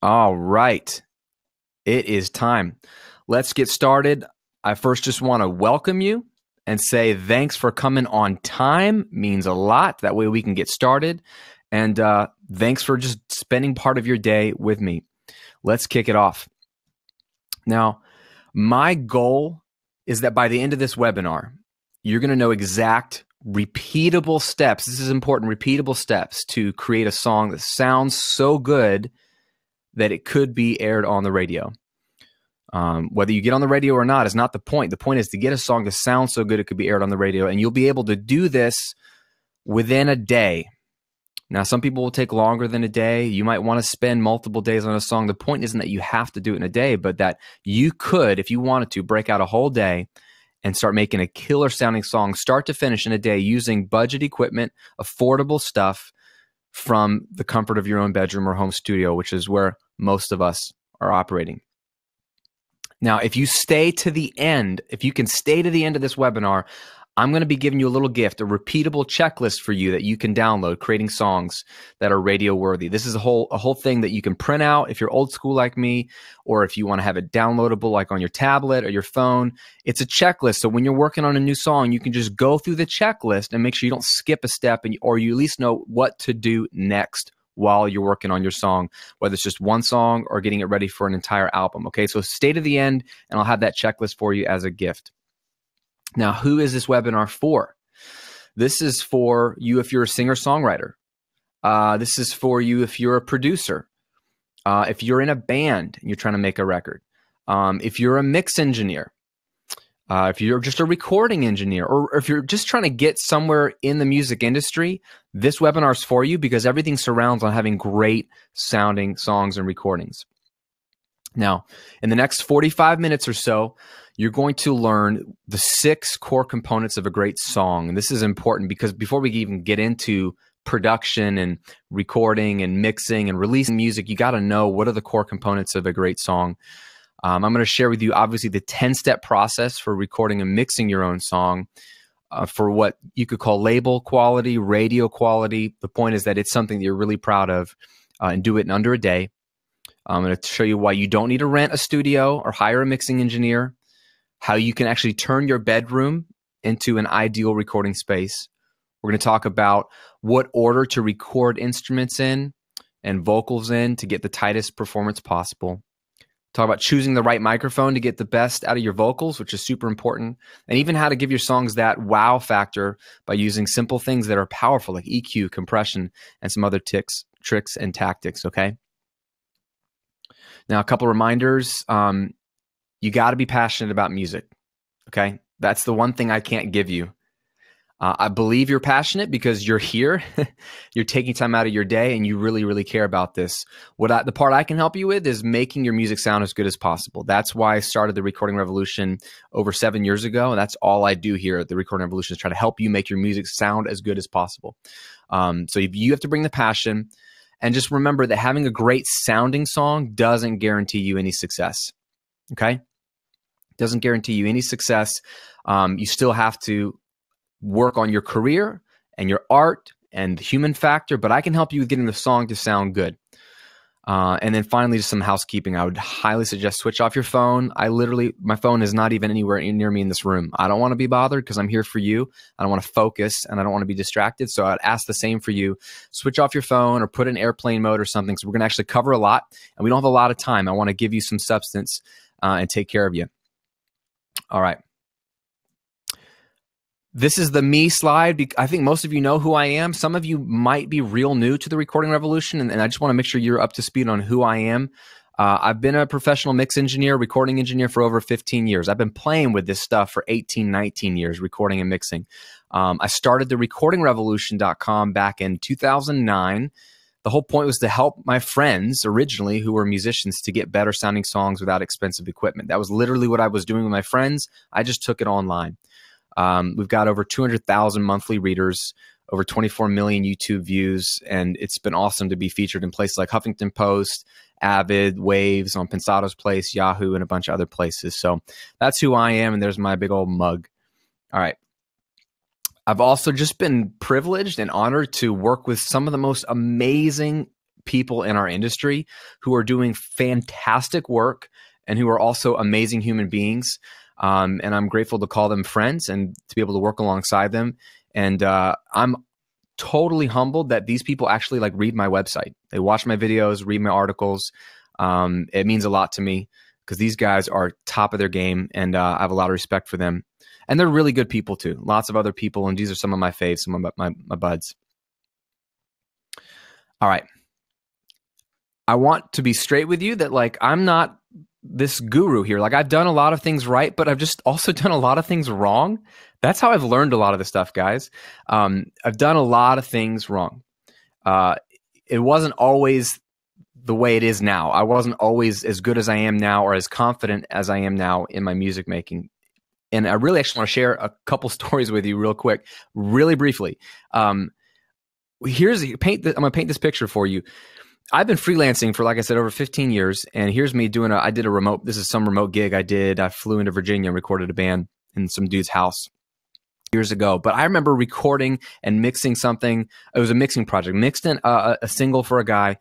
All right. It is time. Let's get started. I first just want to welcome you and say thanks for coming on time. Means a lot. That way we can get started. And thanks for just spending part of your day with me. Let's kick it off. Now, my goal is that by the end of this webinar, you're going to know exact repeatable steps. This is important, repeatable steps to create a song that sounds so good that it could be aired on the radio. Whether you get on the radio or not is not the point. The point is to get a song to sound so good it could be aired on the radio, and you'll be able to do this within a day. Now, some people will take longer than a day. You might want to spend multiple days on a song. The point isn't that you have to do it in a day, but that you could, if you wanted to, break out a whole day and start making a killer sounding song start to finish in a day using budget equipment, affordable stuff from the comfort of your own bedroom or home studio, which is where most of us are operating. Now, if you stay to the end, if you can stay to the end of this webinar, I'm going to be giving you a little gift, a repeatable checklist for you that you can download, creating songs that are radio worthy. This is a whole thing that you can print out if you're old school like me, or if you want to have it downloadable like on your tablet or your phone. It's a checklist. So when you're working on a new song, you can just go through the checklist and make sure you don't skip a step, or you at least know what to do next while you're working on your song, whether it's just one song or getting it ready for an entire album. Okay, so stay to the end and I'll have that checklist for you as a gift. Now, who is this webinar for? This is for you if you're a singer-songwriter. This is for you if you're a producer. If you're in a band and you're trying to make a record. If you're a mix engineer. If you're just a recording engineer. Or if you're just trying to get somewhere in the music industry, this webinar is for you because everything surrounds on having great sounding songs and recordings. Now, in the next 45 minutes or so, you're going to learn the 6 core components of a great song. And this is important because before we even get into production and recording and mixing and releasing music, you got to know what are the core components of a great song. I'm going to share with you, obviously, the 10-step process for recording and mixing your own song for what you could call label quality, radio quality. The point is that it's something that you're really proud of and do it in under a day. I'm going to show you why you don't need to rent a studio or hire a mixing engineer, how you can actually turn your bedroom into an ideal recording space. We're going to talk about what order to record instruments in and vocals in to get the tightest performance possible. Talk about choosing the right microphone to get the best out of your vocals, which is super important, and even how to give your songs that wow factor by using simple things that are powerful like EQ, compression, and some other tricks and tactics, okay? Now, a couple reminders. You got to be passionate about music, okay? That's the one thing I can't give you. I believe you're passionate because you're here. You're taking time out of your day and you really, really care about this. The part I can help you with is making your music sound as good as possible. That's why I started the Recording Revolution over 7 years ago. And that's all I do here at the Recording Revolution is try to help you make your music sound as good as possible. So you have to bring the passion. And just remember that having a great sounding song doesn't guarantee you any success, okay? Doesn't guarantee you any success. You still have to work on your career and your art and the human factor, but I can help you with getting the song to sound good. And then finally, just some housekeeping. I would highly suggest switch off your phone. My phone is not even anywhere near me in this room. I don't want to be bothered because I'm here for you. I don't want to focus and I don't want to be distracted. So I'd ask the same for you. Switch off your phone or put in airplane mode or something. So we're going to actually cover a lot and we don't have a lot of time. I want to give you some substance and take care of you. All right. This is the me slide. I think most of you know who I am. Some of you might be real new to the Recording Revolution, and I just want to make sure you're up to speed on who I am. I've been a professional mix engineer, recording engineer for over 15 years. I've been playing with this stuff for 18, 19 years, recording and mixing. I started the recordingrevolution.com back in 2009. The whole point was to help my friends originally who were musicians to get better sounding songs without expensive equipment. That was literally what I was doing with my friends. I just took it online. We've got over 200,000 monthly readers, over 24 million YouTube views, and it's been awesome to be featured in places like Huffington Post, Avid, Waves, on Pensado's Place, Yahoo, and a bunch of other places. So that's who I am, and there's my big old mug. All right. I've also just been privileged and honored to work with some of the most amazing people in our industry who are doing fantastic work and who are also amazing human beings. And I'm grateful to call them friends and to be able to work alongside them. And I'm totally humbled that these people actually like read my website. They watch my videos, read my articles. It means a lot to me because these guys are top of their game, and I have a lot of respect for them. And they're really good people too. Lots of other people, and these are some of my faves, some of my buds. All right. I want to be straight with you that like I'm not this guru here. Like I've done a lot of things right, but I've just also done a lot of things wrong. That's how I've learned a lot of this stuff, guys. I've done a lot of things wrong. It wasn't always the way it is now. I wasn't always as good as I am now or as confident as I am now in my music making. And I really actually want to share a couple stories with you real quick, really briefly. I'm going to paint this picture for you. I've been freelancing for, like I said, over 15 years. And here's me doing this is some remote gig I did. I flew into Virginia and recorded a band in some dude's house years ago. But I remember recording and mixing something. It was a mixing project. Mixed in a single for a guy.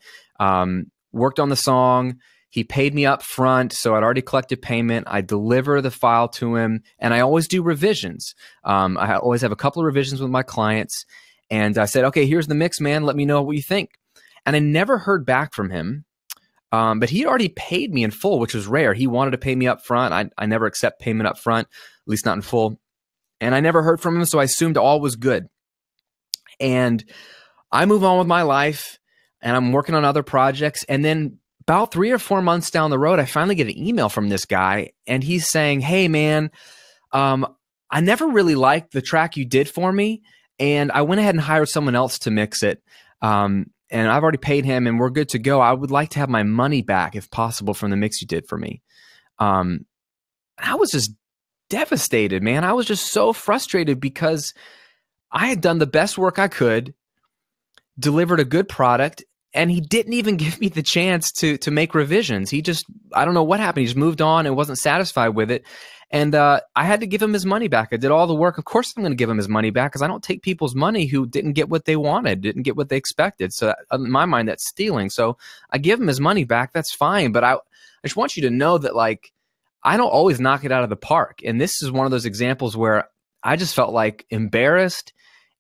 Worked on the song. He paid me up front, so I'd already collected payment. I deliver the file to him, and I always do revisions. I always have a couple of revisions with my clients. And I said, okay, here's the mix, man. Let me know what you think. And I never heard back from him. But he'd already paid me in full, which was rare. He wanted to pay me up front. I never accept payment up front, at least not in full. And I never heard from him, so I assumed all was good. And I move on with my life, and I'm working on other projects. And then about 3 or 4 months down the road, I finally get an email from this guy, and he's saying, hey, man, I never really liked the track you did for me, and I went ahead and hired someone else to mix it. And I've already paid him, and we're good to go. I would like to have my money back, if possible, from the mix you did for me. I was just devastated, man. I was just so frustrated because I had done the best work I could, delivered a good product, and he didn't even give me the chance to make revisions. He just, I don't know what happened. He just moved on and wasn't satisfied with it. And I had to give him his money back. I did all the work. Of course I'm going to give him his money back because I don't take people's money who didn't get what they wanted, didn't get what they expected. So in my mind, that's stealing. So I give him his money back. That's fine. But I just want you to know that, like, I don't always knock it out of the park. And this is one of those examples where I just felt like embarrassed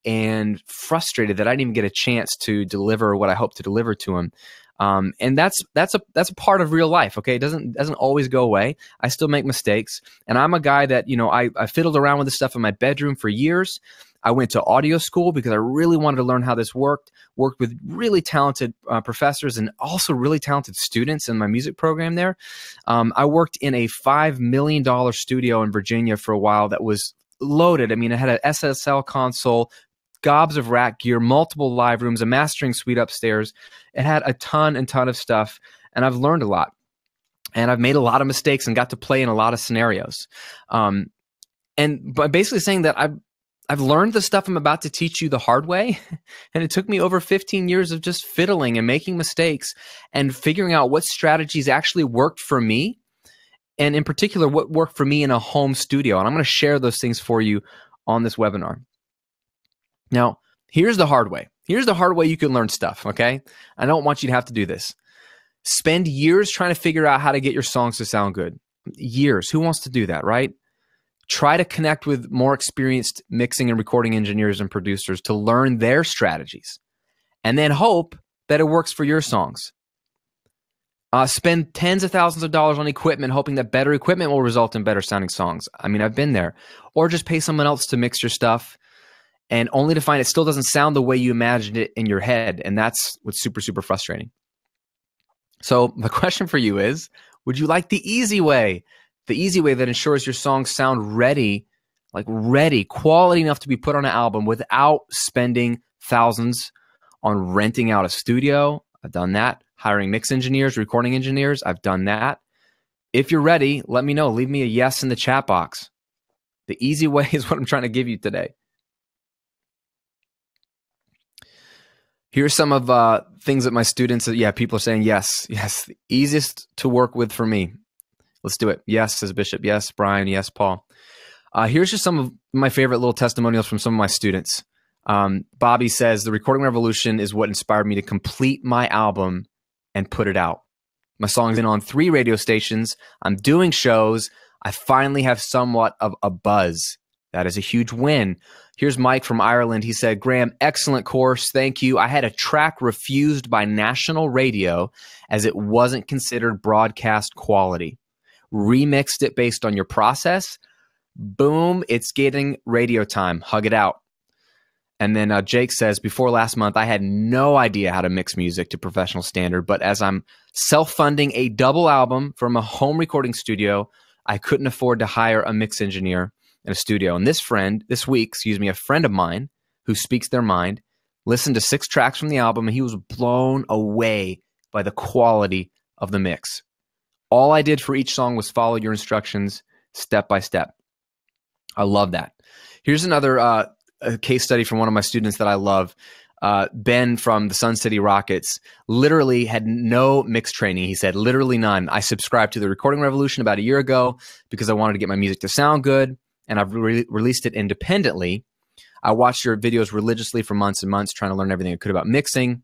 and frustrated that I didn't even get a chance to deliver what I hoped to deliver to him. And that's a part of real life. Okay. It doesn't always go away. I still make mistakes. And I'm a guy that, I fiddled around with this stuff in my bedroom for years. I went to audio school because I really wanted to learn how this worked with really talented professors and also really talented students in my music program there. I worked in a $5 million studio in Virginia for a while that was loaded. I mean, it had an SSL console, gobs of rack gear, multiple live rooms, a mastering suite upstairs. It had a ton of stuff, and I've learned a lot. And I've made a lot of mistakes and got to play in a lot of scenarios. And by basically saying that I've learned the stuff I'm about to teach you the hard way, and it took me over 15 years of just fiddling and making mistakes and figuring out what strategies actually worked for me, and in particular, what worked for me in a home studio. And I'm going to share those things for you on this webinar. Now, here's the hard way. Here's the hard way you can learn stuff, okay? I don't want you to have to do this. Spend years trying to figure out how to get your songs to sound good. Years. Who wants to do that, right? Try to connect with more experienced mixing and recording engineers and producers to learn their strategies, and then hope that it works for your songs. Spend tens of thousands of dollars on equipment, hoping that better equipment will result in better sounding songs. I mean, I've been there. Or just pay someone else to mix your stuff, and only to find it still doesn't sound the way you imagined it in your head. And that's what's super, super frustrating. So the question for you is, would you like the easy way? The easy way that ensures your songs sound ready, quality enough to be put on an album without spending thousands on renting out a studio. I've done that. Hiring mix engineers, recording engineers. I've done that. If you're ready, let me know. Leave me a yes in the chat box. The easy way is what I'm trying to give you today. Here's some of things that my students, people are saying yes, the easiest to work with for me. Let's do it. Yes, says Bishop. Yes, Brian. Yes, Paul. Here's just some of my favorite little testimonials from some of my students. Bobby says, the recording revolution is what inspired me to complete my album and put it out. My song's been on 3 radio stations. I'm doing shows. I finally have somewhat of a buzz. That is a huge win. Here's Mike from Ireland. He said, Graham, excellent course. Thank you. I had a track refused by national radio as it wasn't considered broadcast quality. Remixed it based on your process. Boom, it's getting radio time. Hug it out. And then Jake says, before last month, I had no idea how to mix music to professional standard, but as I'm self-funding a double album from a home recording studio, I couldn't afford to hire a mix engineer in a studio. And this week, a friend of mine who speaks their mind, listened to 6 tracks from the album, and he was blown away by the quality of the mix. All I did for each song was follow your instructions step by step. I love that. Here's another a case study from one of my students that I love. Ben from the Sun City Rockets literally had no mix training. He said, literally none. I subscribed to the Recording Revolution about a year ago because I wanted to get my music to sound good, and I've released it independently. I watched your videos religiously for months and months, trying to learn everything I could about mixing.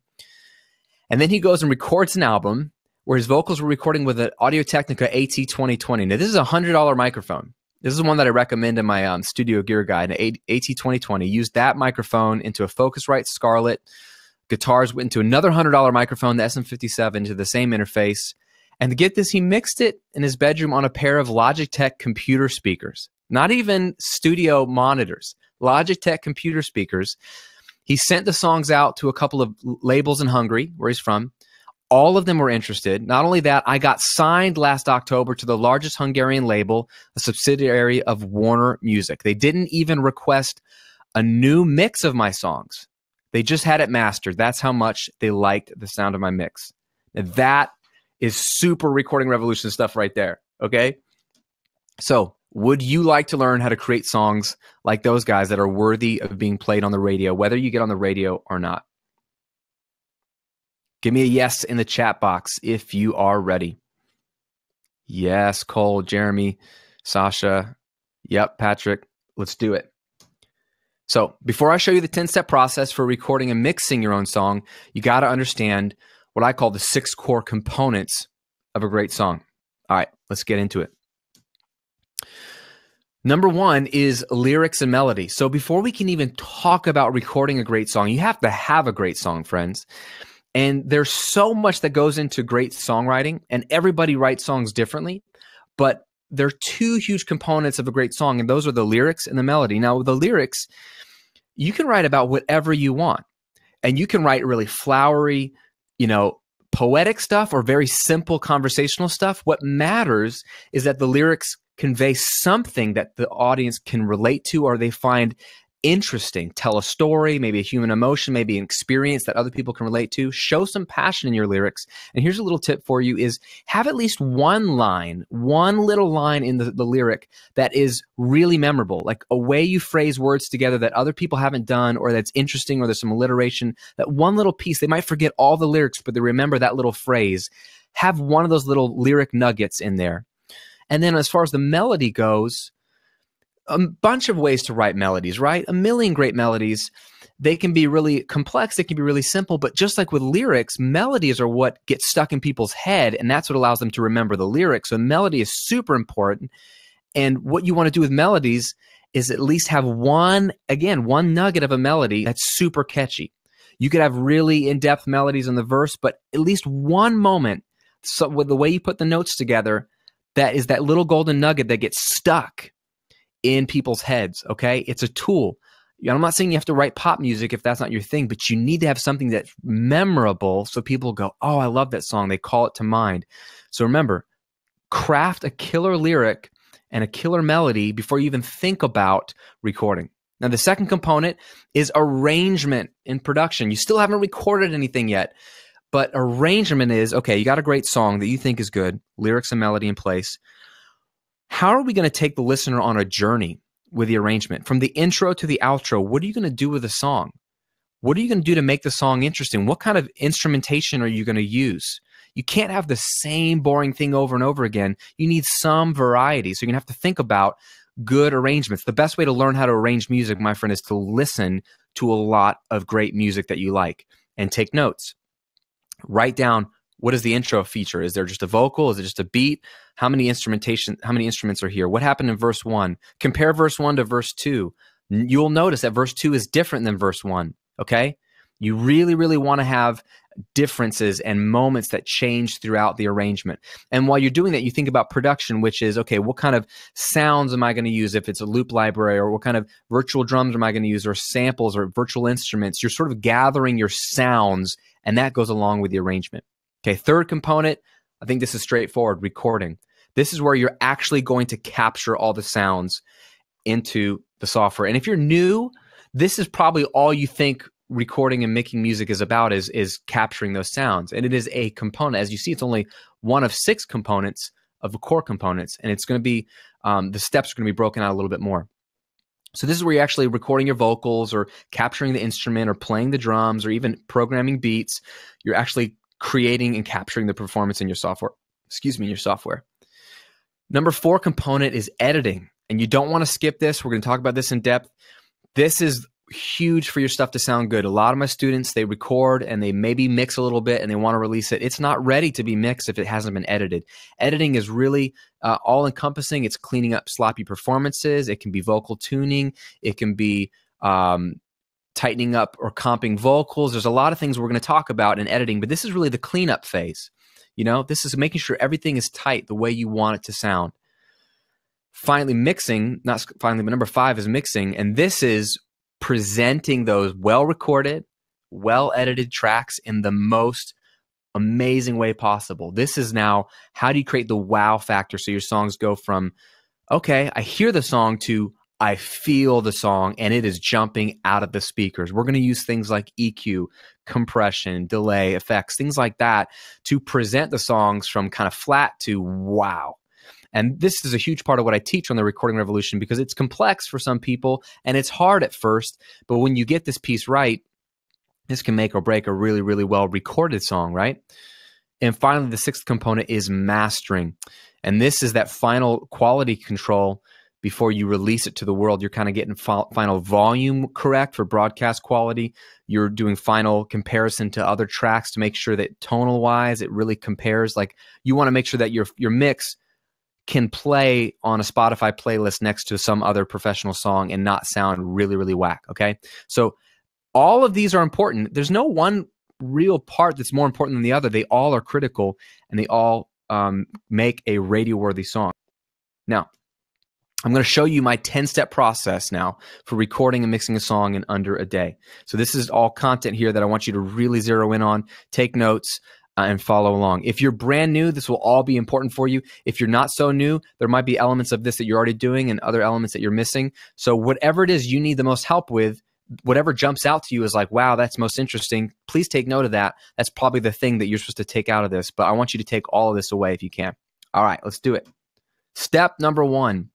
And then he goes and records an album where his vocals were recording with an Audio-Technica AT2020. Now, this is a $100 microphone. This is one that I recommend in my studio gear guide, an AT2020. Use that microphone into a Focusrite Scarlett. Guitars went into another $100 microphone, the SM57, to the same interface. And to get this, he mixed it in his bedroom on a pair of Logitech computer speakers. Not even studio monitors. Logitech computer speakers. He sent the songs out to a couple of labels in Hungary, where he's from. All of them were interested. Not only that, I got signed last October to the largest Hungarian label, a subsidiary of Warner Music. They didn't even request a new mix of my songs. They just had it mastered. That's how much they liked the sound of my mix. And that is super Recording Revolution stuff right there, okay? So, would you like to learn how to create songs like those guys that are worthy of being played on the radio, whether you get on the radio or not? Give me a yes in the chat box if you are ready. Yes, Cole, Jeremy, Sasha. Yep, Patrick. Let's do it. So before I show you the 10-step process for recording and mixing your own song, you got to understand what I call the 6 core components of a great song. All right, let's get into it. Number 1 is lyrics and melody. So before we can even talk about recording a great song, you have to have a great song, friends. And there's so much that goes into great songwriting, and everybody writes songs differently, but there are 2 huge components of a great song, and those are the lyrics and the melody. Now, with the lyrics, you can write about whatever you want, and you can write really flowery, poetic stuff or very simple conversational stuff. What matters is that the lyrics convey something that the audience can relate to or they find interesting. Tell a story, maybe a human emotion, maybe an experience that other people can relate to. Show some passion in your lyrics. And here's a little tip for you is have at least one little line in the lyric that is really memorable, like a way you phrase words together that other people haven't done or that's interesting or there's some alliteration. That one little piece, they might forget all the lyrics, but they remember that little phrase. Have one of those little lyric nuggets in there. And then as far as the melody goes, a bunch of ways to write melodies, right? A million great melodies. They can be really complex. They can be really simple. But just like with lyrics, melodies are what get stuck in people's head, and that's what allows them to remember the lyrics. So melody is super important. And what you want to do with melodies is at least have one nugget of a melody that's super catchy. You could have really in-depth melodies in the verse, but at least one moment, so with the way you put the notes together, that is that little golden nugget that gets stuck in people's heads, okay? It's a tool. I'm not saying you have to write pop music if that's not your thing, but you need to have something that's memorable so people go, oh, I love that song. They call it to mind. So remember, craft a killer lyric and a killer melody before you even think about recording. Now, the second component is arrangement in production. You still haven't recorded anything yet, but arrangement is, okay, you got a great song that you think is good, lyrics and melody in place. How are we going to take the listener on a journey with the arrangement? From the intro to the outro, what are you going to do with the song? What are you going to do to make the song interesting? What kind of instrumentation are you going to use? You can't have the same boring thing over and over again. You need some variety. So you're going to have to think about good arrangements. The best way to learn how to arrange music, my friend, is to listen to a lot of great music that you like. And take notes. Write down, what is the intro feature? Is there just a vocal? Is it just a beat? How many instruments are here? What happened in verse 1? Compare verse 1 to verse 2. You'll notice that verse 2 is different than verse 1, okay? You really, really want to have differences and moments that change throughout the arrangement. And while you're doing that, you think about production, which is, okay, what kind of sounds am I going to use if it's a loop library, or what kind of virtual drums am I going to use, or samples or virtual instruments? You're sort of gathering your sounds, and that goes along with the arrangement. Okay, third component, I think this is straightforward, recording. This is where you're actually going to capture all the sounds into the software. And if you're new, this is probably all you think recording and making music is about, is capturing those sounds. And it is a component. As you see, it's only one of 6 components of the core components, and it's going to be, the steps are going to be broken out a little bit more. So this is where you're actually recording your vocals, or capturing the instrument, or playing the drums, or even programming beats. You're actually creating and capturing the performance in your software. Number 4 component is editing. And you don't want to skip this. We're going to talk about this in depth. This is huge for your stuff to sound good. A lot of my students, they record and they maybe mix a little bit and they want to release it. It's not ready to be mixed if it hasn't been edited. Editing is really all-encompassing. It's cleaning up sloppy performances. It can be vocal tuning. It can be tightening up or comping vocals. There's a lot of things we're going to talk about in editing, but this is really the cleanup phase. You know, this is making sure everything is tight the way you want it to sound. Finally, mixing, not finally, but number 5 is mixing. And this is presenting those well-recorded, well-edited tracks in the most amazing way possible. This is now, how do you create the wow factor so your songs go from, okay, I hear the song, to I feel the song and it is jumping out of the speakers. We're going to use things like EQ, compression, delay, effects, things like that to present the songs from kind of flat to wow. And this is a huge part of what I teach on the Recording Revolution, because it's complex for some people and it's hard at first. But when you get this piece right, this can make or break a really, really well recorded song, right? And finally, the 6th component is mastering. And this is that final quality control before you release it to the world. You're kind of getting final volume correct for broadcast quality. You're doing final comparison to other tracks to make sure that tonal wise, it really compares. Like, you want to make sure that your mix can play on a Spotify playlist next to some other professional song and not sound really, really whack, okay? So all of these are important. There's no one real part that's more important than the other. They all are critical, and they all make a radio-worthy song. Now, I'm going to show you my 10-step process now for recording and mixing a song in under a day. So this is all content here that I want you to really zero in on, take notes, and follow along. If you're brand new, this will all be important for you. If you're not so new, there might be elements of this that you're already doing and other elements that you're missing. So whatever it is you need the most help with, whatever jumps out to you is like, wow, that's most interesting, please take note of that. That's probably the thing that you're supposed to take out of this, but I want you to take all of this away if you can. All right, let's do it. Step number 1,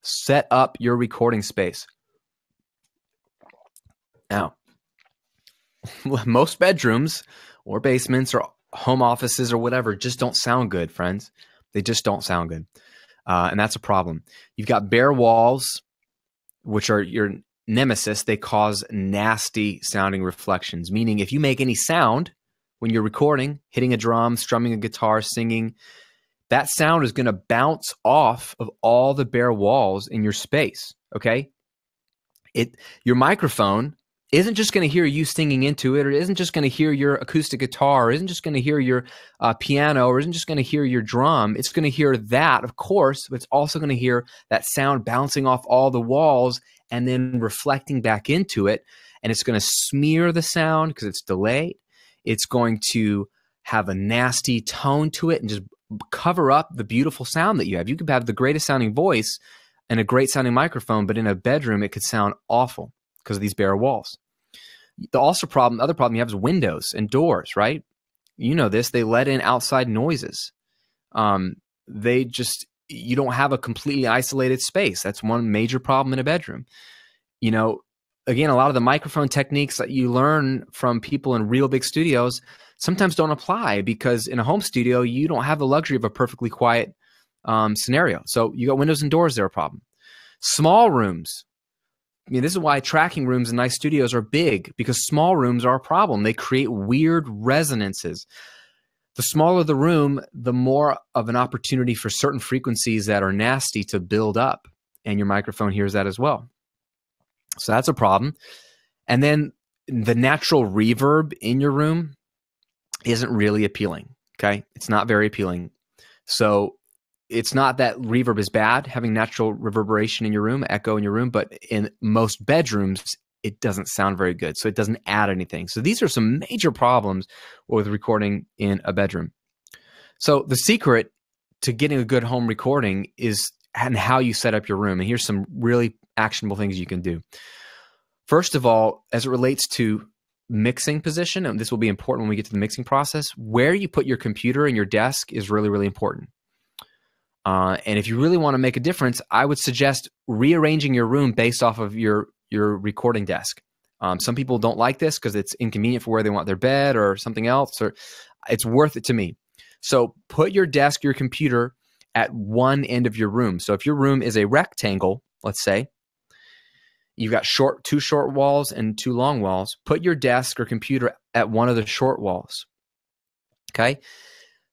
set up your recording space. Now, most bedrooms or basements or home offices or whatever just don't sound good, friends. They just don't sound good. And that's a problem. You've got bare walls, which are your nemesis. They cause nasty sounding reflections, meaning if you make any sound when you're recording, hitting a drum, strumming a guitar, singing, that sound is going to bounce off of all the bare walls in your space, okay? Your microphone isn't just going to hear you singing into it, or isn't just going to hear your acoustic guitar, or isn't just going to hear your piano, or isn't just going to hear your drum. It's going to hear that, of course, but it's also going to hear that sound bouncing off all the walls and then reflecting back into it. And it's going to smear the sound because it's delayed. It's going to have a nasty tone to it and just cover up the beautiful sound that you have. You could have the greatest sounding voice and a great sounding microphone, but in a bedroom, it could sound awful because of these bare walls. The other problem you have is windows and doors, right? You know this, they let in outside noises. You don't have a completely isolated space. That's one major problem in a bedroom. You know, again, a lot of the microphone techniques that you learn from people in real big studios sometimes don't apply, because in a home studio, you don't have the luxury of a perfectly quiet scenario. So you got windows and doors, they're a problem. Small rooms, mean, this is why tracking rooms in nice studios are big, because small rooms are a problem. They create weird resonances. The smaller the room, the more of an opportunity for certain frequencies that are nasty to build up, and your microphone hears that as well. So that's a problem. And then the natural reverb in your room isn't really appealing, okay? It's not very appealing. So it's not that reverb is bad, having natural reverberation in your room, echo in your room, but in most bedrooms, it doesn't sound very good. So it doesn't add anything. So these are some major problems with recording in a bedroom. So the secret to getting a good home recording is and how you set up your room. And here's some really actionable things you can do. First of all, as it relates to mixing position, and this will be important when we get to the mixing process, where you put your computer and your desk is really, really important. And if you really want to make a difference, I would suggest rearranging your room based off of your recording desk. Some people don't like this because it's inconvenient for where they want their bed or something else, or it's worth it to me. So put your desk, your computer at one end of your room. So if your room is a rectangle, let's say, you've got two short walls and two long walls, put your desk or computer at one of the short walls, okay?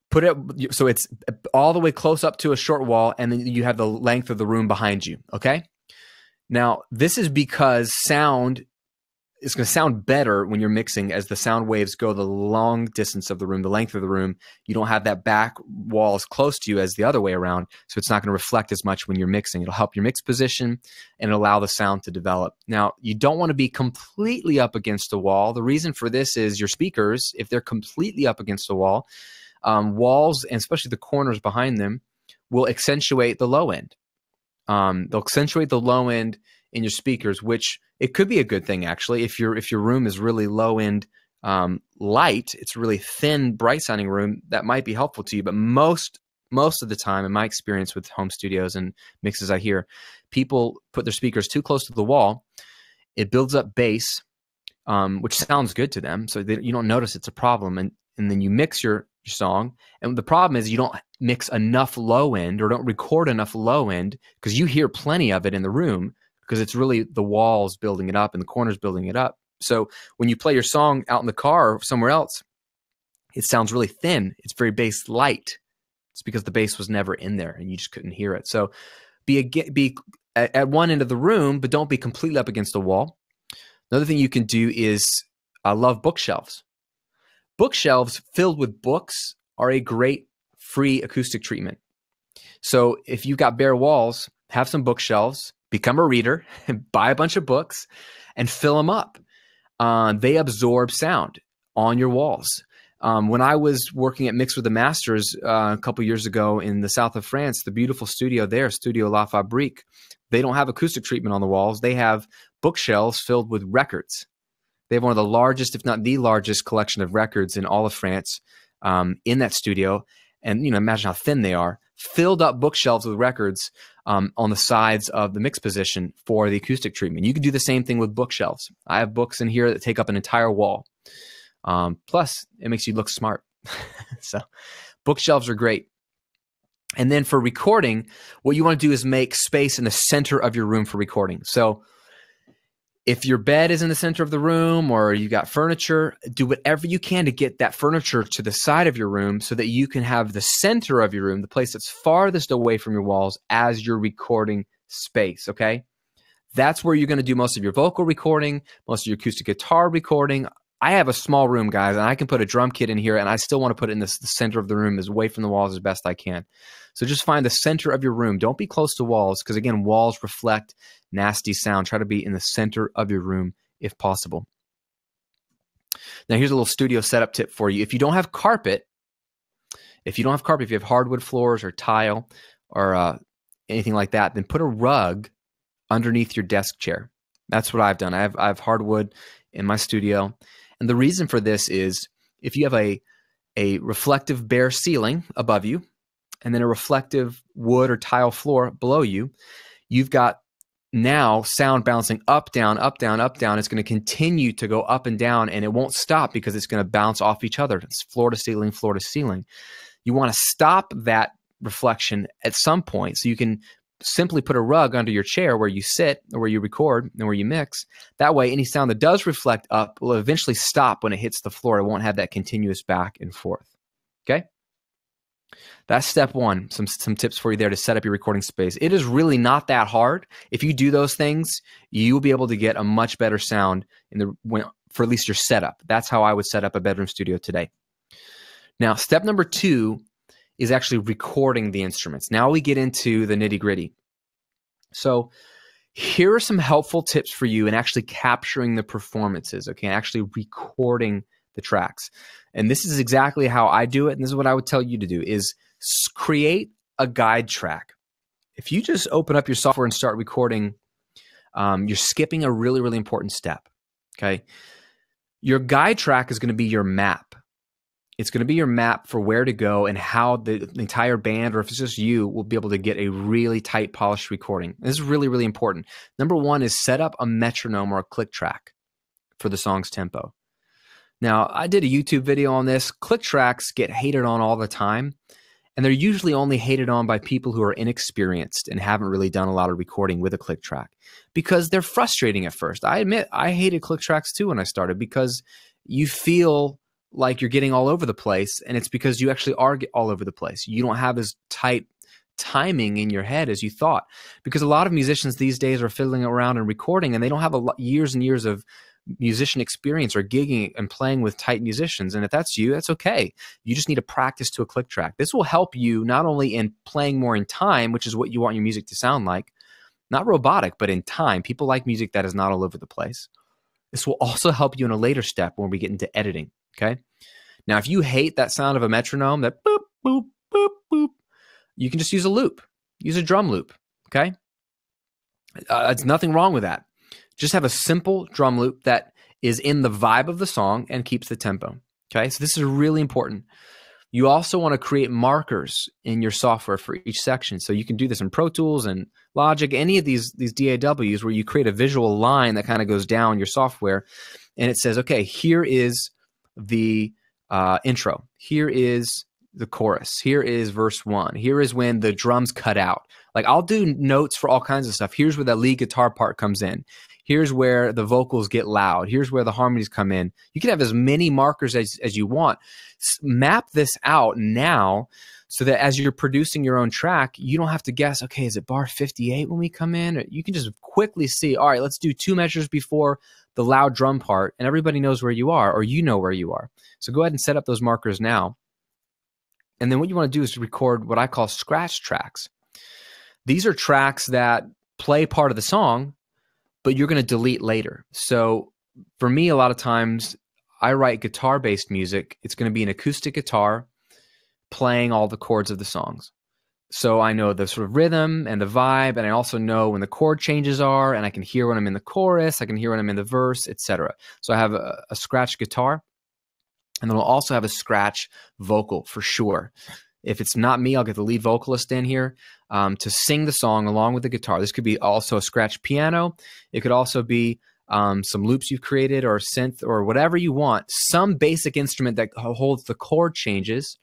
Put it so it's all the way close up to a short wall, and then you have the length of the room behind you, okay? Now, this is because sound is going to sound better when you're mixing as the sound waves go the long distance of the room, the length of the room. You don't have that back wall as close to you as the other way around, so it's not going to reflect as much when you're mixing. It'll help your mix position and allow the sound to develop. Now, you don't want to be completely up against the wall. The reason for this is your speakers, if they're completely up against the wall, walls, and especially the corners behind them, will accentuate the low end. They'll accentuate the low end in your speakers, which it could be a good thing actually. If your room is really low end light, it's a really thin, bright sounding room, that might be helpful to you. But most of the time, in my experience with home studios and mixes I hear, people put their speakers too close to the wall. It builds up bass, which sounds good to them, so you don't notice it's a problem. And then you mix your song, and the problem is you don't mix enough low end or don't record enough low end, because you hear plenty of it in the room, because it's really the walls building it up and the corners building it up. So when you play your song out in the car or somewhere else, it sounds really thin. It's very bass light. It's because the bass was never in there and you just couldn't hear it. So be at one end of the room, but don't be completely up against the wall. Another thing you can do is, I love bookshelves. Bookshelves filled with books are a great free acoustic treatment. So if you've got bare walls, have some bookshelves, become a reader, buy a bunch of books, and fill them up. They absorb sound on your walls. When I was working at Mix with the Masters a couple years ago in the south of France, the beautiful studio there, Studio La Fabrique, they don't have acoustic treatment on the walls. They have bookshelves filled with records. They have one of the largest, if not the largest, collection of records in all of France in that studio. And imagine how thin they are. Filled up bookshelves with records on the sides of the mix position for the acoustic treatment. You can do the same thing with bookshelves. I have books in here that take up an entire wall. Plus, it makes you look smart. So bookshelves are great. And then for recording, what you want to do is make space in the center of your room for recording. So if your bed is in the center of the room or you got furniture, do whatever you can to get that furniture to the side of your room so that you can have the center of your room, the place that's farthest away from your walls, as your recording space, okay? That's where you're going to do most of your vocal recording, most of your acoustic guitar recording. I have a small room, guys, and I can put a drum kit in here, and I still want to put it in the center of the room, as away from the walls as best I can. So just find the center of your room. Don't be close to walls, because again, walls reflect nasty sound. Try to be in the center of your room if possible. Now here's a little studio setup tip for you. If you don't have carpet, if you have hardwood floors or tile or anything like that, then put a rug underneath your desk chair. That's what I've done. I have hardwood in my studio. And the reason for this is if you have a reflective bare ceiling above you and then a reflective wood or tile floor below you, you've got now sound bouncing up, down, up, down, up, down. It's going to continue to go up and down, and it won't stop because it's going to bounce off each other. It's floor to ceiling, floor to ceiling. You want to stop that reflection at some point so you can simply put a rug under your chair where you sit or where you record and where you mix. That way, any sound that does reflect up will eventually stop when it hits the floor. It won't have that continuous back and forth. Okay? That's step one. Some tips for you there to set up your recording space. It is really not that hard. If you do those things, you will be able to get a much better sound for at least your setup. That's how I would set up a bedroom studio today. Now, step number 2 is actually recording the instruments. Now we get into the nitty-gritty. So here are some helpful tips for you in actually capturing the performances, okay, and actually recording the tracks. And this is exactly how I do it, and this is what I would tell you to do, is create a guide track. If you just open up your software and start recording, you're skipping a really, really important step, okay? Your guide track is going to be your map. It's going to be your map for where to go and how the entire band, or if it's just you, will be able to get a really tight, polished recording. This is really, really important. Number 1 is set up a metronome or a click track for the song's tempo. Now, I did a YouTube video on this. Click tracks get hated on all the time, and they're usually only hated on by people who are inexperienced and haven't really done a lot of recording with a click track because they're frustrating at first. I admit I hated click tracks too when I started because you feel like you're getting all over the place, and it's because you actually are all over the place. You don't have as tight timing in your head as you thought, because a lot of musicians these days are fiddling around and recording, and they don't have years and years of musician experience or gigging and playing with tight musicians. And if that's you, that's okay. You just need to practice to a click track. This will help you not only in playing more in time, which is what you want your music to sound like, not robotic, but in time. People like music that is not all over the place. This will also help you in a later step when we get into editing. Okay. Now, if you hate that sound of a metronome, that boop, boop, boop, boop, you can just use a loop. Use a drum loop. Okay. There's nothing wrong with that. Just have a simple drum loop that is in the vibe of the song and keeps the tempo. Okay. So this is really important. You also want to create markers in your software for each section. So you can do this in Pro Tools and Logic, any of these DAWs where you create a visual line that kind of goes down your software. And it says, okay, here is the intro. Here is the chorus. Here is verse 1. Here is when the drums cut out. Like, I'll do notes for all kinds of stuff. Here's where the lead guitar part comes in. Here's where the vocals get loud. Here's where the harmonies come in. You can have as many markers as you want. Map this out now so that as you're producing your own track, you don't have to guess, okay, is it bar 58 when we come in? You can just quickly see, all right, let's do 2 measures before the loud drum part, and everybody knows where you are, or you know where you are. So go ahead and set up those markers now. And then what you want to do is record what I call scratch tracks. These are tracks that play part of the song, but you're going to delete later. So for me, a lot of times I write guitar-based music. It's going to be an acoustic guitar playing all the chords of the songs. So I know the sort of rhythm and the vibe, and I also know when the chord changes are, and I can hear when I'm in the chorus, I can hear when I'm in the verse, etc. So I have a scratch guitar, and then I'll also have a scratch vocal for sure. If it's not me, I'll get the lead vocalist in here to sing the song along with the guitar. This could be also a scratch piano. It could also be some loops you've created, or a synth, or whatever you want. Some basic instrument that holds the chord changes,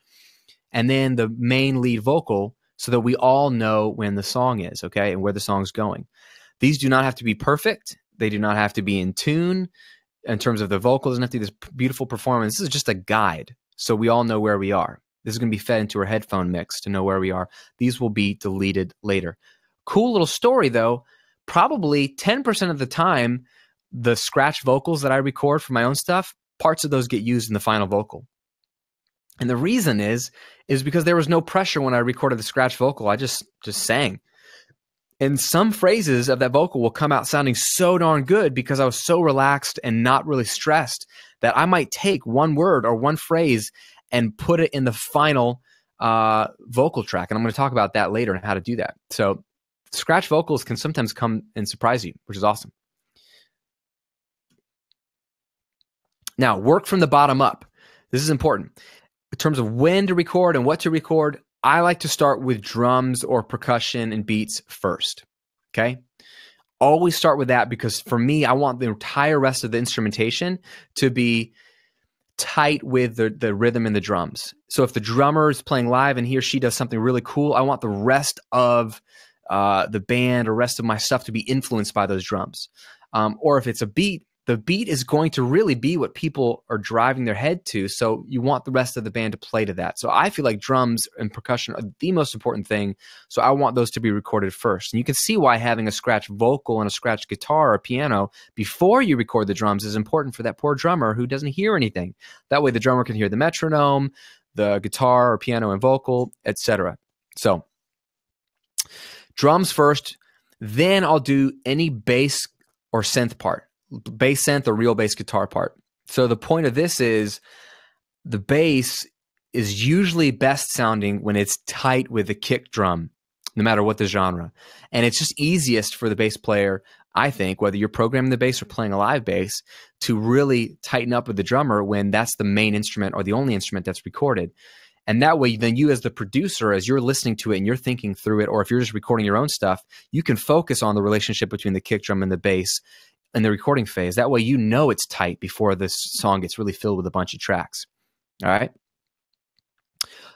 and then the main lead vocal, so that we all know when the song is, okay, and where the song's going. These do not have to be perfect. They do not have to be in tune in terms of the vocals. It doesn't have to be this beautiful performance. This is just a guide, so we all know where we are. This is going to be fed into our headphone mix to know where we are. These will be deleted later. Cool little story, though. Probably 10% of the time, the scratch vocals that I record for my own stuff, parts of those get used in the final vocal. And the reason is because there was no pressure when I recorded the scratch vocal. I just sang. And some phrases of that vocal will come out sounding so darn good because I was so relaxed and not really stressed that I might take one word or one phrase and put it in the final vocal track. And I'm going to talk about that later and how to do that. So scratch vocals can sometimes come and surprise you, which is awesome. Now, work from the bottom up. This is important. In terms of when to record and what to record, I like to start with drums or percussion and beats first, okay? Always start with that because for me, I want the entire rest of the instrumentation to be tight with the rhythm and the drums. So if the drummer is playing live and he or she does something really cool, I want the rest of the band or rest of my stuff to be influenced by those drums. Or if it's a beat, the beat is going to really be what people are driving their head to. So you want the rest of the band to play to that. So I feel like drums and percussion are the most important thing. So I want those to be recorded first. And you can see why having a scratch vocal and a scratch guitar or piano before you record the drums is important for that poor drummer who doesn't hear anything. That way the drummer can hear the metronome, the guitar or piano and vocal, etc. So drums first, then I'll do any bass or synth part. Bass synth or real bass guitar part. So the point of this is the bass is usually best sounding when it's tight with the kick drum, no matter what the genre. And it's just easiest for the bass player, I think, whether you're programming the bass or playing a live bass, to really tighten up with the drummer when that's the main instrument or the only instrument that's recorded. And that way, then you as the producer, as you're listening to it and you're thinking through it, or if you're just recording your own stuff, you can focus on the relationship between the kick drum and the bass in the recording phase. That way you know it's tight before this song gets really filled with a bunch of tracks. All right?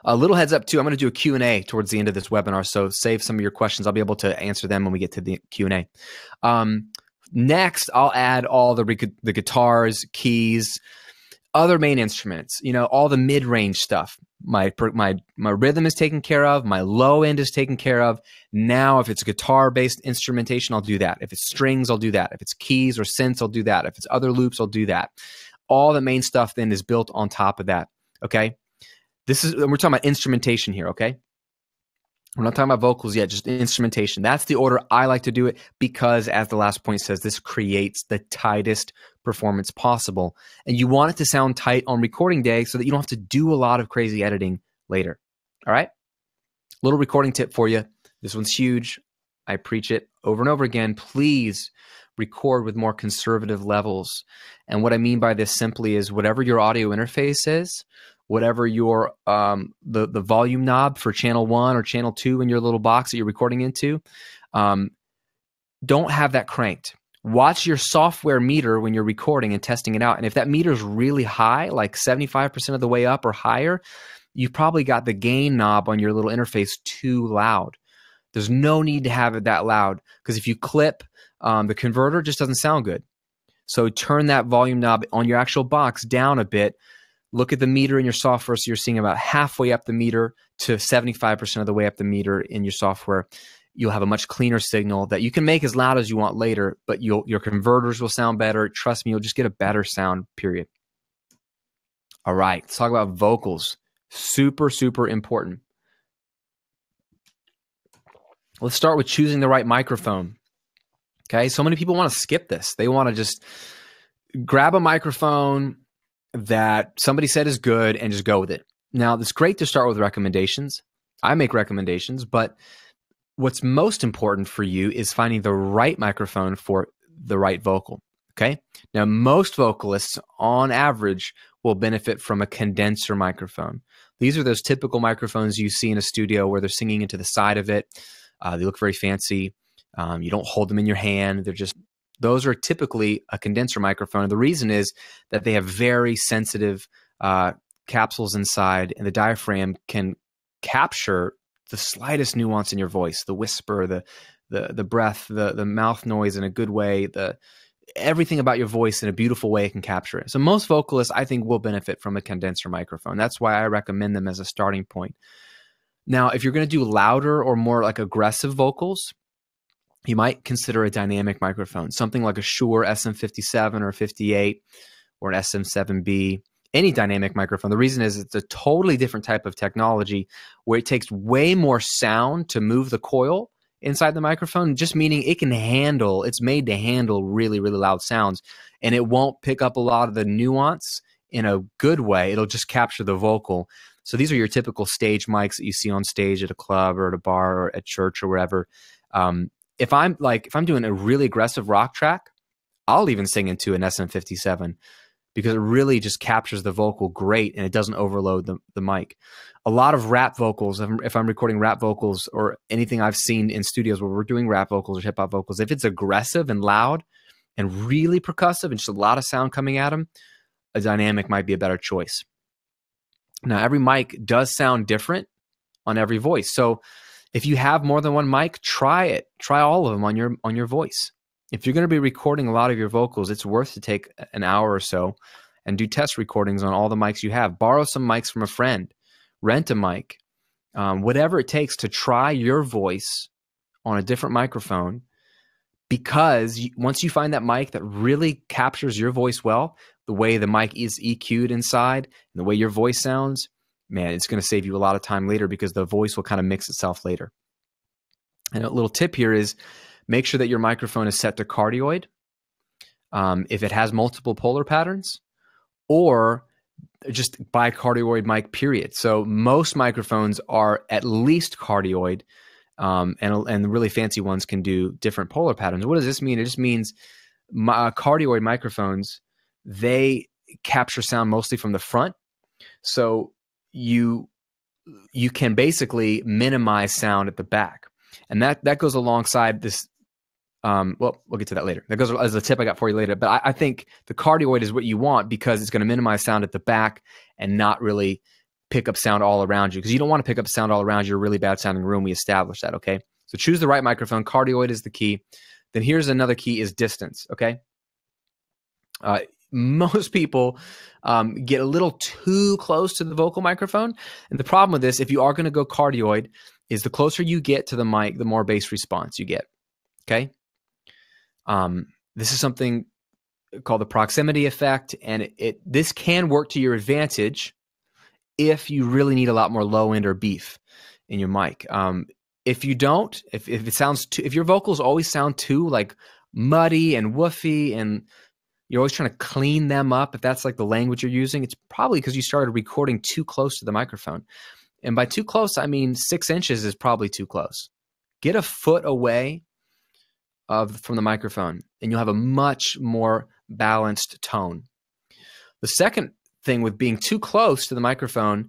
A little heads up too, I'm going to do a Q&A towards the end of this webinar, so save some of your questions. I'll be able to answer them when we get to the Q&A. Next, I'll add all the guitars, keys, other main instruments, all the mid-range stuff. My rhythm is taken care of. My low end is taken care of. Now, if it's guitar-based instrumentation, I'll do that. If it's strings, I'll do that. If it's keys or synths, I'll do that. If it's other loops, I'll do that. All the main stuff then is built on top of that, okay? We're talking about instrumentation here, okay? We're not talking about vocals yet, just instrumentation. That's the order I like to do it because, as the last point says, this creates the tightest performance possible. And you want it to sound tight on recording day so that you don't have to do a lot of crazy editing later. All right? Little recording tip for you. This one's huge. I preach it over and over again. Please record with more conservative levels. And what I mean by this simply is whatever your audio interface is, whatever your the volume knob for channel 1 or channel 2 in your little box that you're recording into, don't have that cranked. Watch your software meter when you're recording and testing it out. And if that meter is really high, like 75% of the way up or higher, you've probably got the gain knob on your little interface too loud. There's no need to have it that loud because if you clip, the converter just doesn't sound good. So turn that volume knob on your actual box down a bit. Look at the meter in your software so you're seeing about halfway up the meter to 75% of the way up the meter in your software. You'll have a much cleaner signal that you can make as loud as you want later, but your converters will sound better. Trust me, you'll just get a better sound, period. All right, let's talk about vocals. Super, super important. Let's start with choosing the right microphone. Okay, so many people want to skip this. They want to just grab a microphone that somebody said is good and just go with it. Now, it's great to start with recommendations. I make recommendations, but what's most important for you is finding the right microphone for the right vocal, okay? Now, most vocalists, on average, will benefit from a condenser microphone. These are those typical microphones you see in a studio where they're singing into the side of it. They look very fancy. You don't hold them in your hand. Those are typically a condenser microphone. And the reason is that they have very sensitive capsules inside, and the diaphragm can capture the slightest nuance in your voice, the whisper, the breath, the mouth noise in a good way, everything about your voice in a beautiful way it can capture it. So most vocalists, I think, will benefit from a condenser microphone. That's why I recommend them as a starting point. Now, if you're going to do louder or more like aggressive vocals, you might consider a dynamic microphone, something like a Shure SM57 or 58 or an SM7B, any dynamic microphone. The reason is it's a totally different type of technology where it takes way more sound to move the coil inside the microphone, just meaning it's made to handle really, really loud sounds, and it won't pick up a lot of the nuance in a good way. It'll just capture the vocal. So these are your typical stage mics that you see on stage at a club or at a bar or at church or wherever. If I'm doing a really aggressive rock track, I'll even sing into an SM57 because it really just captures the vocal great and it doesn't overload the mic. A lot of rap vocals, if I'm recording rap vocals or anything I've seen in studios where we're doing rap vocals or hip hop vocals, if it's aggressive and loud and really percussive and just a lot of sound coming at them, a dynamic might be a better choice. Now, every mic does sound different on every voice. So If you have more than one mic, try it. Try all of them on your voice. If you're going to be recording a lot of your vocals, it's worth to take an hour or so and do test recordings on all the mics you have. Borrow some mics from a friend. Rent a mic. Whatever it takes to try your voice on a different microphone, because once you find that mic that really captures your voice well, the way the mic is EQ'd inside and the way your voice sounds, man, it's going to save you a lot of time later because the voice will kind of mix itself later. And a little tip here is make sure that your microphone is set to cardioid if it has multiple polar patterns, or just bicardioid mic, period. So most microphones are at least cardioid, and the really fancy ones can do different polar patterns. What does this mean? It just means cardioid microphones, they capture sound mostly from the front. So you can basically minimize sound at the back. And that goes alongside this. Well, we'll get to that later. That goes as a tip I got for you later. But I think the cardioid is what you want because it's going to minimize sound at the back and not really pick up sound all around you. Because you don't want to pick up sound all around your really bad sounding room. We established that, okay? So choose the right microphone. Cardioid is the key. Then here's another key is distance, okay? Most people get a little too close to the vocal microphone. And the problem with this, if you are going to go cardioid, is the closer you get to the mic, the more bass response you get, okay? This is something called the proximity effect, and this can work to your advantage if you really need a lot more low end or beef in your mic. If you don't, if it sounds too, if your vocals always sound too like muddy and woofy, and you're always trying to clean them up, if that's like the language you're using, it's probably because you started recording too close to the microphone. And by too close, I mean 6 inches is probably too close. Get a foot away from the microphone, and you'll have a much more balanced tone. The second thing with being too close to the microphone,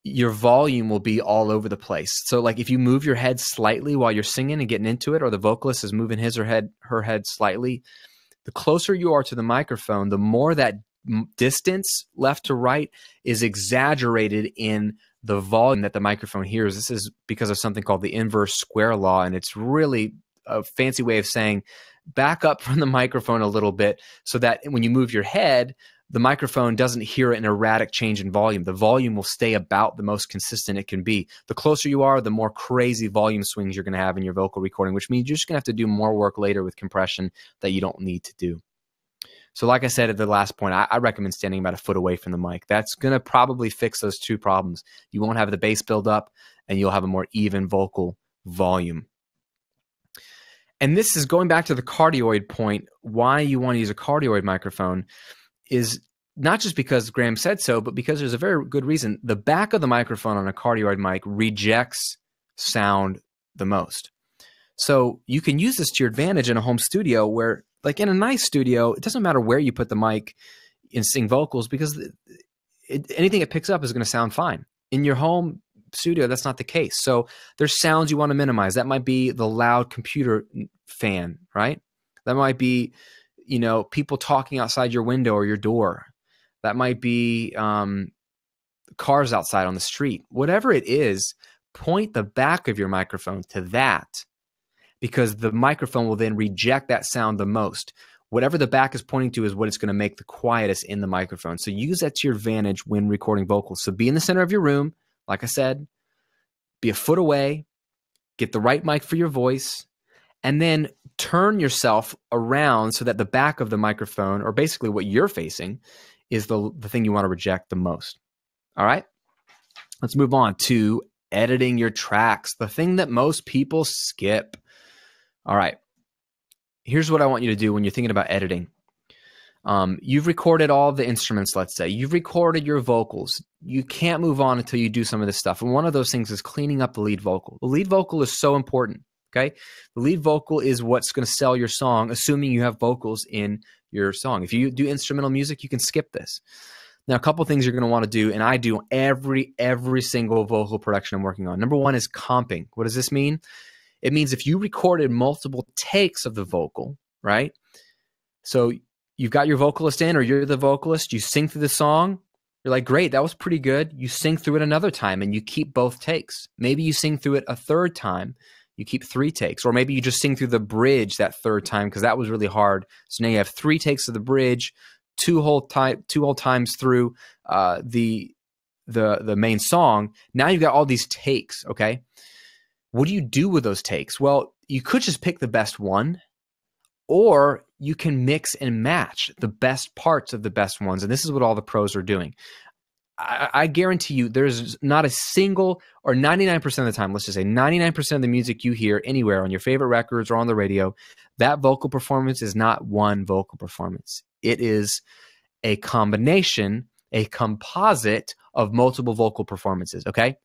your volume will be all over the place. So like if you move your head slightly while you're singing and getting into it, or the vocalist is moving his or her head slightly, the closer you are to the microphone, the more that distance left to right is exaggerated in the volume that the microphone hears. This is because of something called the inverse square law, and it's really a fancy way of saying back up from the microphone a little bit so that when you move your head, the microphone doesn't hear an erratic change in volume. The volume will stay about the most consistent it can be. The closer you are, the more crazy volume swings you're going to have in your vocal recording, which means you're just going to have to do more work later with compression that you don't need to do. So like I said at the last point, I recommend standing about a foot away from the mic. That's going to probably fix those two problems. You won't have the bass build up, and you'll have a more even vocal volume. And this is going back to the cardioid point. Why you want to use a cardioid microphone is not just because Graham said so, but because there's a very good reason. The back of the microphone on a cardioid mic rejects sound the most. So you can use this to your advantage in a home studio where, like in a nice studio, it doesn't matter where you put the mic and sing vocals because anything it picks up is going to sound fine. In your home studio, that's not the case. So there's sounds you want to minimize. That might be the loud computer fan, right? That might be, you know, people talking outside your window or your door. That might be cars outside on the street. Whatever it is, point the back of your microphone to that, because the microphone will then reject that sound the most. Whatever the back is pointing to is what it's going to make the quietest in the microphone. So use that to your advantage when recording vocals. So be in the center of your room. Like I said, be a foot away, get the right mic for your voice, and then turn yourself around so that the back of the microphone, or basically what you're facing, is the thing you want to reject the most. All right? Let's move on to editing your tracks, the thing that most people skip. All right. Here's what I want you to do when you're thinking about editing. You've recorded all the instruments, let's say. You've recorded your vocals. You can't move on until you do some of this stuff. And one of those things is cleaning up the lead vocal. The lead vocal is so important, okay? The lead vocal is what's going to sell your song, assuming you have vocals in your song. If you do instrumental music, you can skip this. Now, a couple things you're going to want to do, and I do every single vocal production I'm working on. Number one is comping. What does this mean? It means if you recorded multiple takes of the vocal, right? So you've got your vocalist in, or you're the vocalist, you sing through the song, You're like, great, that was pretty good. You sing through it another time and you keep both takes. Maybe you sing through it a third time. You keep 3 takes. Or maybe you just sing through the bridge that third time because that was really hard. So now you have 3 takes of the bridge, 2 whole times through the main song. Now you've got all these takes, okay? What do you do with those takes? Well, you could just pick the best one, or you can mix and match the best parts of the best ones. And this is what all the pros are doing. I guarantee you there's not a single, or 99% of the time, let's just say 99% of the music you hear anywhere on your favorite records or on the radio, that vocal performance is not one vocal performance. It is a combination, a composite of multiple vocal performances, okay?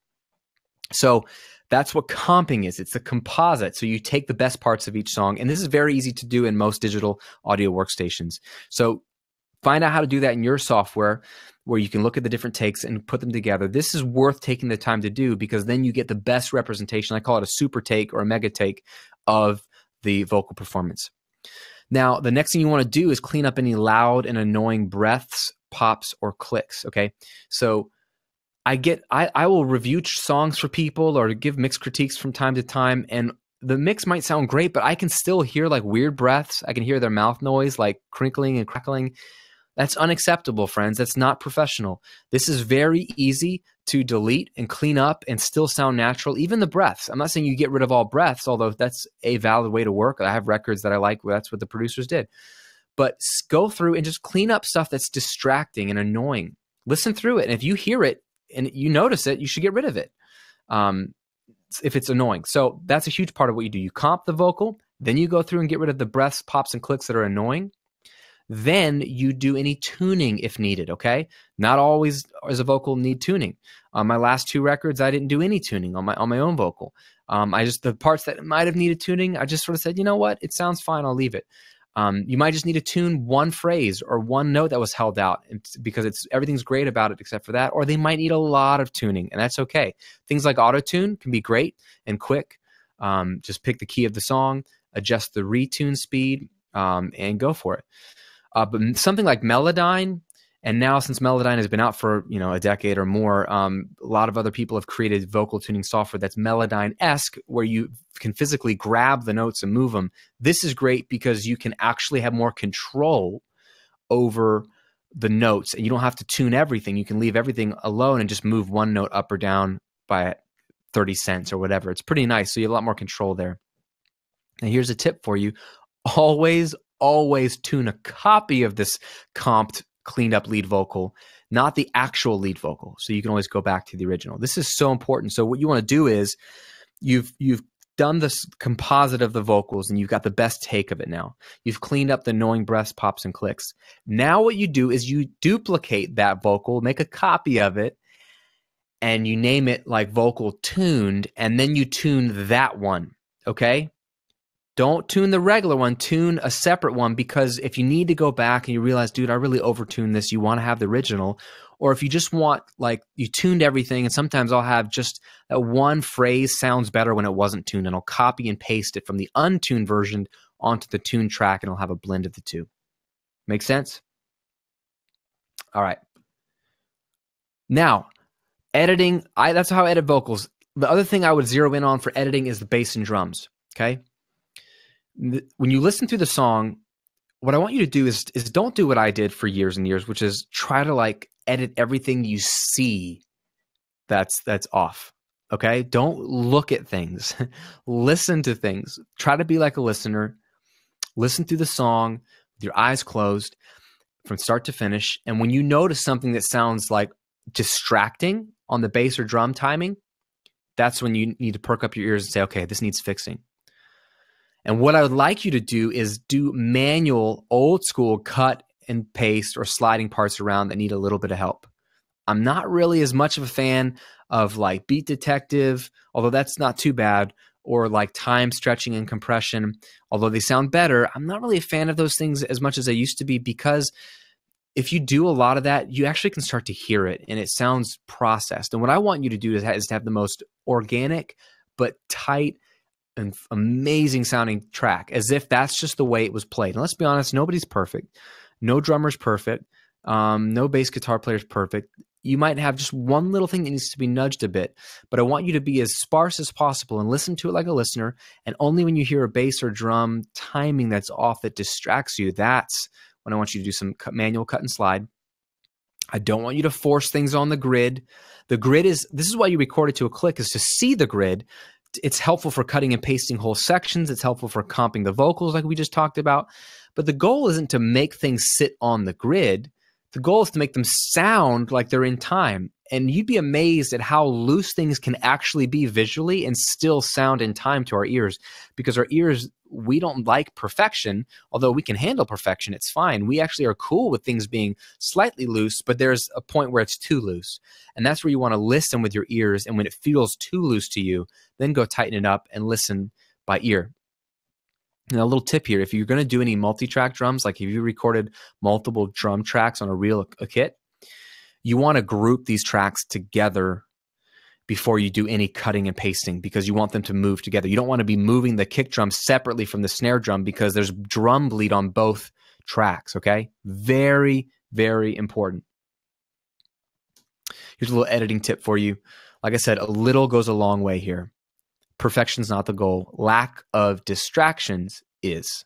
So that's what comping is. It's a composite. So you take the best parts of each song, and this is very easy to do in most digital audio workstations. So find out how to do that in your software where you can look at the different takes and put them together. This is worth taking the time to do because then you get the best representation. I call it a super take or a mega take of the vocal performance. Now, the next thing you want to do is clean up any loud and annoying breaths, pops, or clicks, okay? So I will review songs for people or give mix critiques from time to time, and the mix might sound great, but I can still hear like weird breaths. I can hear their mouth noise, like crinkling and crackling. That's unacceptable, friends. That's not professional. This is very easy to delete and clean up and still sound natural. Even the breaths. I'm not saying you get rid of all breaths, although that's a valid way to work. I have records that I like where that's what the producers did. But go through and just clean up stuff that's distracting and annoying. Listen through it. And if you hear it and you notice it, you should get rid of it if it's annoying. So that's a huge part of what you do. You comp the vocal, then you go through and get rid of the breaths, pops, and clicks that are annoying. Then you do any tuning if needed, okay? Not always does a vocal need tuning. On my last 2 records, I didn't do any tuning on my own vocal. The parts that might have needed tuning, I just sort of said, you know what? It sounds fine. I'll leave it. You might just need to tune one phrase or one note that was held out because everything's great about it except for that. Or they might need a lot of tuning, and that's okay. Things like auto-tune can be great and quick. Just pick the key of the song, adjust the retune speed, and go for it. But something like Melodyne, and now since Melodyne has been out for a decade or more, a lot of other people have created vocal tuning software that's Melodyne-esque, where you can physically grab the notes and move them. This is great because you can actually have more control over the notes, and you don't have to tune everything. You can leave everything alone and just move one note up or down by 30 cents or whatever. It's pretty nice, so you have a lot more control there. And here's a tip for you. Always tune a copy of this comped, cleaned up lead vocal, not the actual lead vocal. So you can always go back to the original. This is so important. So what you want to do is you've done this composite of the vocals and you've got the best take of it now. You've cleaned up the annoying breaths, pops, and clicks. Now what you do is you duplicate that vocal, make a copy of it, and you name it like vocal tuned, and then you tune that one, okay? Don't tune the regular one, tune a separate one, because if you need to go back and you realize, dude, I really overtuned this, you want to have the original. Or if you just want, like, you tuned everything, and sometimes I'll have just that one phrase sounds better when it wasn't tuned, and I'll copy and paste it from the untuned version onto the tuned track, and I'll have a blend of the two. Make sense? All right. Now, editing, that's how I edit vocals. The other thing I would zero in on for editing is the bass and drums, okay? When you listen through the song, what I want you to do is don't do what I did for years and years, which is try to like edit everything you see that's off. Okay? Don't look at things. Listen to things. Try to be like a listener. Listen through the song with your eyes closed from start to finish. And when you notice something that sounds like distracting on the bass or drum timing, that's when you need to perk up your ears and say, okay, this needs fixing. And what I would like you to do is do manual, old school cut and paste or sliding parts around that need a little bit of help. I'm not really as much of a fan of like Beat Detective, although that's not too bad, or like time stretching and compression, although they sound better. I'm not really a fan of those things as much as I used to be, because if you do a lot of that, you actually can start to hear it and it sounds processed. And what I want you to do is to have the most organic but tight and amazing sounding track, as if that's just the way it was played. And let's be honest, nobody's perfect. No drummer's perfect. No bass guitar player's perfect. you might have just one little thing that needs to be nudged a bit, but I want you to be as sparse as possible and listen to it like a listener. And only when you hear a bass or drum timing that's off that distracts you, that's when I want you to do some manual cut and slide. I don't want you to force things on the grid. The grid this is why you record it to a click, is to see the grid. It's helpful for cutting and pasting whole sections. It's helpful for comping the vocals like we just talked about. But the goal isn't to make things sit on the grid. The goal is to make them sound like they're in time. And you'd be amazed at how loose things can actually be visually and still sound in time to our ears. Because our ears, we don't like perfection, although we can handle perfection. It's fine. We actually are cool with things being slightly loose, but there's a point where it's too loose. And that's where you want to listen with your ears. And when it feels too loose to you, then go tighten it up and listen by ear. Now, a little tip here, if you're going to do any multi-track drums, like if you recorded multiple drum tracks on a kit, you want to group these tracks together before you do any cutting and pasting, because you want them to move together. You don't want to be moving the kick drum separately from the snare drum, because there's drum bleed on both tracks, okay? Very, very important. Here's a little editing tip for you. Like I said, a little goes a long way here. Perfection's not the goal. Lack of distractions is.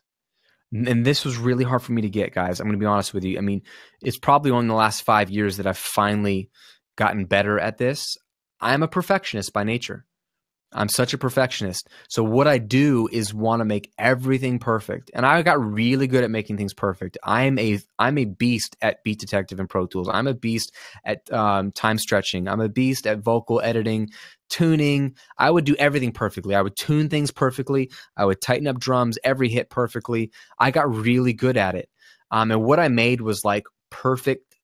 And this was really hard for me to get, guys. I'm going to be honest with you. I mean, it's probably only in the last 5 years that I've finally gotten better at this. I'm a perfectionist by nature. I'm such a perfectionist. So what I do is want to make everything perfect. And I got really good at making things perfect. I'm a beast at Beat Detective and Pro Tools. I'm a beast at time stretching. I'm a beast at vocal editing, tuning. I would do everything perfectly. I would tune things perfectly. I would tighten up drums, every hit perfectly. I got really good at it. And what I made was like perfect,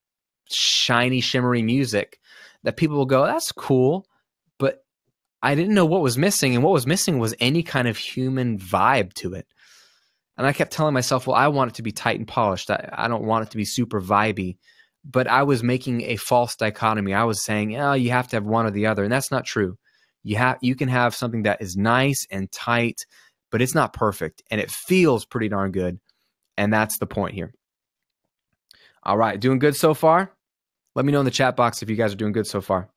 shiny, shimmery music that people will go, that's cool. But I didn't know what was missing, and what was missing was any kind of human vibe to it. And I kept telling myself, well, I want it to be tight and polished. I don't want it to be super vibey. But I was making a false dichotomy. I was saying, oh, you have to have one or the other, and that's not true. You can have something that is nice and tight, but it's not perfect, and it feels pretty darn good, and that's the point here. All right, doing good so far? Let me know in the chat box if you guys are doing good so far.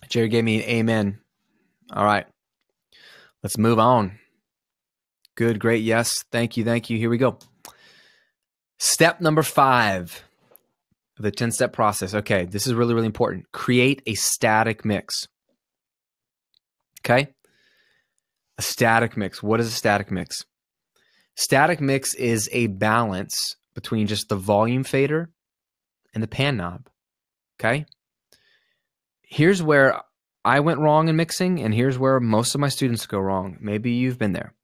Jerry gave me an amen. All right. Let's move on. Good, great. Yes. Thank you. Thank you. Here we go. Step number 5 of the 10-step process. Okay. This is really, really important. Create a static mix. Okay. A static mix. What is a static mix? Static mix is a balance between just the volume fader and the pan knob. Okay. Here's where I went wrong in mixing, and here's where most of my students go wrong. Maybe you've been there.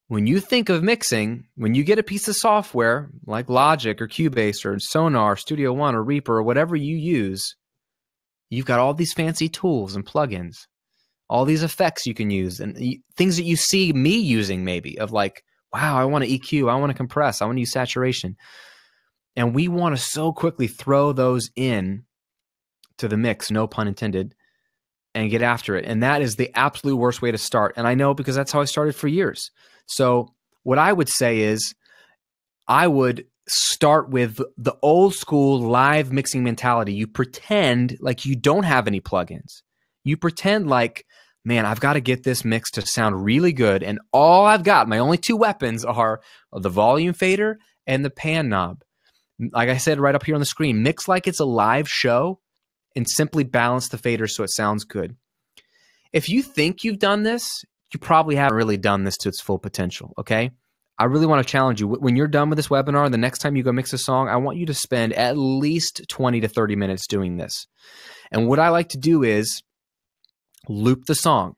When you think of mixing, when you get a piece of software like Logic or Cubase or Sonar, Studio One or Reaper or whatever you use, you've got all these fancy tools and plugins, all these effects you can use, and things that you see me using maybe of like, wow, I want to EQ, I want to compress, I want to use saturation. And we want to so quickly throw those in to the mix, no pun intended, and get after it. And that is the absolute worst way to start. And I know, because that's how I started for years. So what I would say is I would start with the old school live mixing mentality. You pretend like you don't have any plugins. You pretend like, man, I've got to get this mix to sound really good. And all I've got, my only 2 weapons are the volume fader and the pan knob. Like I said right up here on the screen, mix like it's a live show and simply balance the fader so it sounds good. If you think you've done this, you probably haven't really done this to its full potential, okay? I really want to challenge you. When you're done with this webinar, the next time you go mix a song, I want you to spend at least 20 to 30 minutes doing this. And what I like to do is loop the song.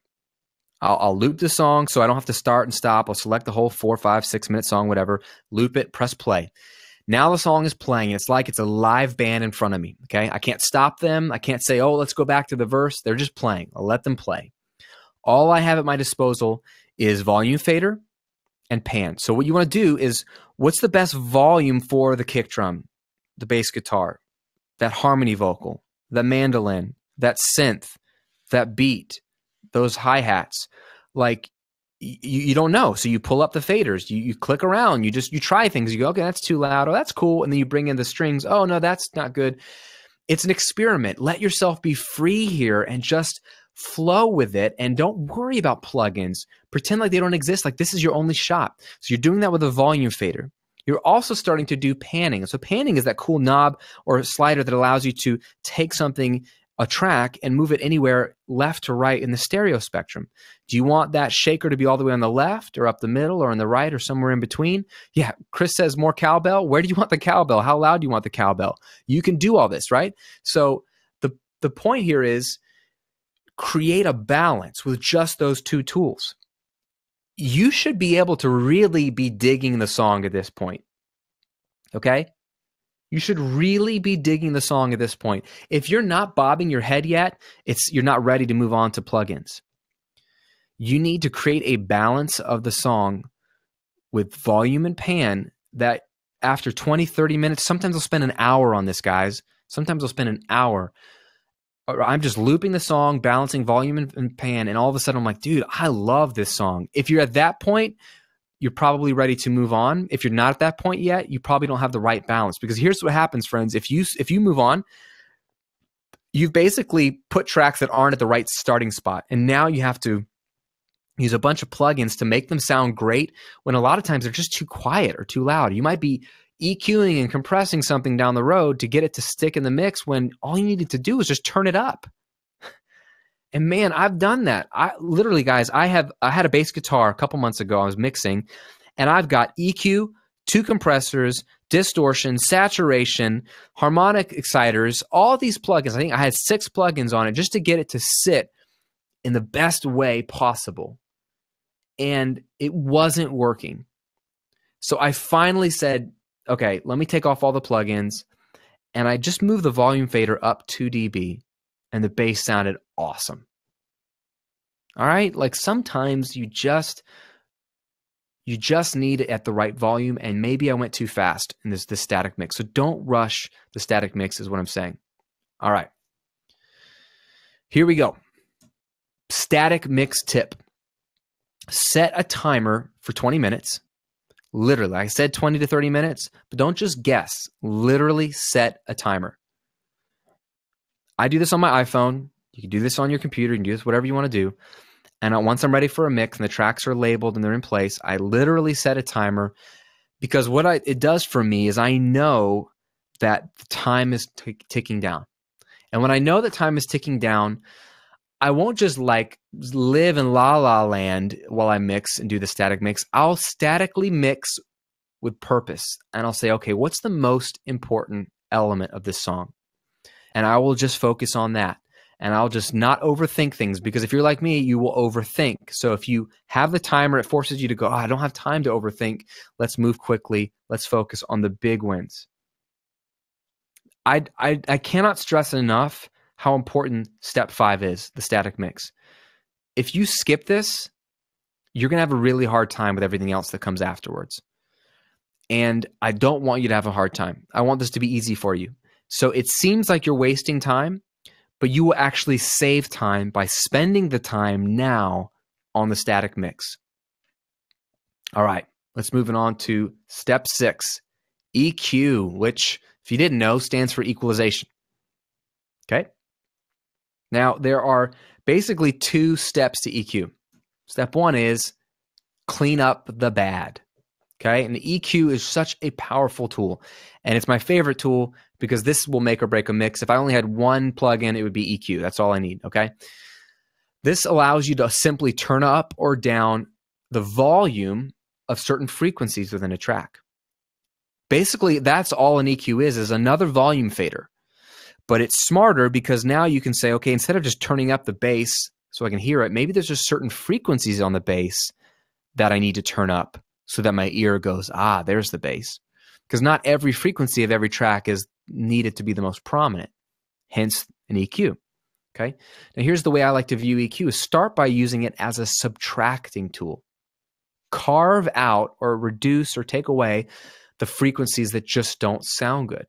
I'll loop the song so I don't have to start and stop. I'll select the whole 4, 5, 6 minute song, whatever, loop it, press play. Now the song is playing. It's like it's a live band in front of me, okay? I can't stop them. I can't say, oh, let's go back to the verse. They're just playing. I'll let them play. All I have at my disposal is volume fader and pan. So what you want to do is, what's the best volume for the kick drum, the bass guitar, that harmony vocal, that mandolin, that synth, that beat, those hi-hats? Like, you don't know. So you pull up the faders, you click around, you try things. You go, okay, that's too loud. Oh, that's cool. And then you bring in the strings. Oh, no, that's not good. It's an experiment. Let yourself be free here and just flow with it. And don't worry about plugins. Pretend like they don't exist. Like this is your only shot. So you're doing that with a volume fader. You're also starting to do panning. So panning is that cool knob or slider that allows you to take something, a track, and move it anywhere left to right in the stereo spectrum. Do you want that shaker to be all the way on the left or up the middle or on the right or somewhere in between? Yeah, Chris says more cowbell. Where do you want the cowbell? How loud do you want the cowbell? You can do all this, right? So the point here is create a balance with just those two tools. You should be able to really be digging the song at this point, okay? You should really be digging the song at this point. If you're not bobbing your head yet, you're not ready to move on to plugins. You need to create a balance of the song with volume and pan that after 20, 30 minutes, sometimes I'll spend an hour on this, guys. Sometimes I'll spend an hour. I'm just looping the song, balancing volume and pan, and all of a sudden I'm like, dude, I love this song. If you're at that point, you're probably ready to move on. If you're not at that point yet, you probably don't have the right balance. Because here's what happens, friends. If you move on, you've basically put tracks that aren't at the right starting spot. And now you have to use a bunch of plugins to make them sound great when a lot of times they're just too quiet or too loud. You might be EQing and compressing something down the road to get it to stick in the mix when all you needed to do was just turn it up. And man, I've done that. I literally, guys, I had a bass guitar a couple months ago. I was mixing, and I've got EQ, 2 compressors, distortion, saturation, harmonic exciters, all these plugins. I think I had 6 plugins on it just to get it to sit in the best way possible. And it wasn't working. So I finally said, okay, let me take off all the plugins. And I just moved the volume fader up 2 dB. And the bass sounded awesome. All right? Like sometimes you just need it at the right volume, and maybe I went too fast in this static mix. So don't rush the static mix is what I'm saying. All right. Here we go. Static mix tip. Set a timer for 20 minutes. Literally, I said 20 to 30 minutes, but don't just guess. Literally set a timer. I do this on my iPhone. You can do this on your computer. You can do this whatever you want to do. And once I'm ready for a mix and the tracks are labeled and they're in place, I literally set a timer because what it does for me is I know that the time is ticking down. And when I know that time is ticking down, I won't just like live in la la land while I mix and do the static mix. I'll statically mix with purpose. And I'll say, okay, what's the most important element of this song? And I will just focus on that. And I'll just not overthink things, because if you're like me, you will overthink. So if you have the timer, it forces you to go, oh, I don't have time to overthink. Let's move quickly. Let's focus on the big wins. I cannot stress enough how important step 5 is, the static mix. If you skip this, you're going to have a really hard time with everything else that comes afterwards. And I don't want you to have a hard time. I want this to be easy for you. So it seems like you're wasting time, but you will actually save time by spending the time now on the static mix. All right, let's move on to step 6, EQ, which, if you didn't know, stands for equalization. Okay? Now, there are basically 2 steps to EQ. Step 1 is clean up the bad. Okay? And the EQ is such a powerful tool. And it's my favorite tool because this will make or break a mix. If I only had one plugin, it would be EQ. That's all I need, okay? This allows you to simply turn up or down the volume of certain frequencies within a track. Basically, that's all an EQ is another volume fader. But it's smarter because now you can say, okay, instead of just turning up the bass so I can hear it, maybe there's just certain frequencies on the bass that I need to turn up so that my ear goes, ah, there's the bass. Because not every frequency of every track is needed to be the most prominent, hence an EQ. Okay. Now here's the way I like to view EQ: is start by using it as a subtracting tool. Carve out or reduce or take away the frequencies that just don't sound good.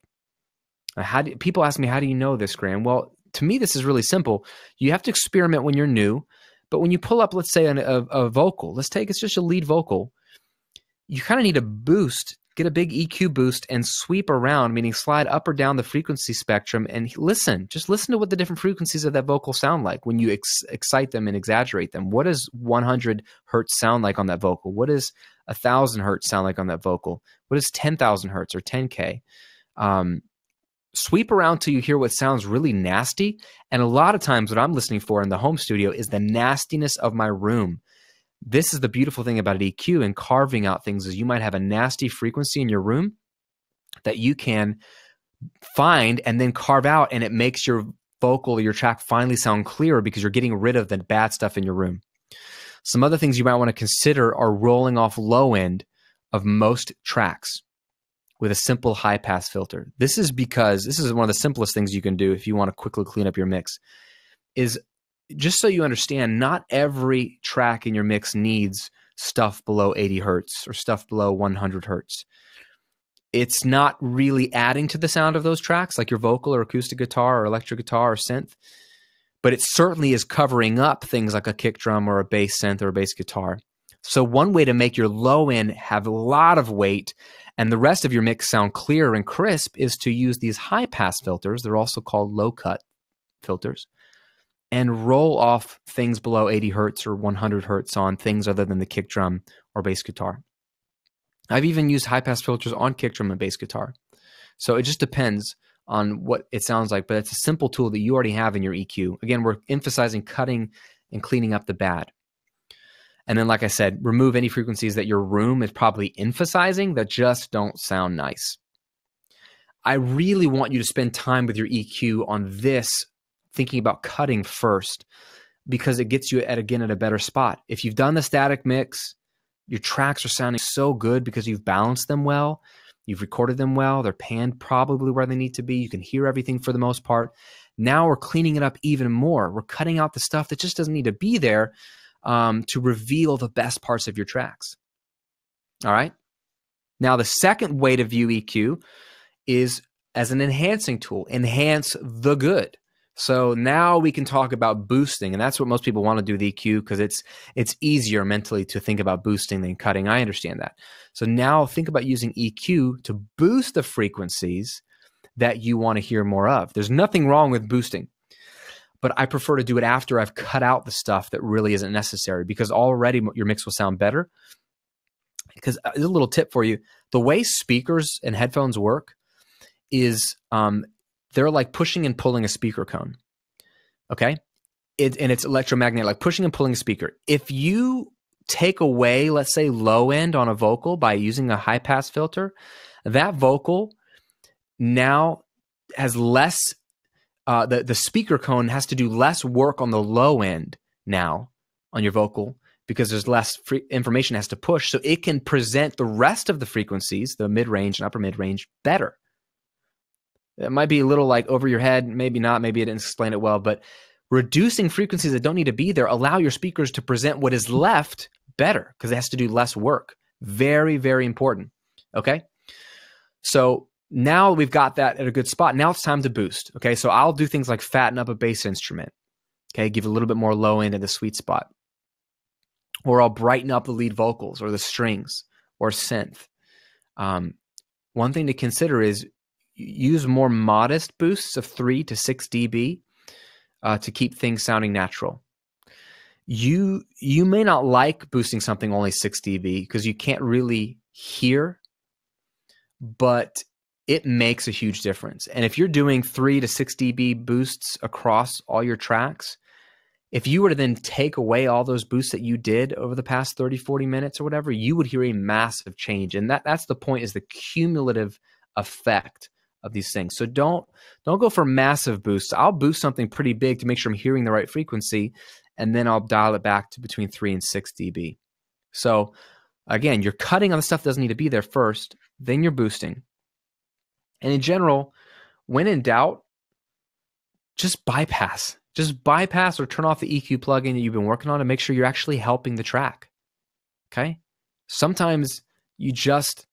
People ask me, how do you know this, Graham? Well, to me, this is really simple. You have to experiment when you're new, But when you pull up, let's say a vocal, it's just a lead vocal, you kind of need a boost, get a big EQ boost and sweep around, meaning slide up or down the frequency spectrum and just listen to what the different frequencies of that vocal sound like when you excite them and exaggerate them. What does 100 hertz sound like on that vocal? What does 1,000 hertz sound like on that vocal? What is 10,000 hertz or 10K? Sweep around till you hear what sounds really nasty. And a lot of times what I'm listening for in the home studio is the nastiness of my room. This is the beautiful thing about EQ and carving out things is you might have a nasty frequency in your room that you can find and then carve out, and it makes your vocal or your track finally sound clearer because you're getting rid of the bad stuff in your room. Some other things you might want to consider are rolling off low end of most tracks with a simple high pass filter. This is because this is one of the simplest things you can do if you want to quickly clean up your mix. Is just so you understand, not every track in your mix needs stuff below 80 hertz or stuff below 100 hertz. It's not really adding to the sound of those tracks like your vocal or acoustic guitar or electric guitar or synth, but it certainly is covering up things like a kick drum or a bass synth or a bass guitar. So one way to make your low end have a lot of weight and the rest of your mix sound clear and crisp is to use these high pass filters. They're also called low cut filters. And roll off things below 80 hertz or 100 hertz on things other than the kick drum or bass guitar. I've even used high-pass filters on kick drum and bass guitar. So it just depends on what it sounds like, but it's a simple tool that you already have in your EQ. Again, we're emphasizing cutting and cleaning up the bad. And then, like I said, remove any frequencies that your room is probably emphasizing that just don't sound nice. I really want you to spend time with your EQ on this, thinking about cutting first, because it gets you at a better spot. If you've done the static mix, your tracks are sounding so good because you've balanced them well, you've recorded them well, they're panned probably where they need to be, you can hear everything for the most part. Now we're cleaning it up even more. We're cutting out the stuff that just doesn't need to be there to reveal the best parts of your tracks. All right? Now the second way to view EQ is as an enhancing tool. Enhance the good. So now we can talk about boosting, and that's what most people want to do with EQ because it's easier mentally to think about boosting than cutting. I understand that. So now think about using EQ to boost the frequencies that you want to hear more of. There's nothing wrong with boosting, but I prefer to do it after I've cut out the stuff that really isn't necessary because already your mix will sound better. Because there's a little tip for you. The way speakers and headphones work is they're like pushing and pulling a speaker cone, okay? And it's electromagnetic, like pushing and pulling a speaker. If you take away, let's say, low end on a vocal by using a high pass filter, that vocal now has less, the speaker cone has to do less work on the low end now on your vocal because there's less information it has to push, so it can present the rest of the frequencies, the mid-range and upper mid-range, better. It might be a little like over your head, maybe not, maybe I didn't explain it well, but reducing frequencies that don't need to be there allow your speakers to present what is left better because it has to do less work. Very, very important, okay? So now we've got that at a good spot. Now it's time to boost, okay? So I'll do things like fatten up a bass instrument, okay? Give a little bit more low end at the sweet spot. Or I'll brighten up the lead vocals or the strings or synth. One thing to consider is use more modest boosts of 3 to 6 dB to keep things sounding natural. You may not like boosting something only 6 dB because you can't really hear, but it makes a huge difference. And if you're doing 3 to 6 dB boosts across all your tracks, if you were to then take away all those boosts that you did over the past 30, 40 minutes or whatever, you would hear a massive change. And that's the point, is the cumulative effect of these things. So don't go for massive boosts. I'll boost something pretty big to make sure I'm hearing the right frequency, and then I'll dial it back to between 3 and 6 dB. So again, you're cutting on the stuff that doesn't need to be there first, then you're boosting. And in general, when in doubt, just bypass. Just bypass or turn off the EQ plugin that you've been working on to make sure you're actually helping the track. Okay? Sometimes you just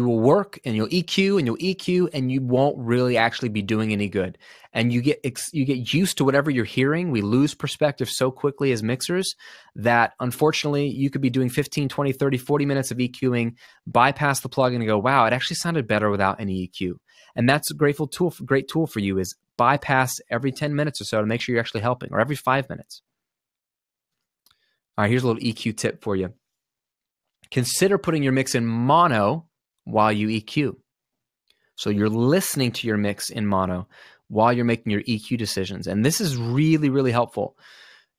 will work and you'll EQ and you won't really actually be doing any good. And you get used to whatever you're hearing. We lose perspective so quickly as mixers that unfortunately you could be doing 15, 20, 30, 40 minutes of EQing, bypass the plugin and go, wow, it actually sounded better without any EQ. And that's a great tool for you, is bypass every 10 minutes or so to make sure you're actually helping, or every 5 minutes. All right, here's a little EQ tip for you. Consider putting your mix in mono while you EQ. So you're listening to your mix in mono while you're making your EQ decisions. And this is really, really helpful.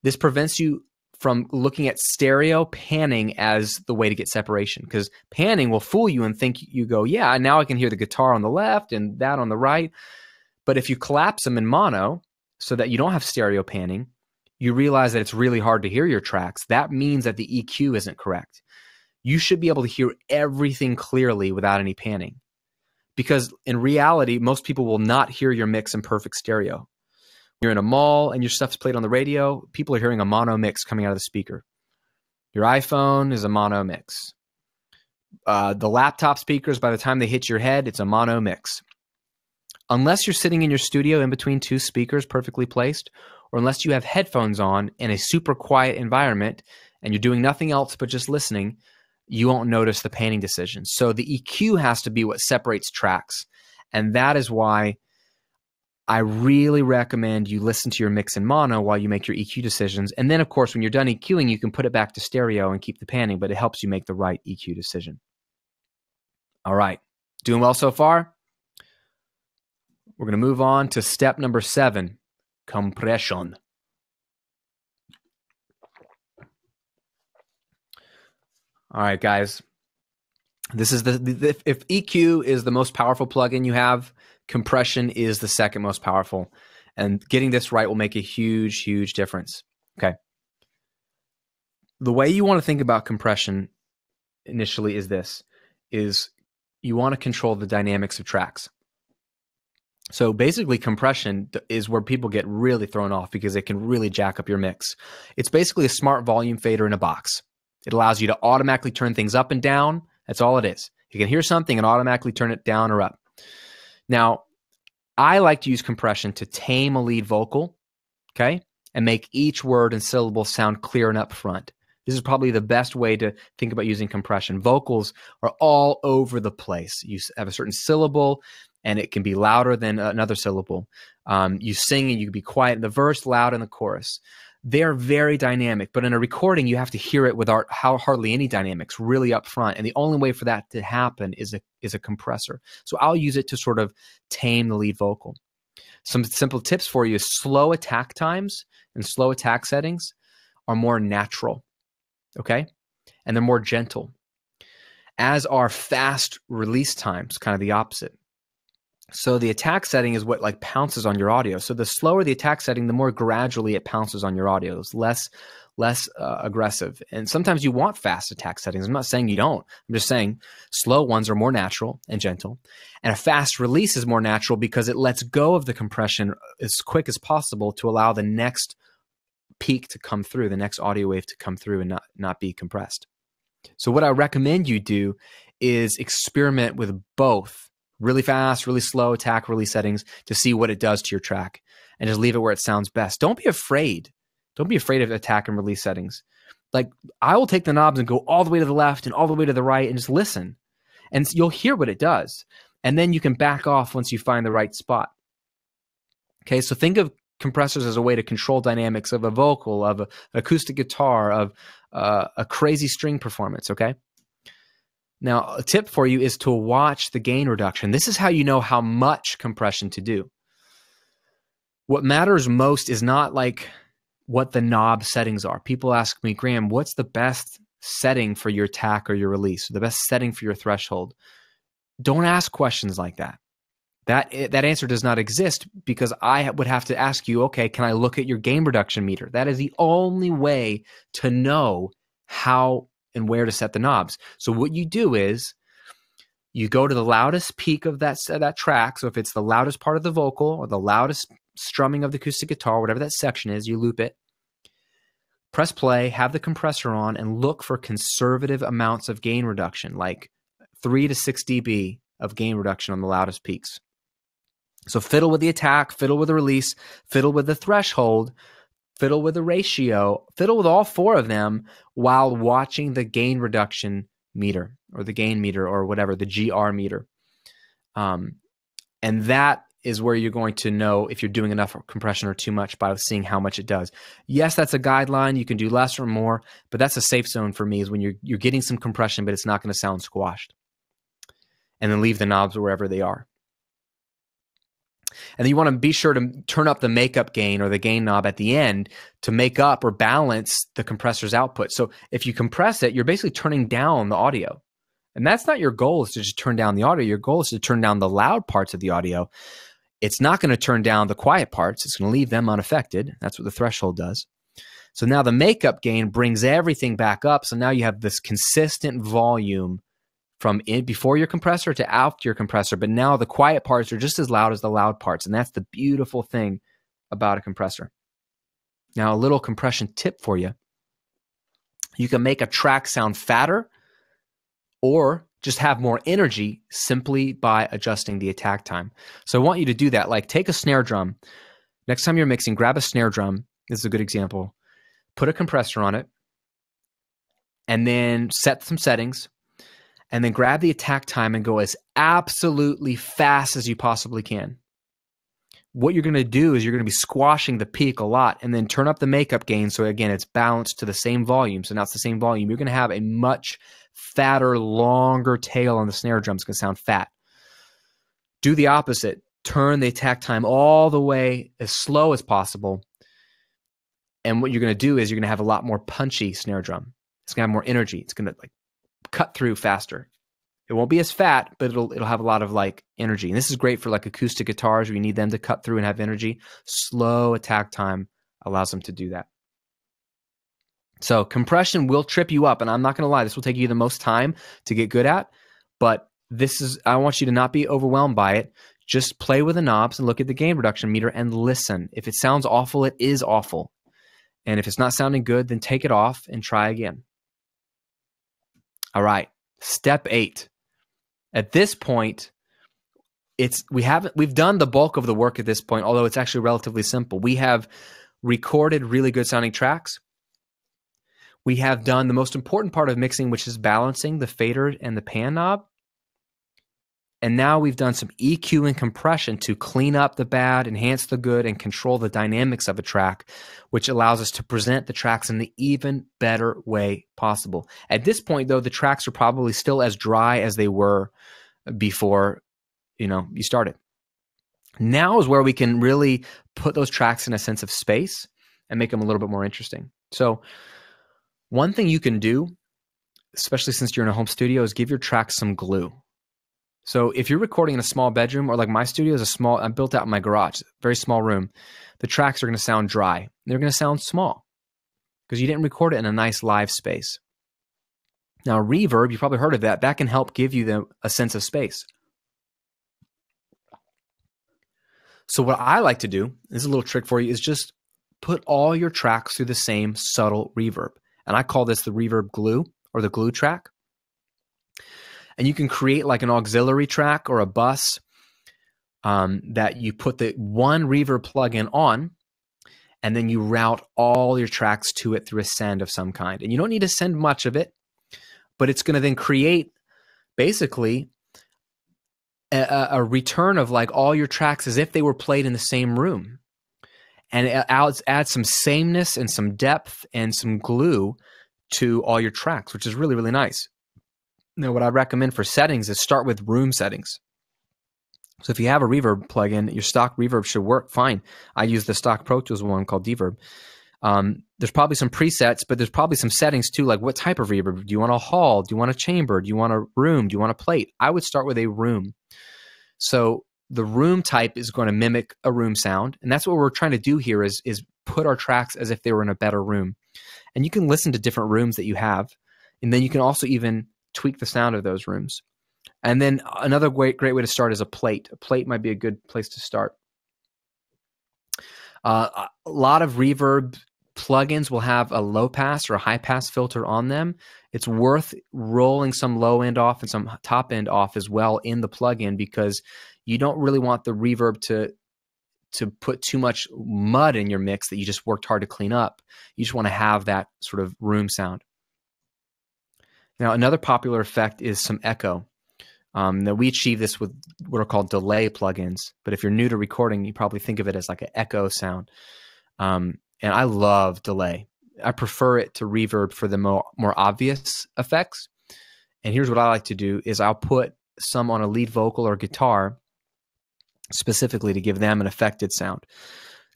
This prevents you from looking at stereo panning as the way to get separation, because panning will fool you and think you go, yeah, now I can hear the guitar on the left and that on the right. But if you collapse them in mono so that you don't have stereo panning, you realize that it's really hard to hear your tracks. That means that the EQ isn't correct. You should be able to hear everything clearly without any panning. Because in reality, most people will not hear your mix in perfect stereo. You're in a mall and your stuff's played on the radio, people are hearing a mono mix coming out of the speaker. Your iPhone is a mono mix. The laptop speakers, by the time they hit your head, it's a mono mix. Unless you're sitting in your studio in between two speakers perfectly placed, or unless you have headphones on in a super quiet environment and you're doing nothing else but just listening, you won't notice the panning decisions. So the EQ has to be what separates tracks. And that is why I really recommend you listen to your mix in mono while you make your EQ decisions. And then, of course, when you're done EQing, you can put it back to stereo and keep the panning, but it helps you make the right EQ decision. All right. Doing well so far? We're going to move on to step number 7, compression. All right, guys. This is if EQ is the most powerful plugin you have, compression is the second most powerful. And getting this right will make a huge, huge difference. Okay. The way you want to think about compression initially is this, is you want to control the dynamics of tracks. So basically compression is where people get really thrown off because it can really jack up your mix. It's basically a smart volume fader in a box. It allows you to automatically turn things up and down. That's all it is. You can hear something and automatically turn it down or up. Now, I like to use compression to tame a lead vocal, okay, and make each word and syllable sound clear and upfront. This is probably the best way to think about using compression. Vocals are all over the place. You have a certain syllable, and it can be louder than another syllable. You sing and you can be quiet in the verse, loud in the chorus. They're very dynamic, but in a recording, you have to hear it without hardly any dynamics, really up front. And the only way for that to happen is a compressor. So I'll use it to sort of tame the lead vocal. Some simple tips for you is slow attack times and slow attack settings are more natural, okay? And they're more gentle, as are fast release times, kind of the opposite. So the attack setting is what like pounces on your audio. So the slower the attack setting, the more gradually it pounces on your audio. It's less aggressive. And sometimes you want fast attack settings. I'm not saying you don't. I'm just saying slow ones are more natural and gentle. And a fast release is more natural because it lets go of the compression as quick as possible to allow the next peak to come through, the next audio wave to come through and not be compressed. So what I recommend you do is experiment with both. Really fast, really slow attack release settings to see what it does to your track, and just leave it where it sounds best. Don't be afraid. Don't be afraid of attack and release settings. Like I will take the knobs and go all the way to the left and all the way to the right and just listen, and you'll hear what it does. And then you can back off once you find the right spot. Okay, so think of compressors as a way to control dynamics of a vocal, of an acoustic guitar, of a crazy string performance, okay? Now, a tip for you is to watch the gain reduction. This is how you know how much compression to do. What matters most is not like what the knob settings are. People ask me, Graham, what's the best setting for your attack or your release? The best setting for your threshold? Don't ask questions like that. That answer does not exist because I would have to ask you, okay, can I look at your gain reduction meter? That is the only way to know how and where to set the knobs. So what you do is you go to the loudest peak of that track. So if it's the loudest part of the vocal or the loudest strumming of the acoustic guitar, whatever that section is, you loop it, press play, have the compressor on, and look for conservative amounts of gain reduction, like 3 to 6 dB of gain reduction on the loudest peaks. So fiddle with the attack, fiddle with the release, fiddle with the threshold, fiddle with the ratio, fiddle with all four of them while watching the gain reduction meter or the gain meter or whatever, the GR meter. And that is where you're going to know if you're doing enough compression or too much by seeing how much it does. Yes, that's a guideline. You can do less or more, but that's a safe zone for me is when you're getting some compression, but it's not going to sound squashed. And then leave the knobs wherever they are. And then you want to be sure to turn up the makeup gain or the gain knob at the end to make up or balance the compressor's output. So if you compress it, you're basically turning down the audio. And that's not your goal, is to just turn down the audio. Your goal is to turn down the loud parts of the audio. It's not going to turn down the quiet parts. It's going to leave them unaffected. That's what the threshold does. So now the makeup gain brings everything back up. So now you have this consistent volume from in before your compressor to after your compressor. But now the quiet parts are just as loud as the loud parts. And that's the beautiful thing about a compressor. Now, a little compression tip for you. You can make a track sound fatter or just have more energy simply by adjusting the attack time. So I want you to do that. Like take a snare drum. Next time you're mixing, grab a snare drum. This is a good example. Put a compressor on it and then set some settings and then grab the attack time and go as absolutely fast as you possibly can. What you're going to do is you're going to be squashing the peak a lot and then turn up the makeup gain. So again, it's balanced to the same volume. So now it's the same volume. You're going to have a much fatter, longer tail on the snare drum. It's going to sound fat. Do the opposite. Turn the attack time all the way as slow as possible. And what you're going to do is you're going to have a lot more punchy snare drum. It's going to have more energy. It's going to like cut through faster. It won't be as fat, but it'll have a lot of like energy. And this is great for like acoustic guitars where you need them to cut through and have energy. Slow attack time allows them to do that. So compression will trip you up, and I'm not going to lie, this will take you the most time to get good at, but I want you to not be overwhelmed by it. Just play with the knobs and look at the gain reduction meter and listen. If it sounds awful, it is awful. And if it's not sounding good, then take it off and try again. All right, step 8. At this point, we've done the bulk of the work at this point, although it's actually relatively simple. We have recorded really good sounding tracks. We have done the most important part of mixing, which is balancing the fader and the pan knob. And now we've done some EQ and compression to clean up the bad, enhance the good, and control the dynamics of a track, which allows us to present the tracks in the even better way possible. At this point, though, the tracks are probably still as dry as they were before, you started. Now is where we can really put those tracks in a sense of space and make them a little bit more interesting. So one thing you can do, especially since you're in a home studio, is give your tracks some glue. So if you're recording in a small bedroom, or like my studio is I built out in my garage, very small room, the tracks are going to sound dry. They're going to sound small because you didn't record it in a nice live space. Now reverb, you've probably heard of that. That can help give you a sense of space. So what I like to do, this is a little trick for you, is just put all your tracks through the same subtle reverb. And I call this the reverb glue or the glue track. And you can create like an auxiliary track or a bus that you put the one reverb plugin on, and then you route all your tracks to it through a send of some kind. And you don't need to send much of it, but it's going to then create basically a return of like all your tracks as if they were played in the same room. And it adds some sameness and some depth and some glue to all your tracks, which is really, really nice. Now, what I recommend for settings is start with room settings. So if you have a reverb plugin, your stock reverb should work fine. I use the stock Pro Tools one called Deverb. There's probably some presets, but there's probably some settings too, like what type of reverb? Do you want a hall? Do you want a chamber? Do you want a room? Do you want a plate? I would start with a room. So the room type is going to mimic a room sound. And that's what we're trying to do here is put our tracks as if they were in a better room. And you can listen to different rooms that you have. And then you can also even tweak the sound of those rooms. And then another great way to start is a plate. A plate might be a good place to start. A lot of reverb plugins will have a low pass or a high pass filter on them. It's worth rolling some low end off and some top end off as well in the plugin, because you don't really want the reverb to put too much mud in your mix that you just worked hard to clean up. You just want to have that sort of room sound. Now, another popular effect is some echo. Now, we achieve this with what are called delay plugins, but if you're new to recording, you probably think of it as like an echo sound. And I love delay. I prefer it to reverb for the more obvious effects. And here's what I like to do is I'll put some on a lead vocal or guitar specifically to give them an affected sound.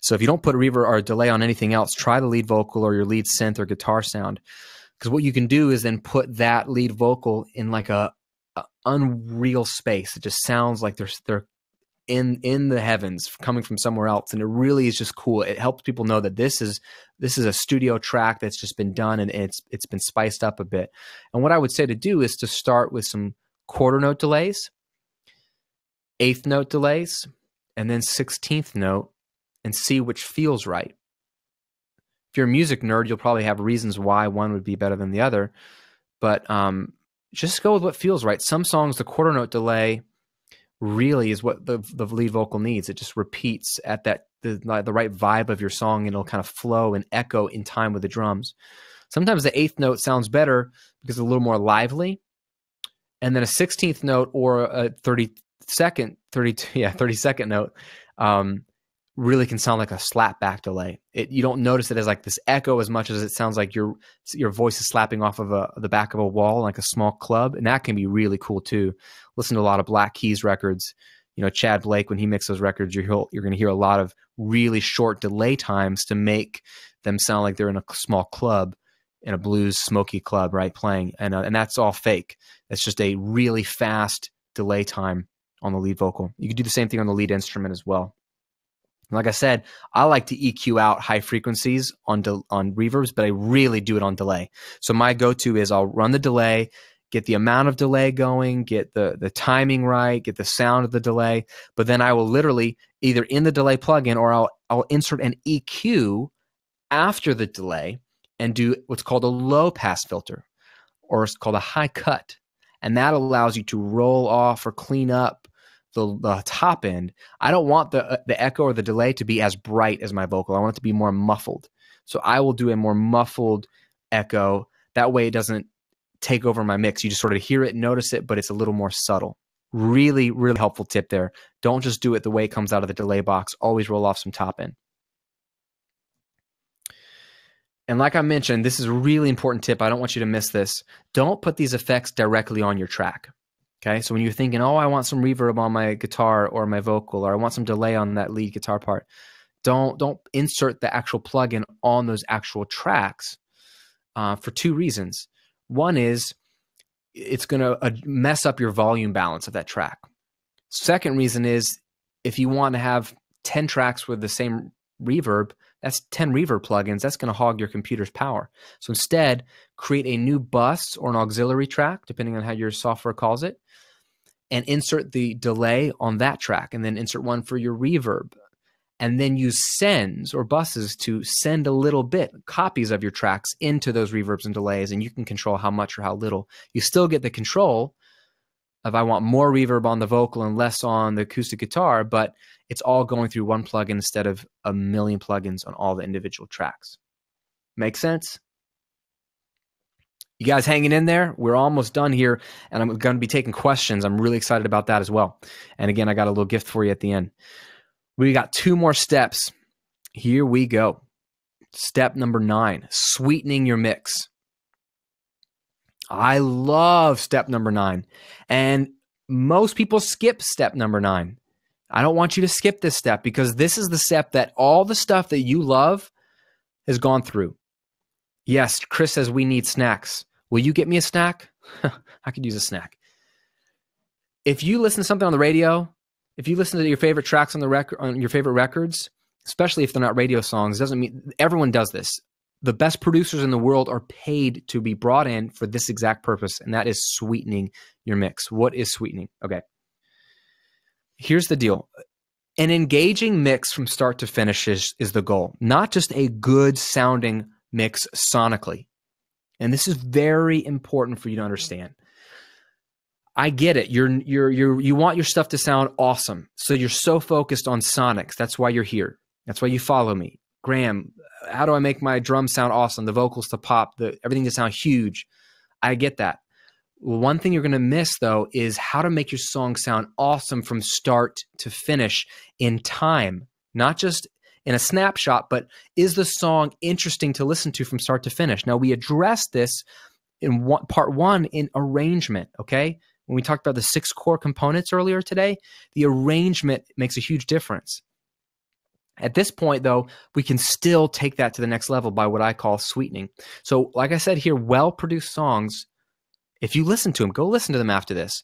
So if you don't put a reverb or a delay on anything else, try the lead vocal or your lead synth or guitar sound. Because what you can do is then put that lead vocal in like a unreal space. It just sounds like they're in the heavens coming from somewhere else. And it really is just cool. It helps people know that this is a studio track that's just been done, and it's been spiced up a bit. And what I would say to do is to start with some quarter note delays, eighth note delays, and then 16th note, and see which feels right. If you're a music nerd, you'll probably have reasons why one would be better than the other, but just go with what feels right. Some songs, the quarter note delay really is what the lead vocal needs. It just repeats at the right vibe of your song, and it'll kind of flow and echo in time with the drums. Sometimes the eighth note sounds better because it's a little more lively, and then a 16th note or a 32nd note really can sound like a slap back delay. You don't notice it as like this echo as much as it sounds like your voice is slapping off of the back of a wall, like a small club, and that can be really cool too. Listen to a lot of Black Keys records. You know, Chad Blake, when he mixes those records, you're going to hear a lot of really short delay times to make them sound like they're in a small club, in a blues smoky club, right, playing, and that's all fake. That's just a really fast delay time on the lead vocal. You can do the same thing on the lead instrument as well. Like I said, I like to EQ out high frequencies on reverbs, but I really do it on delay. So my go-to is I'll run the delay, get the amount of delay going, get the timing right, get the sound of the delay, but then I will literally either in the delay plugin or I'll insert an EQ after the delay and do what's called a low pass filter, or it's called a high cut. And that allows you to roll off or clean up the top end. I don't want the echo or the delay to be as bright as my vocal. I want it to be more muffled. So I will do a more muffled echo. That way it doesn't take over my mix. You just sort of hear it, notice it, but it's a little more subtle. Really, really helpful tip there. Don't just do it the way it comes out of the delay box. Always roll off some top end. And like I mentioned, this is a really important tip. I don't want you to miss this. Don't put these effects directly on your track. Okay, so when you're thinking, oh, I want some reverb on my guitar or my vocal, or I want some delay on that lead guitar part, don't insert the actual plugin on those actual tracks for two reasons. One is it's going to mess up your volume balance of that track. Second reason is if you want to have 10 tracks with the same reverb, that's 10 reverb plugins. That's going to hog your computer's power. So instead, create a new bus or an auxiliary track, depending on how your software calls it, and insert the delay on that track, and then insert one for your reverb. And then use sends or buses to send a little bit, copies of your tracks into those reverbs and delays, and you can control how much or how little. You still get the control of I want more reverb on the vocal and less on the acoustic guitar, but it's all going through one plugin instead of a million plugins on all the individual tracks. Make sense? You guys hanging in there? We're almost done here, and I'm going to be taking questions. I'm really excited about that as well. And again, I got a little gift for you at the end. We got 2 more steps. Here we go. Step number 9, sweetening your mix. I love step number 9. And most people skip step number 9. I don't want you to skip this step, because this is the step that all the stuff that you love has gone through. Yes, Chris says we need snacks. Will you get me a snack? I could use a snack. If you listen to something on the radio, if you listen to your favorite tracks on your favorite records, especially if they're not radio songs, doesn't mean everyone does this. The best producers in the world are paid to be brought in for this exact purpose, and that is sweetening your mix. What is sweetening? Okay. Here's the deal. An engaging mix from start to finish is the goal, not just a good sounding mix sonically. And this is very important for you to understand. I get it. You want your stuff to sound awesome. So you're so focused on sonics. That's why you're here. That's why you follow me. Graham, how do I make my drums sound awesome? The vocals to pop, everything to sound huge. I get that. One thing you're going to miss, though, is how to make your song sound awesome from start to finish in time, not just in a snapshot, but is the song interesting to listen to from start to finish? Now, we addressed this in part one in arrangement, okay? When we talked about the 6 core components earlier today, the arrangement makes a huge difference. At this point, though, we can still take that to the next level by what I call sweetening. So, like I said here, well-produced songs, if you listen to them, go listen to them after this.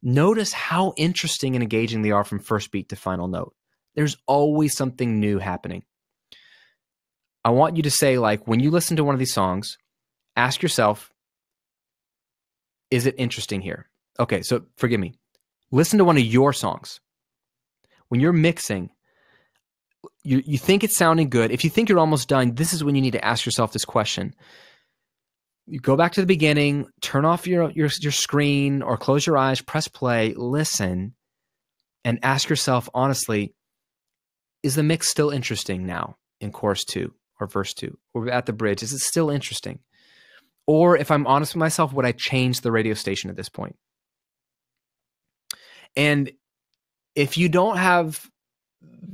Notice how interesting and engaging they are from first beat to final note. There's always something new happening. I want you to say, like, when you listen to one of these songs, ask yourself, is it interesting here? Okay, so forgive me. Listen to one of your songs. When you're mixing, you think it's sounding good. If you think you're almost done, this is when you need to ask yourself this question. You go back to the beginning, turn off your screen or close your eyes, press play, listen, and ask yourself honestly, is the mix still interesting now in chorus 2 or verse 2 or at the bridge? Is it still interesting? Or if I'm honest with myself, would I change the radio station at this point? And if you don't have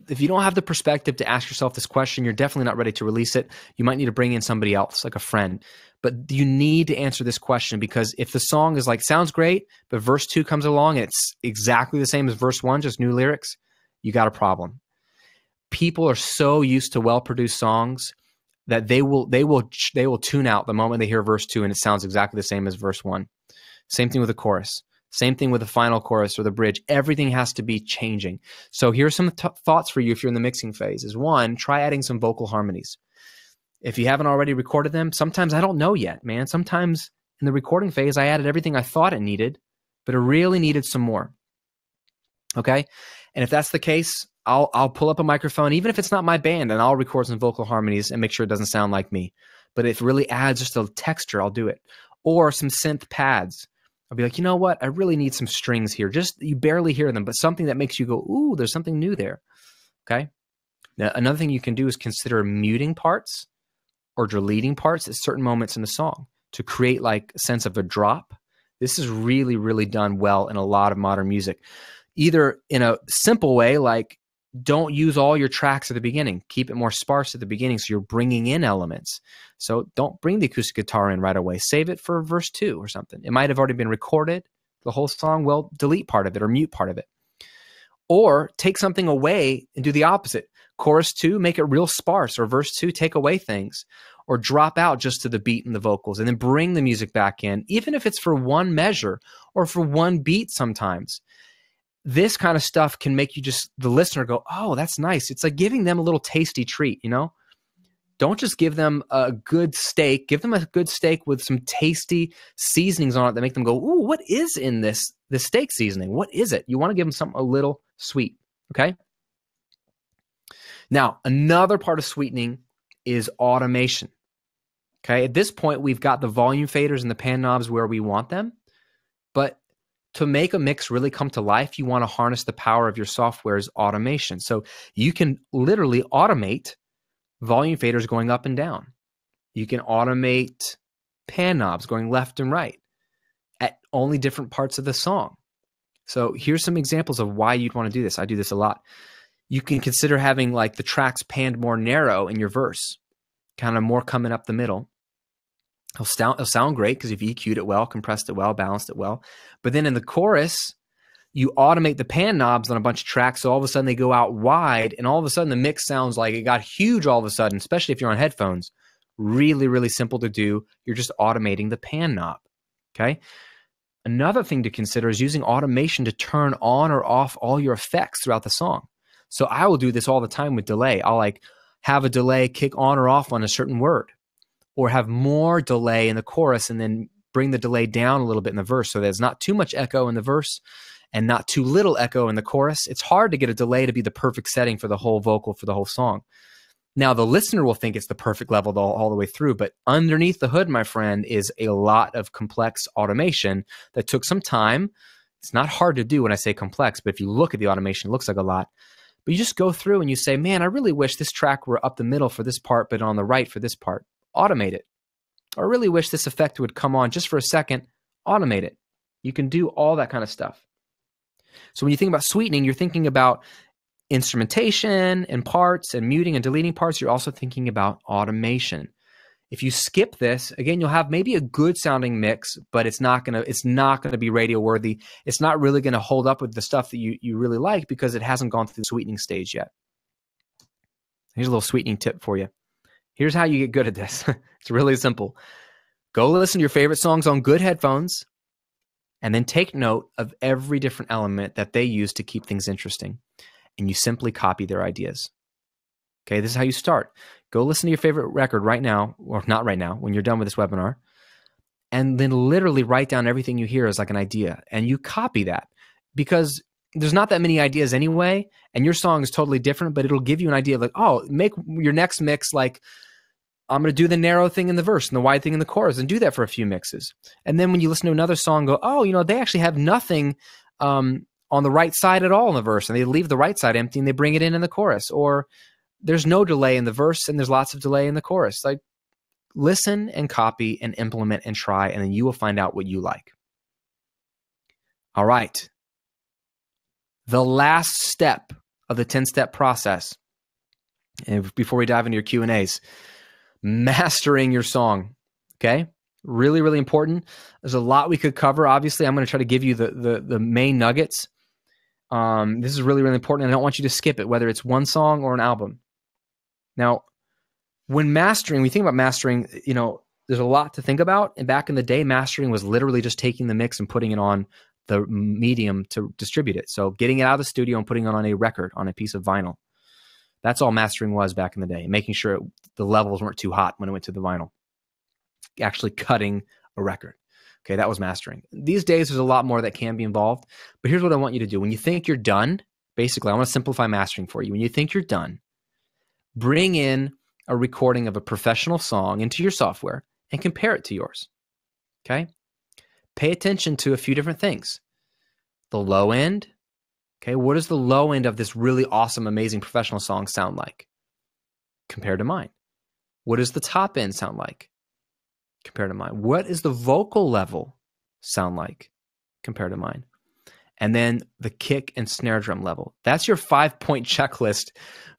the perspective to ask yourself this question, you're definitely not ready to release it. You might need to bring in somebody else, like a friend. But you need to answer this question, because if the song is like, sounds great, but verse 2 comes along and it's exactly the same as verse 1, just new lyrics, you got a problem. People are so used to well-produced songs that they will tune out the moment they hear verse 2 and it sounds exactly the same as verse 1. Same thing with the chorus. Same thing with the final chorus or the bridge. Everything has to be changing. So here's some thoughts for you if you're in the mixing phase. Is one, try adding some vocal harmonies. If you haven't already recorded them, sometimes I don't know yet, man. Sometimes in the recording phase, I added everything I thought it needed, but it really needed some more. Okay? And if that's the case, I'll pull up a microphone, even if it's not my band, and I'll record some vocal harmonies and make sure it doesn't sound like me. But if it really adds just a texture, I'll do it. Or some synth pads. I'll be like, you know what? I really need some strings here. Just, you barely hear them, but something that makes you go, ooh, there's something new there. Okay? Now, another thing you can do is consider muting parts or deleting parts at certain moments in the song to create like a sense of a drop. This is really, really done well in a lot of modern music. Either in a simple way, like don't use all your tracks at the beginning. Keep it more sparse at the beginning so you're bringing in elements. So don't bring the acoustic guitar in right away. Save it for verse 2 or something. It might have already been recorded, the whole song. Well, delete part of it or mute part of it. Or take something away and do the opposite. Chorus 2, make it real sparse, or verse 2, take away things, or drop out just to the beat and the vocals and then bring the music back in, even if it's for one measure or for one beat sometimes. This kind of stuff can make you just, the listener, go, oh, that's nice. It's like giving them a little tasty treat, you know? Don't just give them a good steak. Give them a good steak with some tasty seasonings on it that make them go, ooh, what is in this steak seasoning? What is it? You want to give them something a little sweet, okay? Now, another part of sweetening is automation, okay? At this point, we've got the volume faders and the pan knobs where we want them, but to make a mix really come to life, you want to harness the power of your software's automation. So you can literally automate volume faders going up and down. You can automate pan knobs going left and right at only different parts of the song. So here's some examples of why you'd want to do this. I do this a lot. You can consider having like the tracks panned more narrow in your verse, kind of more coming up the middle. It'll sound great because you've EQ'd it well, compressed it well, balanced it well. But then in the chorus, you automate the pan knobs on a bunch of tracks, so all of a sudden they go out wide, and all of a sudden the mix sounds like it got huge all of a sudden, especially if you're on headphones. Really, really simple to do. You're just automating the pan knob, okay? Another thing to consider is using automation to turn on or off all your effects throughout the song. So I will do this all the time with delay. I'll like have a delay kick on or off on a certain word, or have more delay in the chorus and then bring the delay down a little bit in the verse so there's not too much echo in the verse and not too little echo in the chorus. It's hard to get a delay to be the perfect setting for the whole vocal for the whole song. Now, the listener will think it's the perfect level all the way through, but underneath the hood, my friend, is a lot of complex automation that took some time. It's not hard to do when I say complex, but if you look at the automation, it looks like a lot. But you just go through and you say, man, I really wish this track were up the middle for this part, but on the right for this part. Automate it. Or I really wish this effect would come on just for a second. Automate it. You can do all that kind of stuff. So when you think about sweetening, you're thinking about instrumentation and parts and muting and deleting parts. You're also thinking about automation. If you skip this, again, you'll have maybe a good sounding mix, but it's not gonna be radio worthy. It's not really gonna hold up with the stuff that you really like because it hasn't gone through the sweetening stage yet. Here's a little sweetening tip for you. Here's how you get good at this. It's really simple. Go listen to your favorite songs on good headphones, and then take note of every different element that they use to keep things interesting. And you simply copy their ideas. Okay, this is how you start. Go listen to your favorite record right now, or not right now, when you're done with this webinar, and then literally write down everything you hear as like an idea, and you copy that because there's not that many ideas anyway, and your song is totally different, but it'll give you an idea of like, oh, make your next mix like, I'm going to do the narrow thing in the verse and the wide thing in the chorus and do that for a few mixes. And then when you listen to another song, go, oh, they actually have nothing on the right side at all in the verse, and they leave the right side empty and they bring it in the chorus. Or there's no delay in the verse and there's lots of delay in the chorus. Like, listen and copy and implement and try, and then you will find out what you like. All right. The last step of the 10-step process, and before we dive into your Q&As, mastering your song. Okay? Really, really important. There's a lot we could cover. Obviously, I'm going to try to give you the main nuggets. This is really, really important, and I don't want you to skip it, whether it's one song or an album. Now, when mastering, we think about mastering, there's a lot to think about. And back in the day, mastering was literally just taking the mix and putting it on the medium to distribute it. So getting it out of the studio and putting it on a record, on a piece of vinyl. That's all mastering was back in the day, making sure the levels weren't too hot when it went to the vinyl. Actually cutting a record. Okay, that was mastering. These days, there's a lot more that can be involved. But here's what I want you to do. When you think you're done, basically, I want to simplify mastering for you. When you think you're done, bring in a recording of a professional song into your software and compare it to yours. Okay? Pay attention to a few different things. The low end. Okay, what does the low end of this really awesome, amazing professional song sound like compared to mine? What does the top end sound like compared to mine? What is the vocal level sound like compared to mine? And then the kick and snare drum level. That's your 5-point checklist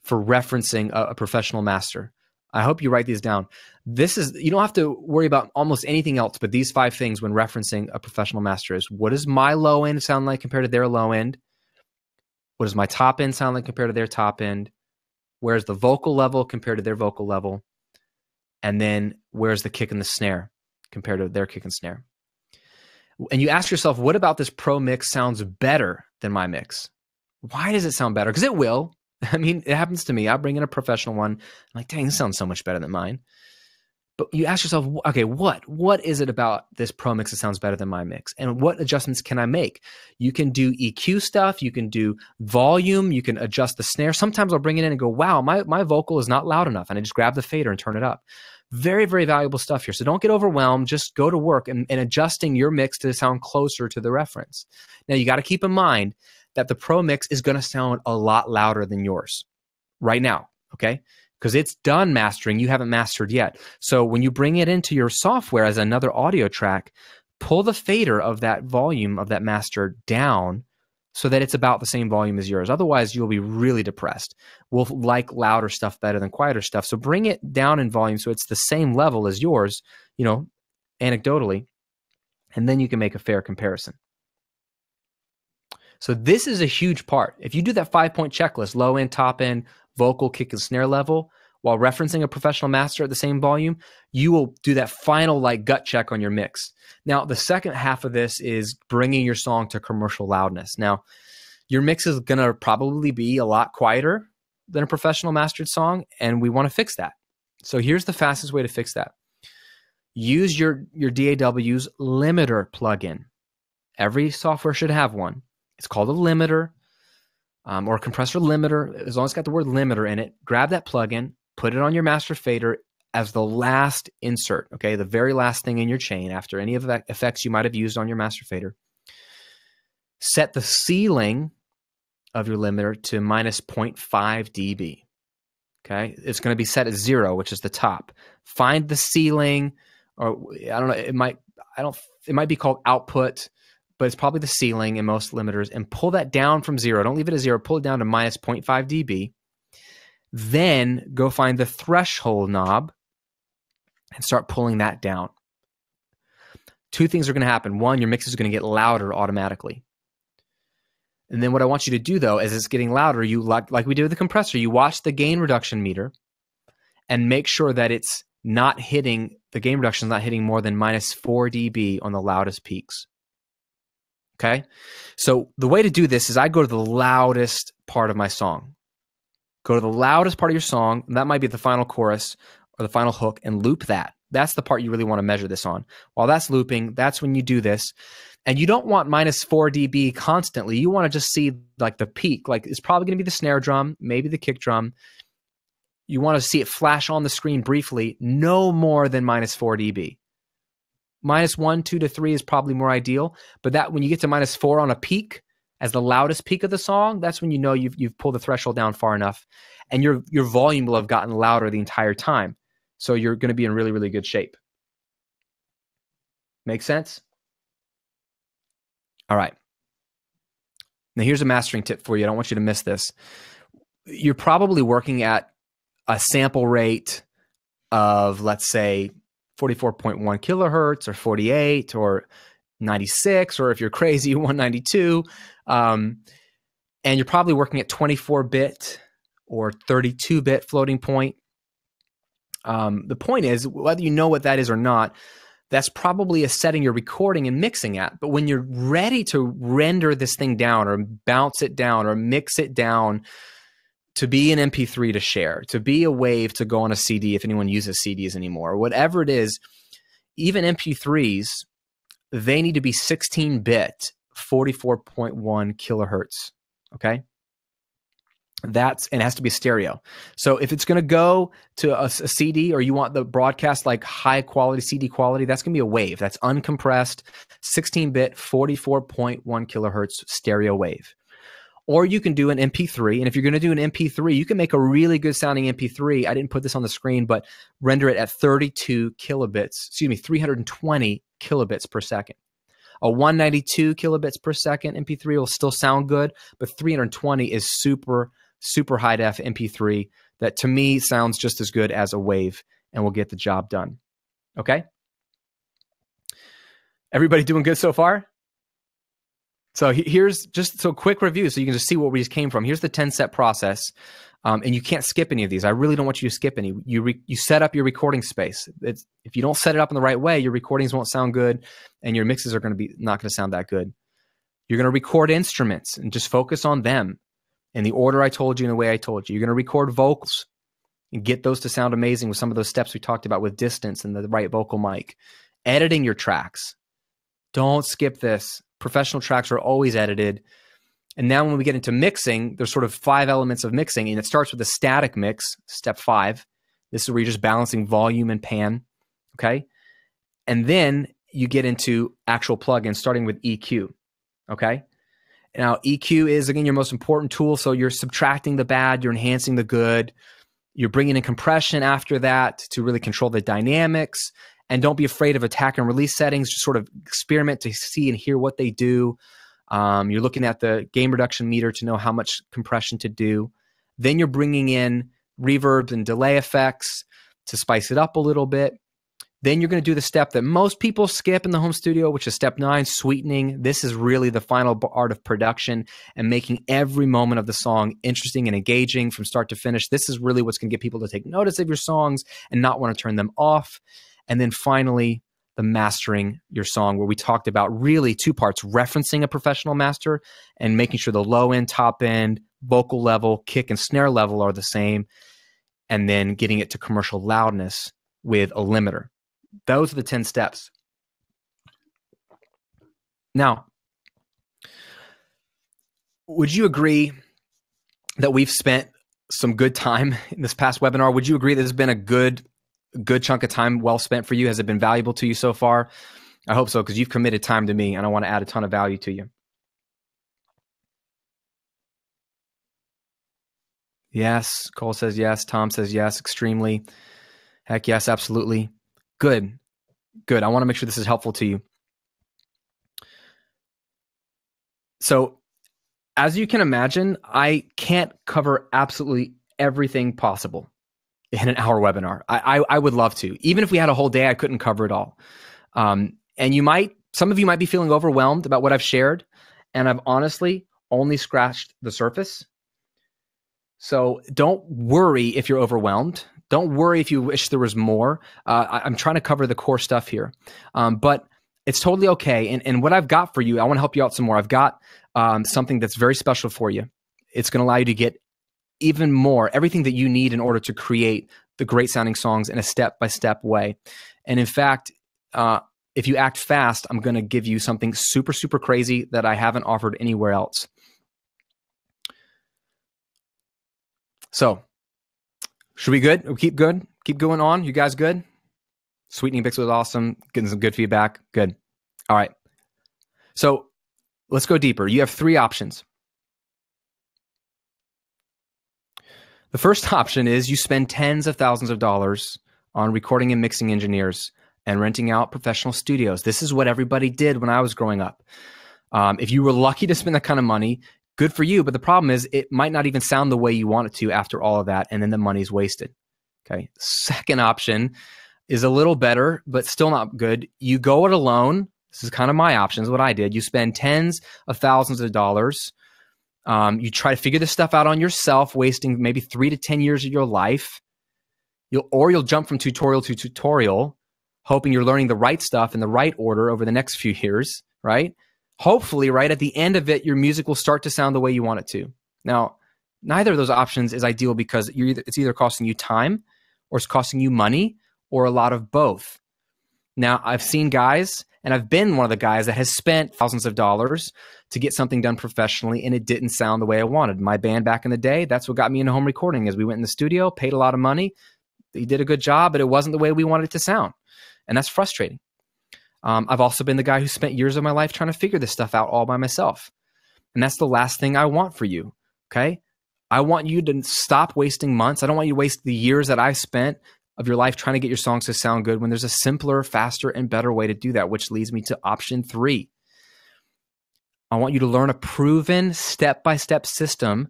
for referencing a professional master. I hope you write these down. You don't have to worry about almost anything else but these 5 things when referencing a professional master is, what does my low end sound like compared to their low end? What does my top end sound like compared to their top end? Where's the vocal level compared to their vocal level? And then where's the kick and the snare compared to their kick and snare? And you ask yourself, what about this pro mix sounds better than my mix? Why does it sound better? Because it will. I mean, it happens to me. I bring in a professional one. I'm like, dang, this sounds so much better than mine. But you ask yourself, okay, what is it about this pro mix that sounds better than my mix? And what adjustments can I make? You can do EQ stuff. You can do volume. You can adjust the snare. Sometimes I'll bring it in and go, wow, my vocal is not loud enough. And I just grab the fader and turn it up. Very, very valuable stuff here. So don't get overwhelmed. Just go to work and adjusting your mix to sound closer to the reference. Now, you got to keep in mind that the pro mix is going to sound a lot louder than yours right now, okay? Because it's done mastering. You haven't mastered yet. So when you bring it into your software as another audio track, pull the fader of that volume of that master down so that it's about the same volume as yours. Otherwise, you'll be really depressed. We'll like louder stuff better than quieter stuff. So bring it down in volume so it's the same level as yours, anecdotally, and then you can make a fair comparison. So this is a huge part. If you do that 5-point checklist, low end, top end, vocal, kick, and snare level, while referencing a professional master at the same volume, you will do that final gut check on your mix. Now, the second half of this is bringing your song to commercial loudness. Now, your mix is going to probably be a lot quieter than a professional mastered song, and we want to fix that. So here's the fastest way to fix that. Use your DAW's limiter plugin. Every software should have one. It's called a limiter or a compressor limiter. As long as it's got the word limiter in it, grab that plugin, put it on your master fader as the last insert, okay? The very last thing in your chain after any of the effects you might have used on your master fader. Set the ceiling of your limiter to minus 0.5 dB, okay? It's going to be set at 0, which is the top. Find the ceiling, or I don't know, it might be called output, but it's probably the ceiling in most limiters, and pull that down from 0. Don't leave it at 0. Pull it down to minus 0.5 dB. Then go find the threshold knob and start pulling that down. Two things are going to happen. One, your mix is going to get louder automatically. And then what I want you to do, though, as it's getting louder, you like we did with the compressor, you watch the gain reduction meter and make sure that it's not hitting, the gain reduction is not hitting more than minus 4 dB on the loudest peaks. Okay? So the way to do this is I go to the loudest part of my song. Go to the loudest part of your song, and that might be the final chorus or the final hook, and loop that. That's the part you really want to measure this on. While that's looping, that's when you do this. And you don't want minus 4 dB constantly. You want to just see like the peak. Like it's probably going to be the snare drum, maybe the kick drum. You want to see it flash on the screen briefly, no more than minus 4 dB. Minus 1, 2 to 3 is probably more ideal. But that when you get to minus 4 on a peak, as the loudest peak of the song, that's when you know you've pulled the threshold down far enough. And your volume will have gotten louder the entire time. So you're going to be in really, really good shape. Make sense? All right. Now here's a mastering tip for you. I don't want you to miss this. You're probably working at a sample rate of, let's say, 44.1 kilohertz or 48 or 96, or if you're crazy, 192. And you're probably working at 24-bit or 32-bit floating point. The point is, whether you know what that is or not, that's probably a setting you're recording and mixing at. But when you're ready to render this thing down or bounce it down or mix it down to be an MP3 to share, to be a wave to go on a CD if anyone uses CDs anymore, or whatever it is, even MP3s, they need to be 16-bit, 44.1 kilohertz, okay? And it has to be stereo. So if it's going to go to a CD, or you want the broadcast like high quality CD quality, that's going to be a wave. That's uncompressed, 16-bit, 44.1 kilohertz stereo wave. Or you can do an MP3. And if you're going to do an MP3, you can make a really good sounding MP3. I didn't put this on the screen, but render it at 32 kilobits, 320 kilobits per second. A 192 kilobits per second MP3 will still sound good, but 320 is super high def MP3 that to me sounds just as good as a wave and will get the job done. Okay? Everybody doing good so far? So here's just a quick review so you can just see where we just came from. Here's the 10-step process, and you can't skip any of these. I really don't want you to skip any. You set up your recording space. If you don't set it up in the right way, your recordings won't sound good, and your mixes are going to be not going to sound that good. You're going to record instruments and just focus on them in the order I told you and the way I told you. You're going to record vocals and get those to sound amazing with some of those steps we talked about with distance and the right vocal mic. Editing your tracks. Don't skip this. Professional tracks are always edited. And now when we get into mixing, there's sort of 5 elements of mixing, and it starts with a static mix, step 5. This is where you're just balancing volume and pan, okay? And then you get into actual plugins, starting with EQ, okay? Now, EQ is, again, your most important tool, so you're subtracting the bad, you're enhancing the good, you're bringing in compression after that to really control the dynamics. And don't be afraid of attack and release settings. Just sort of experiment to see and hear what they do. You're looking at the gain reduction meter to know how much compression to do. Then you're bringing in reverbs and delay effects to spice it up a little bit. Then you're going to do the step that most people skip in the home studio, which is step 9, sweetening. This is really the final art of production and making every moment of the song interesting and engaging from start to finish. This is really what's going to get people to take notice of your songs and not want to turn them off. And then finally, the mastering your song, where we talked about really 2 parts: referencing a professional master and making sure the low end, top end, vocal level, kick and snare level are the same, and then getting it to commercial loudness with a limiter. Those are the 10 steps. Now, would you agree that we've spent some good time in this past webinar. Would you agree that this has been a good chunk of time well spent for you? Has it been valuable to you so far? I hope so, because you've committed time to me and I want to add a ton of value to you. Yes. Cole says yes. Tom says yes. Extremely. Heck yes, absolutely. Good. Good. I want to make sure this is helpful to you. So as you can imagine, I can't cover absolutely everything possible in an hour webinar. I would love to. Even if we had a whole day, I couldn't cover it all. And some of you might be feeling overwhelmed about what I've shared, and I've honestly only scratched the surface. So don't worry if you're overwhelmed. Don't worry if you wish there was more. I'm trying to cover the core stuff here. But it's totally okay. And what I've got for you, I want to help you out some more. I've got something that's very special for you. It's going to allow you to get even more, everything that you need in order to create the great sounding songs in a step-by-step way. And in fact, if you act fast, I'm going to give you something super, super crazy that I haven't offered anywhere else. So, should we good? We keep good? Keep going on? You guys good? Sweetening Bix was awesome. Getting some good feedback. Good. All right. So, let's go deeper. You have 3 options. The first option is you spend tens of thousands of dollars on recording and mixing engineers and renting out professional studios. This is what everybody did when I was growing up. If you were lucky to spend that kind of money, good for you. But the problem is it might not even sound the way you want it to after all of that, and then the money's wasted. Okay. Second option is a little better, but still not good. You go it alone. This is kind of my option, is what I did. You spend tens of thousands of dollars. You try to figure this stuff out on yourself, wasting maybe 3 to 10 years of your life. You'll jump from tutorial to tutorial, hoping you're learning the right stuff in the right order over the next few years, right? Hopefully, right at the end of it, your music will start to sound the way you want it to. Now, neither of those options is ideal because it's either costing you time or it's costing you money or a lot of both. Now, I've seen guys, and I've been one of the guys that has spent thousands of dollars to get something done professionally, and it didn't sound the way I wanted. My band back in the day, that's what got me into home recording, is we went in the studio, paid a lot of money. He did a good job, but it wasn't the way we wanted it to sound. And that's frustrating. I've also been the guy who spent years of my life trying to figure this stuff out all by myself. And that's the last thing I want for you, okay? I want you to stop wasting months. I don't want you to waste the years that I spent of your life trying to get your songs to sound good when there's a simpler, faster, and better way to do that, which leads me to option 3. I want you to learn a proven step-by-step system.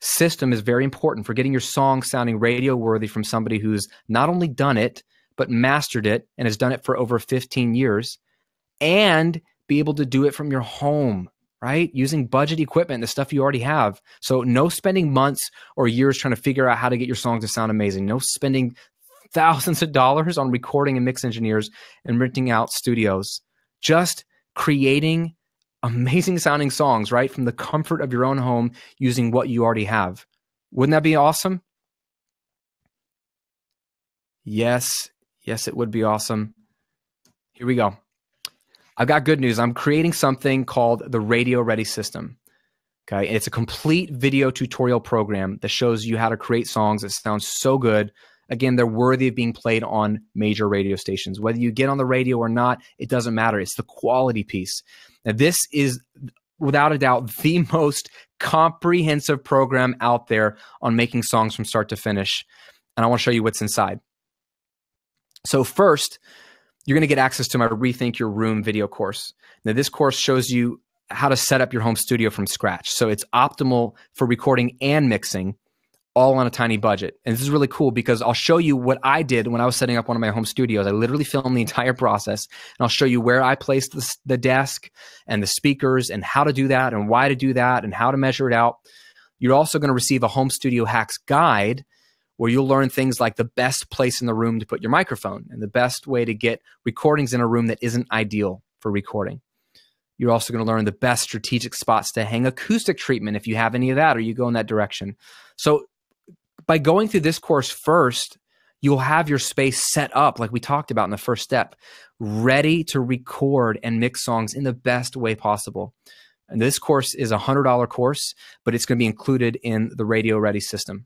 System is very important for getting your song sounding radio-worthy from somebody who's not only done it, but mastered it and has done it for over 15 years, and be able to do it from your home, right? Using budget equipment, the stuff you already have. So no spending months or years trying to figure out how to get your songs to sound amazing. No spending thousands of dollars on recording and mix engineers and renting out studios. Just creating amazing sounding songs, right? From the comfort of your own home using what you already have. Wouldn't that be awesome? Yes. Yes, it would be awesome. Here we go. I've got good news. I'm creating something called the Radio Ready System. Okay. It's a complete video tutorial program that shows you how to create songs that sound so good. Again, they're worthy of being played on major radio stations. Whether you get on the radio or not, it doesn't matter. It's the quality piece. Now, this is without a doubt the most comprehensive program out there on making songs from start to finish. And I want to show you what's inside. So first, you're going to get access to my Rethink Your Room video course. Now, this course shows you how to set up your home studio from scratch. So it's optimal for recording and mixing, all on a tiny budget. And this is really cool because I'll show you what I did when I was setting up one of my home studios. I literally filmed the entire process, and I'll show you where I placed the desk and the speakers and how to do that and why to do that and how to measure it out. You're also going to receive a home studio hacks guide where you'll learn things like the best place in the room to put your microphone and the best way to get recordings in a room that isn't ideal for recording. You're also going to learn the best strategic spots to hang acoustic treatment if you have any of that or you go in that direction. So by going through this course first, you'll have your space set up like we talked about in the first step, ready to record and mix songs in the best way possible. And this course is a $100 course, but it's going to be included in the Radio Ready system.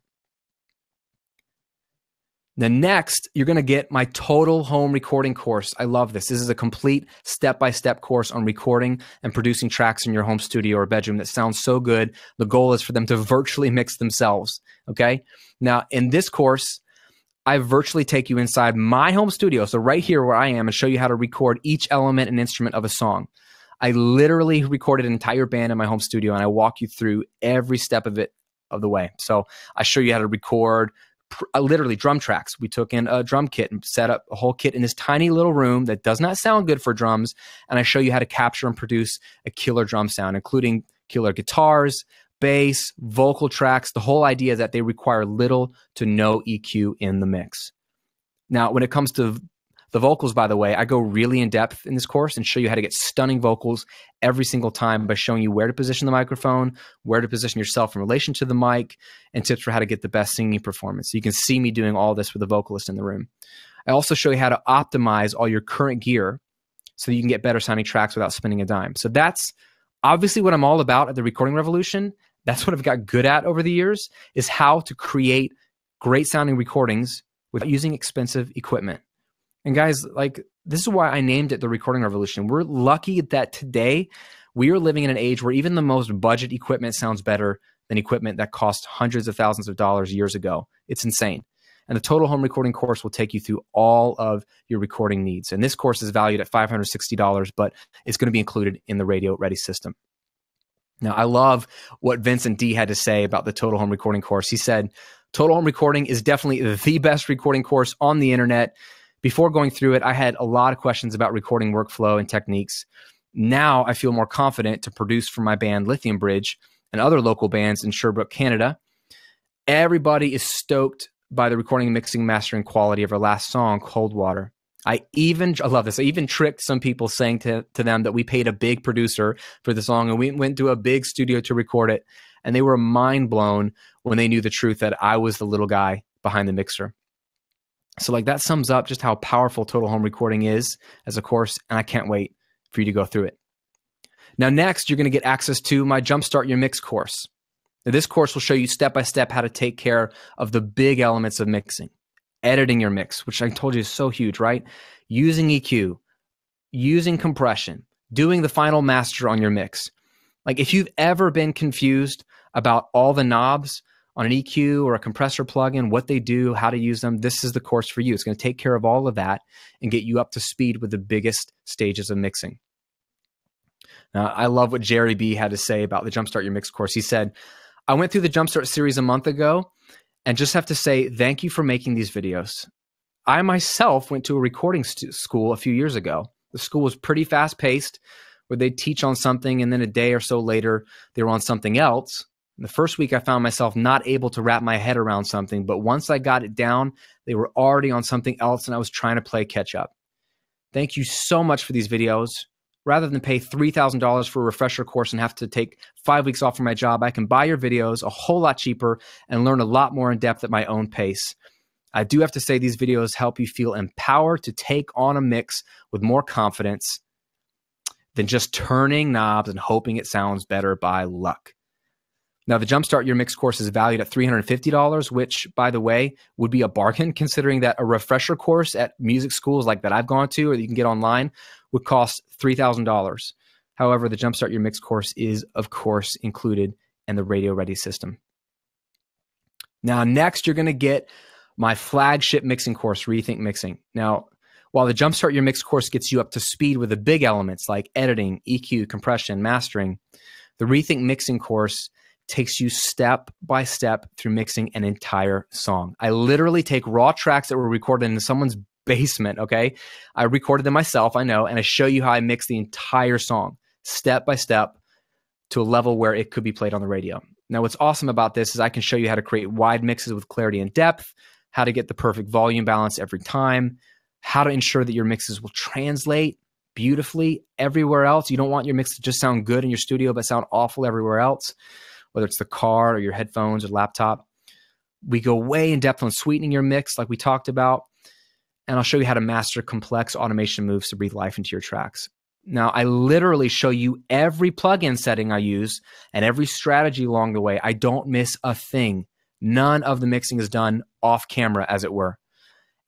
Then next, you're going to get my total home recording course. I love this. This is a complete step-by-step course on recording and producing tracks in your home studio or bedroom that sounds so good. The goal is for them to virtually mix themselves, okay? Now, in this course, I virtually take you inside my home studio, so right here where I am, and show you how to record each element and instrument of a song. I literally recorded an entire band in my home studio, and I walk you through every step of it of the way. So I show you how to record literally drum tracks. We took in a drum kit and set up a whole kit in this tiny little room that does not sound good for drums. And I show you how to capture and produce a killer drum sound, including killer guitars, bass, vocal tracks. The whole idea is that they require little to no EQ in the mix. Now, when it comes to the vocals, by the way, I go really in depth in this course and show you how to get stunning vocals every single time by showing you where to position the microphone, where to position yourself in relation to the mic, and tips for how to get the best singing performance. So you can see me doing all this with a vocalist in the room. I also show you how to optimize all your current gear so that you can get better sounding tracks without spending a dime. So that's obviously what I'm all about at the Recording Revolution. That's what I've got good at over the years, is how to create great sounding recordings without using expensive equipment. And guys, like, this is why I named it the Recording Revolution. We're lucky that today we are living in an age where even the most budget equipment sounds better than equipment that cost hundreds of thousands of dollars years ago. It's insane. And the Total Home Recording course will take you through all of your recording needs. And this course is valued at $560, but it's going to be included in the Radio Ready system. Now, I love what Vincent D had to say about the Total Home Recording course. He said, Total Home Recording is definitely the best recording course on the internet. Before going through it, I had a lot of questions about recording workflow and techniques. Now I feel more confident to produce for my band Lithium Bridge and other local bands in Sherbrooke, Canada. Everybody is stoked by the recording, mixing, mastering quality of our last song, Cold Water. I love this. I even tricked some people saying to them that we paid a big producer for the song and we went to a big studio to record it. And they were mind blown when they knew the truth that I was the little guy behind the mixer. So like that sums up just how powerful Total Home Recording is as a course, and I can't wait for you to go through it. Now next, you're going to get access to my Jumpstart Your Mix course. Now, this course will show you step-by-step how to take care of the big elements of mixing. Editing your mix, which I told you is so huge, right? Using EQ, using compression, doing the final master on your mix. Like if you've ever been confused about all the knobs on an EQ or a compressor plugin, what they do, how to use them, this is the course for you. It's going to take care of all of that and get you up to speed with the biggest stages of mixing. Now, I love what Jerry B had to say about the Jumpstart Your Mix course. He said, I went through the Jumpstart series a month ago and just have to say thank you for making these videos. I myself went to a recording school a few years ago. The school was pretty fast-paced, where they'd teach on something and then a day or so later, they were on something else. In the first week, I found myself not able to wrap my head around something, but once I got it down, they were already on something else and I was trying to play catch up. Thank you so much for these videos. Rather than pay $3,000 for a refresher course and have to take 5 weeks off from my job, I can buy your videos a whole lot cheaper and learn a lot more in depth at my own pace. I do have to say these videos help you feel empowered to take on a mix with more confidence than just turning knobs and hoping it sounds better by luck. Now, the Jumpstart Your Mix course is valued at $350, which, by the way, would be a bargain considering that a refresher course at music schools like that I've gone to or that you can get online would cost $3,000. However, the Jumpstart Your Mix course is, of course, included in the Radio Ready system. Now, next, you're going to get my flagship mixing course, Rethink Mixing. Now, while the Jumpstart Your Mix course gets you up to speed with the big elements like editing, EQ, compression, mastering, the Rethink Mixing course takes you step by step through mixing an entire song. I literally take raw tracks that were recorded in someone's basement, okay? I recorded them myself, I know, and I show you how I mix the entire song step by step to a level where it could be played on the radio. Now, what's awesome about this is I can show you how to create wide mixes with clarity and depth, how to get the perfect volume balance every time, how to ensure that your mixes will translate beautifully everywhere else. You don't want your mix to just sound good in your studio but sound awful everywhere else, whether it's the car or your headphones or laptop. We go way in depth on sweetening your mix like we talked about, and I'll show you how to master complex automation moves to breathe life into your tracks. Now, I literally show you every plugin setting I use and every strategy along the way. I don't miss a thing. None of the mixing is done off camera, as it were.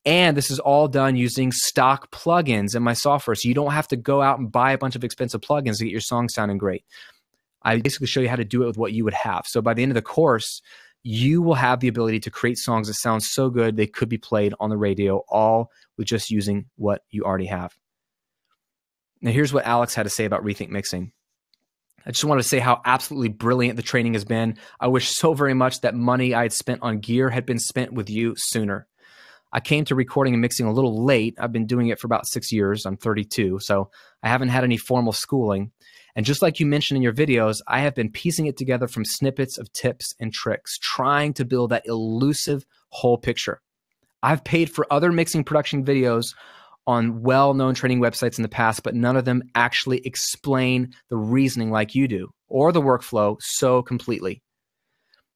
And this is all done using stock plugins in my software. So you don't have to go out and buy a bunch of expensive plugins to get your song sounding great. I basically show you how to do it with what you would have. So by the end of the course, you will have the ability to create songs that sound so good they could be played on the radio, all with just using what you already have. Now here's what Alex had to say about Rethink Mixing. I just want to say how absolutely brilliant the training has been. I wish so very much that money I had spent on gear had been spent with you sooner. I came to recording and mixing a little late. I've been doing it for about 6 years. I'm 32, so I haven't had any formal schooling. And just like you mentioned in your videos, I have been piecing it together from snippets of tips and tricks, trying to build that elusive whole picture. I've paid for other mixing production videos on well-known training websites in the past, but none of them actually explain the reasoning like you do, or the workflow so completely.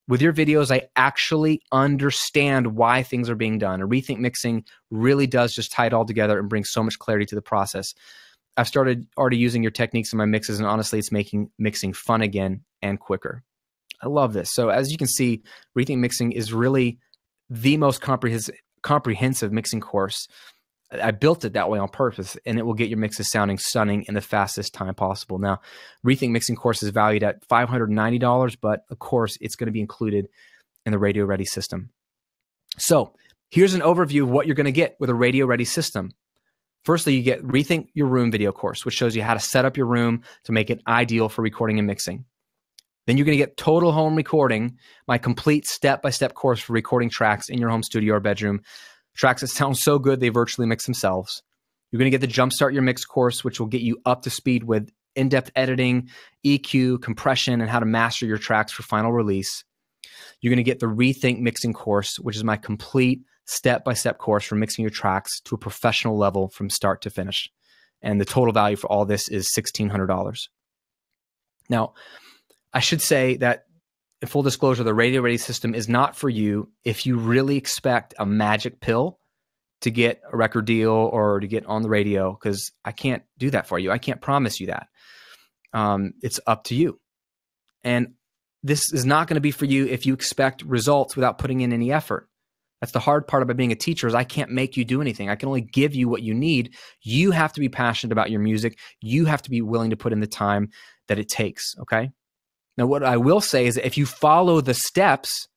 With your videos, I actually understand why things are being done. And Rethink Mixing really does just tie it all together and bring so much clarity to the process. I've started already using your techniques in my mixes, and honestly, it's making mixing fun again and quicker. I love this. So as you can see, Rethink Mixing is really the most comprehensive mixing course. I built it that way on purpose, and it will get your mixes sounding stunning in the fastest time possible. Now, Rethink Mixing course is valued at $590, but of course, it's going to be included in the Radio Ready system. So here's an overview of what you're going to get with a Radio Ready system. Firstly, you get Rethink Your Room video course, which shows you how to set up your room to make it ideal for recording and mixing. Then you're going to get Total Home Recording, my complete step-by-step course for recording tracks in your home studio or bedroom. Tracks that sound so good they virtually mix themselves. You're going to get the Jumpstart Your Mix course, which will get you up to speed with in-depth editing, EQ, compression, and how to master your tracks for final release. You're going to get the Rethink Mixing course, which is my complete step-by-step course for mixing your tracks to a professional level from start to finish. And the total value for all this is $1,600. Now, I should say that in full disclosure, the Radio Ready system is not for you if you really expect a magic pill to get a record deal or to get on the radio, because I can't do that for you. I can't promise you that. It's up to you. And this is not going to be for you if you expect results without putting in any effort. That's the hard part about being a teacher, is I can't make you do anything. I can only give you what you need. You have to be passionate about your music. You have to be willing to put in the time that it takes, okay? Now, what I will say is that if you follow the steps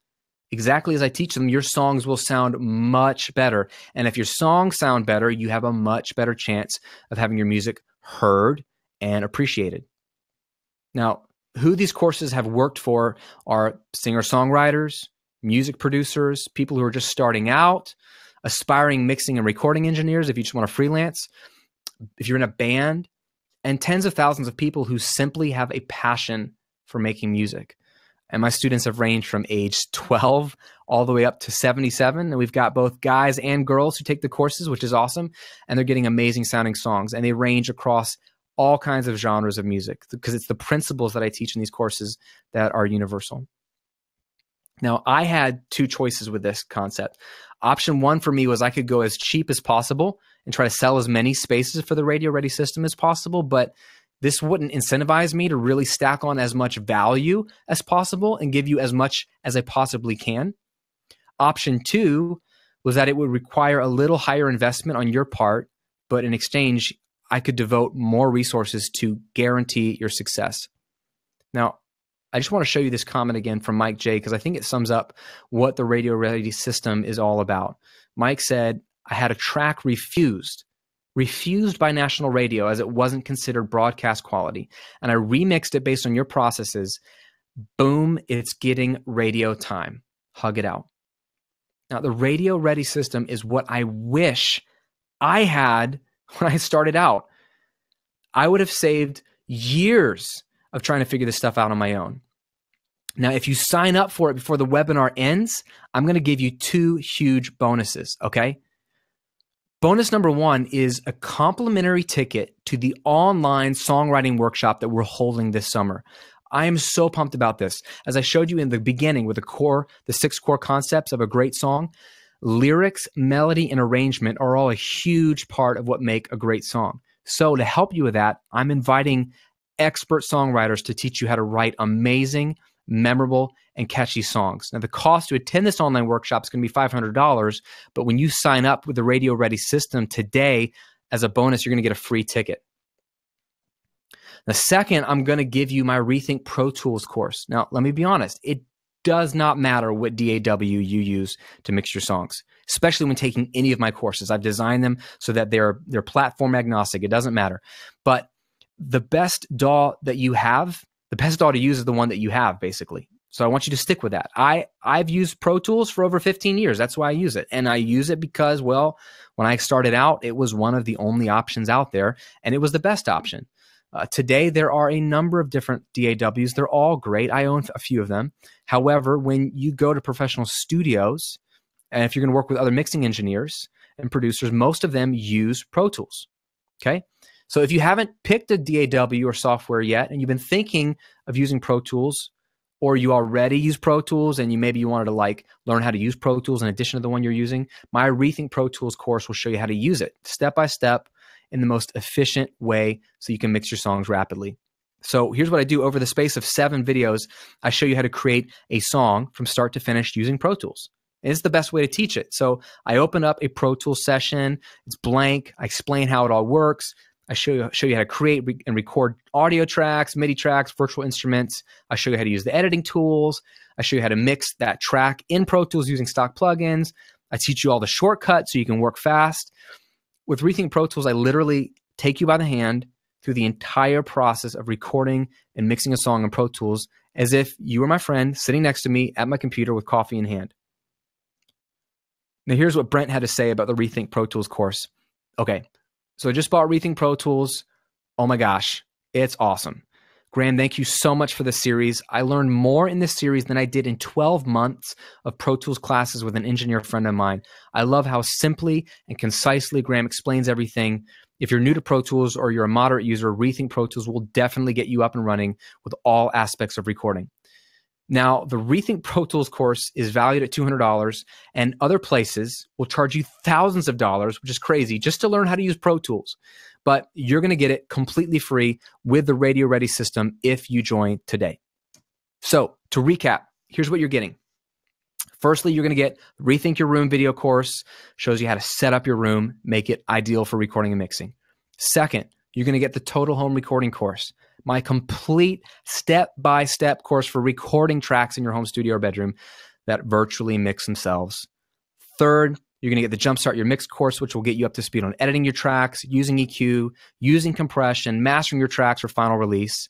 exactly as I teach them, your songs will sound much better. And if your songs sound better, you have a much better chance of having your music heard and appreciated. Now, who these courses have worked for are singer-songwriters, music producers, people who are just starting out, aspiring mixing and recording engineers if you just want to freelance, if you're in a band, and tens of thousands of people who simply have a passion for making music. And my students have ranged from age 12 all the way up to 77. And we've got both guys and girls who take the courses, which is awesome. And they're getting amazing sounding songs. And they range across all kinds of genres of music, because it's the principles that I teach in these courses that are universal. Now, I had two choices with this concept. Option one for me was I could go as cheap as possible and try to sell as many spaces for the Radio Ready system as possible, but this wouldn't incentivize me to really stack on as much value as possible and give you as much as I possibly can. Option two was that it would require a little higher investment on your part, but in exchange, I could devote more resources to guarantee your success. Now, I just want to show you this comment again from Mike J, because I think it sums up what the Radio Ready system is all about. Mike said, I had a track refused by national radio as it wasn't considered broadcast quality. And I remixed it based on your processes. Boom, it's getting radio time. Hug it out. Now, the Radio Ready system is what I wish I had when I started out. I would have saved years of trying to figure this stuff out on my own. Now, if you sign up for it before the webinar ends, I'm going to give you two huge bonuses, okay? Bonus number one is a complimentary ticket to the online songwriting workshop that we're holding this summer. I am so pumped about this. As I showed you in the beginning with the 6 core concepts of a great song, lyrics, melody, and arrangement are all a huge part of what make a great song. So to help you with that, I'm inviting expert songwriters to teach you how to write amazing, memorable, and catchy songs. Now, the cost to attend this online workshop is going to be $500, but when you sign up with the Radio Ready system today, as a bonus, you're going to get a free ticket. The second, I'm going to give you my Rethink Pro Tools course. Now, let me be honest. It does not matter what DAW you use to mix your songs, especially when taking any of my courses. I've designed them so that they're platform agnostic. It doesn't matter. But the best DAW that you have, the best DAW to use is the one that you have, basically. So I want you to stick with that. I've used Pro Tools for over 15 years. That's why I use it. And I use it because, well, when I started out, it was one of the only options out there, and it was the best option. Today, there are a number of different DAWs. They're all great. I own a few of them. However, when you go to professional studios, and if you're going to work with other mixing engineers and producers, most of them use Pro Tools. Okay? So if you haven't picked a DAW or software yet, and you've been thinking of using Pro Tools, or you already use Pro Tools and maybe you wanted to learn how to use Pro Tools in addition to the one you're using, my Rethink Pro Tools course will show you how to use it step by step in the most efficient way so you can mix your songs rapidly. So here's what I do. Over the space of 7 videos, I show you how to create a song from start to finish using Pro Tools. And it's the best way to teach it. So I open up a Pro Tools session. It's blank. I explain how it all works. I show you how to create and record audio tracks, MIDI tracks, virtual instruments. I show you how to use the editing tools. I show you how to mix that track in Pro Tools using stock plugins. I teach you all the shortcuts so you can work fast. With Rethink Pro Tools, I literally take you by the hand through the entire process of recording and mixing a song in Pro Tools as if you were my friend sitting next to me at my computer with coffee in hand. Now, here's what Brent had to say about the Rethink Pro Tools course. Okay, so I just bought Rethink Pro Tools. Oh my gosh, it's awesome. Graham, thank you so much for the series. I learned more in this series than I did in 12 months of Pro Tools classes with an engineer friend of mine. I love how simply and concisely Graham explains everything. If you're new to Pro Tools or you're a moderate user, Rethink Pro Tools will definitely get you up and running with all aspects of recording. Now, the Rethink Pro Tools course is valued at $200, and other places will charge you thousands of dollars, which is crazy, just to learn how to use Pro Tools. But you're going to get it completely free with the Radio Ready system if you join today. So to recap, here's what you're getting. Firstly, you're going to get Rethink Your Room video course, shows you how to set up your room, make it ideal for recording and mixing. Second, you're going to get the Total Home Recording course, my complete step-by-step course for recording tracks in your home studio or bedroom that virtually mix themselves. Third, you're going to get the Jumpstart Your Mix course, which will get you up to speed on editing your tracks, using EQ, using compression, mastering your tracks for final release.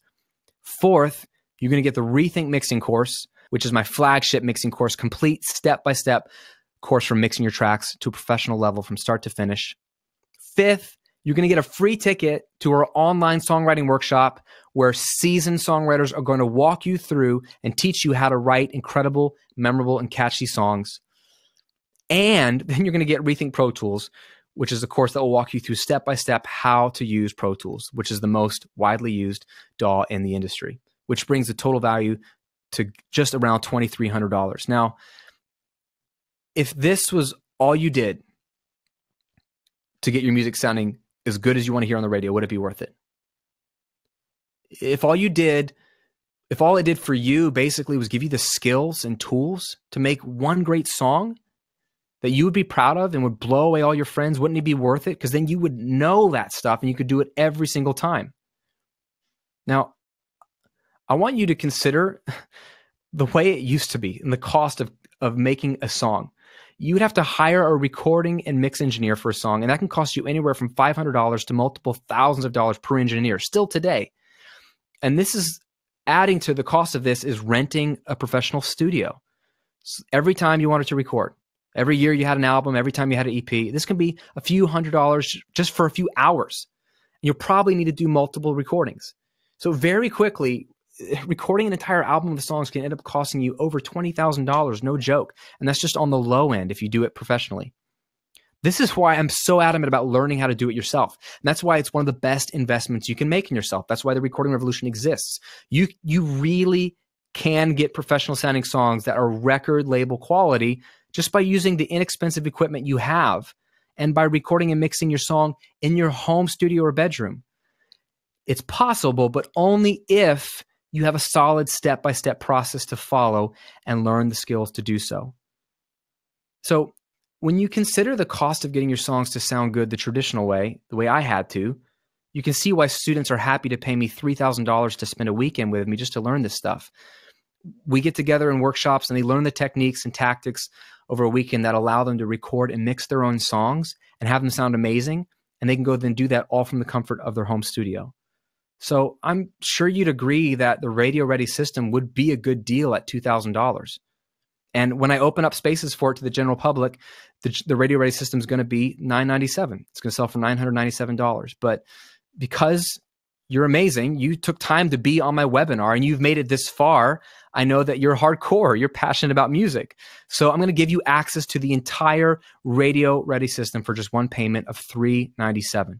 Fourth, you're going to get the Rethink Mixing course, which is my flagship mixing course, complete step-by-step course for mixing your tracks to a professional level from start to finish. Fifth, you're going to get a free ticket to our online songwriting workshop where seasoned songwriters are going to walk you through and teach you how to write incredible, memorable, and catchy songs. And then you're going to get Rethink Pro Tools, which is a course that will walk you through step-by-step how to use Pro Tools, which is the most widely used DAW in the industry, which brings the total value to just around $2,300. Now, if this was all you did to get your music sounding as good as you want to hear on the radio, would it be worth it? If all it did for you basically was give you the skills and tools to make one great song that you would be proud of and would blow away all your friends, wouldn't it be worth it? Because then you would know that stuff and you could do it every single time. Now, I want you to consider the way it used to be and the cost of making a song. You would have to hire a recording and mix engineer for a song, and that can cost you anywhere from $500 to multiple thousands of dollars per engineer, still today. And this is adding to the cost of this is renting a professional studio. So every time you wanted to record, every year you had an album, every time you had an EP, this can be a few $100s just for a few hours. You'll probably need to do multiple recordings. So very quickly, recording an entire album of songs can end up costing you over $20,000, no joke. And that's just on the low end if you do it professionally. This is why I'm so adamant about learning how to do it yourself. And that's why it's one of the best investments you can make in yourself. That's why the Recording Revolution exists. You really can get professional sounding songs that are record label quality just by using the inexpensive equipment you have and by recording and mixing your song in your home studio or bedroom. It's possible, but only if you have a solid step-by-step process to follow and learn the skills to do so. So when you consider the cost of getting your songs to sound good the traditional way, the way I had to, you can see why students are happy to pay me $3,000 to spend a weekend with me just to learn this stuff. We get together in workshops and they learn the techniques and tactics over a weekend that allow them to record and mix their own songs and have them sound amazing. And they can go then do that all from the comfort of their home studio. So I'm sure you'd agree that the Radio Ready system would be a good deal at $2,000. And when I open up spaces for it to the general public, the Radio Ready system is going to be $997. It's going to sell for $997. But because you're amazing, you took time to be on my webinar and you've made it this far, I know that you're hardcore, you're passionate about music. So I'm going to give you access to the entire Radio Ready system for just one payment of $397.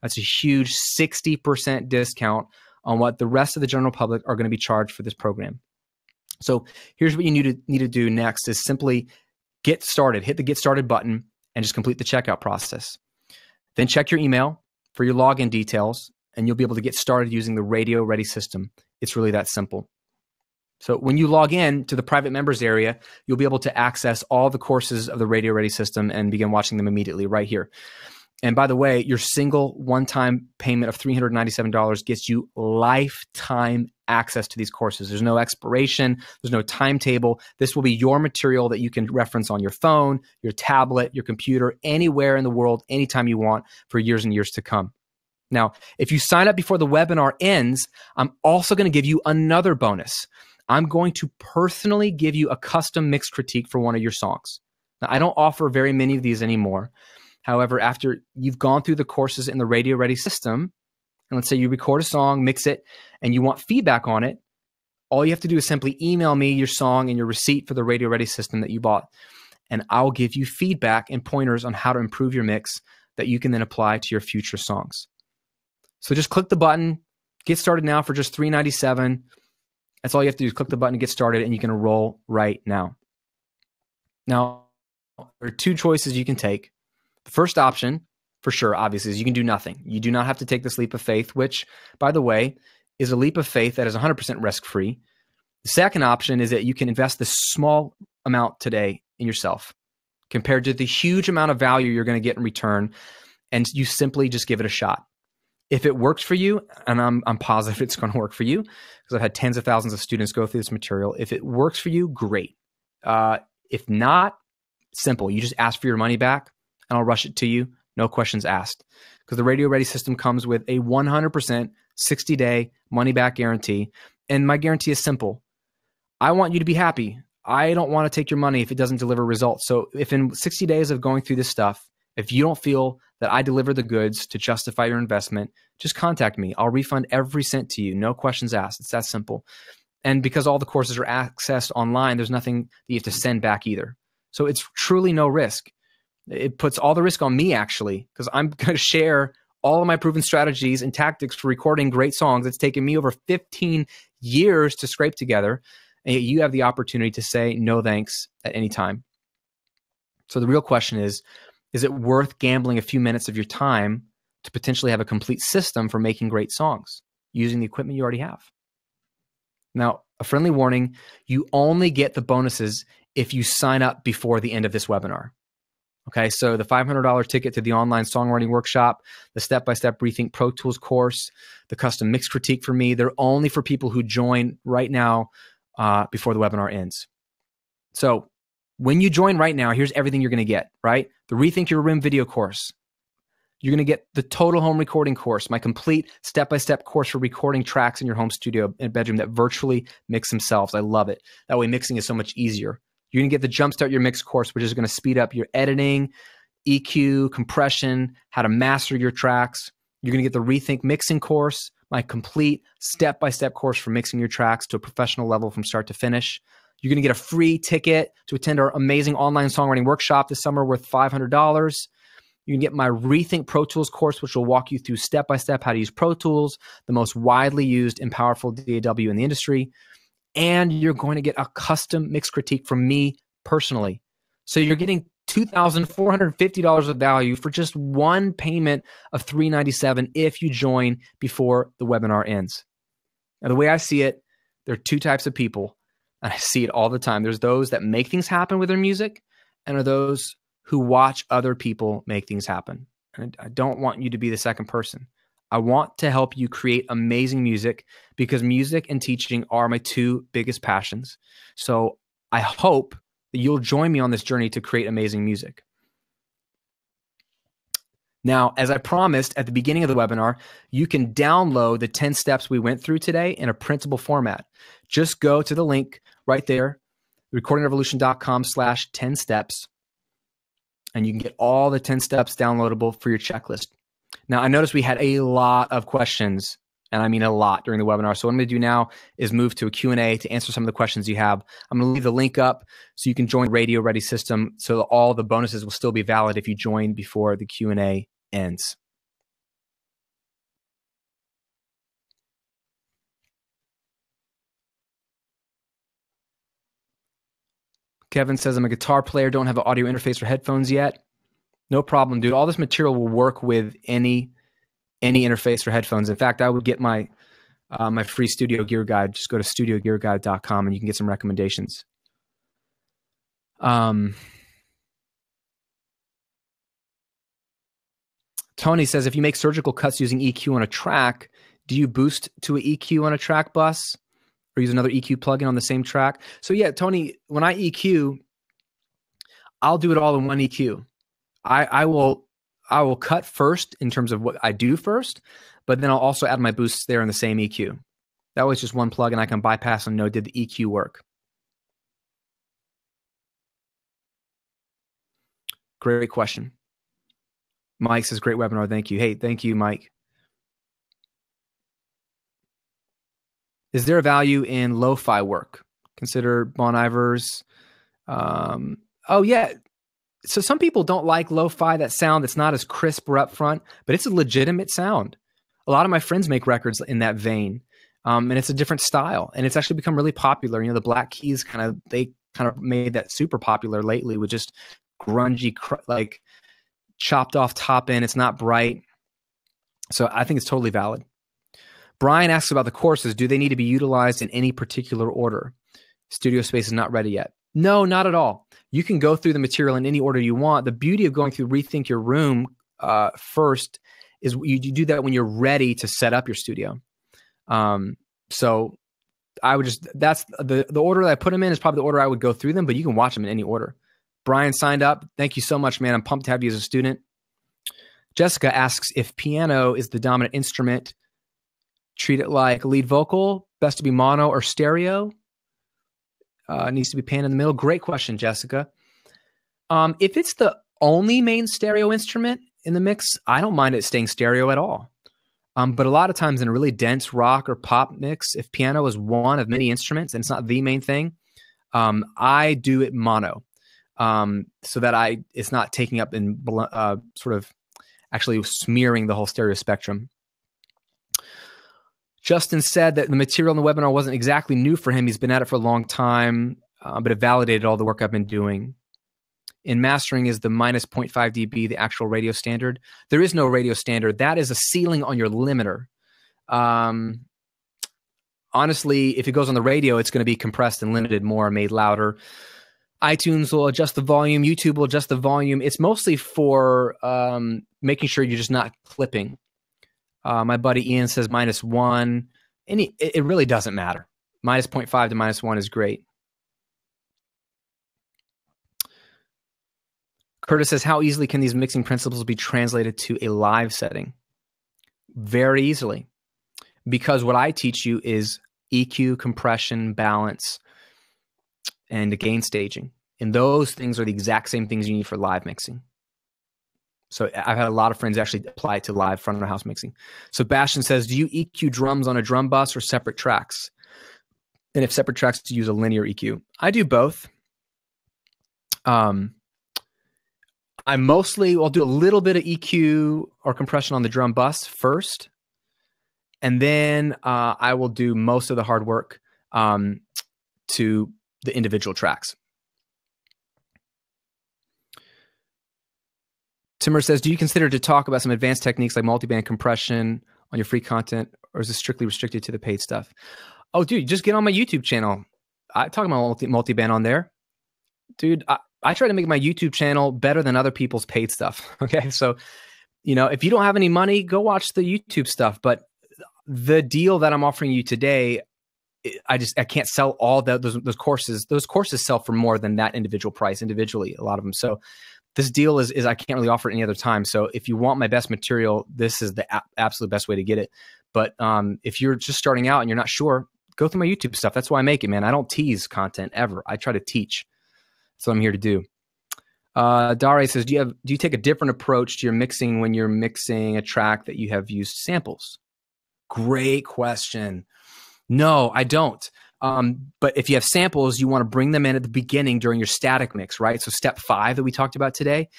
That's a huge 60% discount on what the rest of the general public are going to be charged for this program. So here's what you need to do next is simply get started. Hit the Get Started button and just complete the checkout process. Then check your email for your login details, and you'll be able to get started using the Radio Ready system. It's really that simple. So when you log in to the private members area, you'll be able to access all the courses of the Radio Ready system and begin watching them immediately right here. And by the way, your single one-time payment of $397 gets you lifetime access to these courses. There's no expiration. There's no timetable. This will be your material that you can reference on your phone, your tablet, your computer, anywhere in the world, anytime you want for years and years to come. Now, if you sign up before the webinar ends, I'm also going to give you another bonus. I'm going to personally give you a custom mix critique for one of your songs. Now, I don't offer very many of these anymore. However, after you've gone through the courses in the Radio Ready system, and let's say you record a song, mix it, and you want feedback on it, all you have to do is simply email me your song and your receipt for the Radio Ready system that you bought. And I'll give you feedback and pointers on how to improve your mix that you can then apply to your future songs. So just click the button, get started now for just $397. That's all you have to do is click the button and get started, and you can enroll right now. Now, there are two choices you can take. The first option, for sure, obviously, is you can do nothing. You do not have to take this leap of faith, which, by the way, is a leap of faith that is 100% risk-free. The second option is that you can invest this small amount today in yourself compared to the huge amount of value you're going to get in return, and you simply just give it a shot. If it works for you, and I'm positive it's going to work for you because I've had tens of thousands of students go through this material. If it works for you, great. If not, simple. You just ask for your money back, and I'll rush it to you. No questions asked. Because the Radio Ready system comes with a 100% 60-day money-back guarantee. And my guarantee is simple. I want you to be happy. I don't want to take your money if it doesn't deliver results. So if in 60 days of going through this stuff, if you don't feel that I deliver the goods to justify your investment, just contact me. I'll refund every cent to you. No questions asked. It's that simple. And because all the courses are accessed online, there's nothing that you have to send back either. So it's truly no risk. It puts all the risk on me, actually, because I'm going to share all of my proven strategies and tactics for recording great songs. It's taken me over 15 years to scrape together, and yet you have the opportunity to say no thanks at any time. So the real question is it worth gambling a few minutes of your time to potentially have a complete system for making great songs using the equipment you already have? Now, a friendly warning, you only get the bonuses if you sign up before the end of this webinar. Okay, so the $500 ticket to the online songwriting workshop, the step-by-step Rethink Pro Tools course, the custom mix critique for me, they're only for people who join right now before the webinar ends. So when you join right now, here's everything you're going to get, right? The Rethink Your Room video course. You're going to get the total home recording course, my complete step-by-step course for recording tracks in your home studio and bedroom that virtually mix themselves. I love it. That way mixing is so much easier. You're going to get the Jumpstart Your Mix course, which is going to speed up your editing, EQ, compression, how to master your tracks. You're going to get the Rethink Mixing course, my complete step-by-step course for mixing your tracks to a professional level from start to finish. You're going to get a free ticket to attend our amazing online songwriting workshop this summer worth $500. You can get my Rethink Pro Tools course, which will walk you through step-by-step how to use Pro Tools, the most widely used and powerful DAW in the industry. And you're going to get a custom mix critique from me personally. So you're getting $2,450 of value for just one payment of $397 if you join before the webinar ends. Now, the way I see it, There are two types of people, and I see it all the time. There's those that make things happen with their music, and are those who watch other people make things happen. And I don't want you to be the second person. I want to help you create amazing music, because music and teaching are my two biggest passions. So I hope that you'll join me on this journey to create amazing music. Now, as I promised at the beginning of the webinar, you can download the 10 steps we went through today in a printable format. Just go to the link right there, recordingrevolution.com/10 steps, and you can get all the 10 steps downloadable for your checklist. Now, I noticed we had a lot of questions, and I mean a lot, during the webinar. So what I'm going to do now is move to a Q&A to answer some of the questions you have. I'm going to leave the link up so you can join the Radio Ready system, so that all the bonuses will still be valid if you join before the Q&A ends. Kevin says, I'm a guitar player, don't have an audio interface or headphones yet. No problem, dude. All this material will work with any interface or headphones. In fact, I would get my my free studio gear guide. Just go to studiogearguide.com and you can get some recommendations. Tony says, if you make surgical cuts using EQ on a track, do you boost to an EQ on a track bus or use another EQ plugin on the same track? So yeah, Tony, when I EQ, I'll do it all in one EQ. I will cut first in terms of what I do first, but then I'll also add my boosts there in the same EQ. That was just one plugin I can bypass and know did the EQ work. Great question. Mike says, great webinar. Thank you. Hey, thank you, Mike. Is there a value in lo-fi work? Consider Bon Iver's. Oh, yeah. So some people don't like lo-fi, that sound that's not as crisp or upfront, but it's a legitimate sound. A lot of my friends make records in that vein, and it's a different style. And it's actually become really popular. You know, the Black Keys they kind of made that super popular lately with just grungy, like chopped off top end. It's not bright. So I think it's totally valid. Brian asks about the courses. Do they need to be utilized in any particular order? Studio space is not ready yet. No, not at all. You can go through the material in any order you want. The beauty of going through Rethink Your Room first is you do that when you're ready to set up your studio. So I would just, that's the order that I put them in is probably the order I would go through them, but you can watch them in any order. Brian signed up. Thank you so much, man. I'm pumped to have you as a student. Jessica asks if piano is the dominant instrument, treat it like lead vocal, best to be mono or stereo. Needs to be pan in the middle. Great question, Jessica. If it's the only main stereo instrument in the mix, I don't mind it staying stereo at all. But a lot of times in a really dense rock or pop mix, if piano is one of many instruments and it's not the main thing, I do it mono. So that it's not taking up and sort of actually smearing the whole stereo spectrum. Justin said that the material in the webinar wasn't exactly new for him. He's been at it for a long time, but it validated all the work I've been doing. In mastering, is the minus 0.5 dB the actual radio standard? There is no radio standard. That is a ceiling on your limiter. Honestly, if it goes on the radio, it's going to be compressed and limited more, made louder. iTunes will adjust the volume. YouTube will adjust the volume. It's mostly for making sure you're just not clipping. My buddy Ian says -1. It really doesn't matter. Minus 0.5 to -1 is great. Curtis says, how easily can these mixing principles be translated to a live setting? Very easily. Because what I teach you is EQ, compression, balance, and the gain staging. And those things are the exact same things you need for live mixing. So I've had a lot of friends actually apply it to live front of house mixing. Sebastian says, do you EQ drums on a drum bus or separate tracks? And if separate tracks, to use a linear EQ. I do both. I'll do a little bit of EQ or compression on the drum bus first. And then I will do most of the hard work to the individual tracks. Timur says, do you consider to talk about some advanced techniques like multiband compression on your free content, or is this strictly restricted to the paid stuff? Oh, dude, just get on my YouTube channel. I talk about multi-band on there. Dude, I try to make my YouTube channel better than other people's paid stuff. Okay. So, if you don't have any money, go watch the YouTube stuff. But the deal that I'm offering you today, I can't sell all those courses. Those courses sell for more than that individual price individually, a lot of them. So this deal is I can't really offer it any other time. So if you want my best material, this is the absolute best way to get it. But if you're just starting out and you're not sure, go through my YouTube stuff. That's why I make it, man. I don't tease content ever. I try to teach. That's what I'm here to do. Dare says, do you take a different approach to your mixing when you're mixing a track that you have used samples? Great question. No, I don't. But if you have samples, you want to bring them in at the beginning during your static mix, right? So step 5 that we talked about today,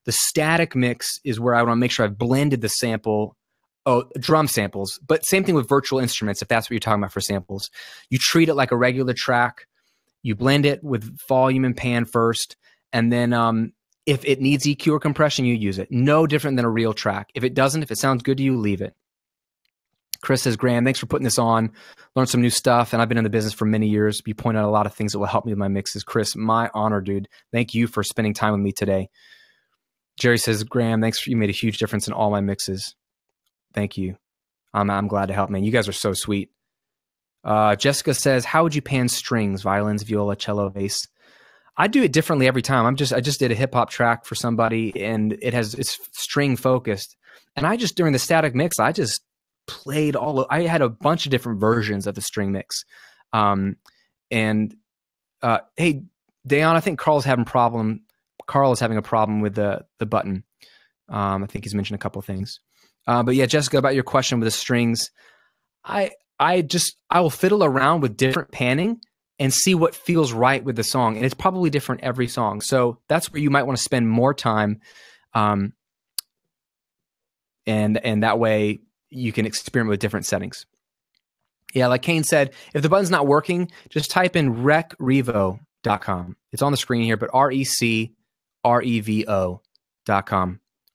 the static mix is where I want to make sure I've blended the sample. Oh, drum samples. But same thing with virtual instruments, if that's what you're talking about for samples. You treat it like a regular track. You blend it with volume and pan first. And then if it needs EQ or compression, you use it. No different than a real track. If it doesn't, if it sounds good to you, leave it. Chris says, Graham, thanks for putting this on. Learned some new stuff, and I've been in the business for many years. You point out a lot of things that will help me with my mixes. Chris, my honor, dude. Thank you for spending time with me today. Jerry says, Graham, thanks. You made a huge difference in all my mixes. Thank you. I'm glad to help, man. You guys are so sweet. Jessica says, how would you pan strings, violins, viola, cello, bass? I do it differently every time. I just did a hip hop track for somebody, and it's string focused. And during the static mix, I just played I had a bunch of different versions of the string mix. Hey, Dayon, I think Carl is having a problem with the button. I think he's mentioned a couple of things. But yeah, Jessica, about your question with the strings, I will fiddle around with different panning and see what feels right with the song. And it's probably different every song. So that's where you might want to spend more time. And that way you can experiment with different settings. Yeah, like Kane said, if the button's not working, just type in recrevo.com. It's on the screen here, but recrevo.com.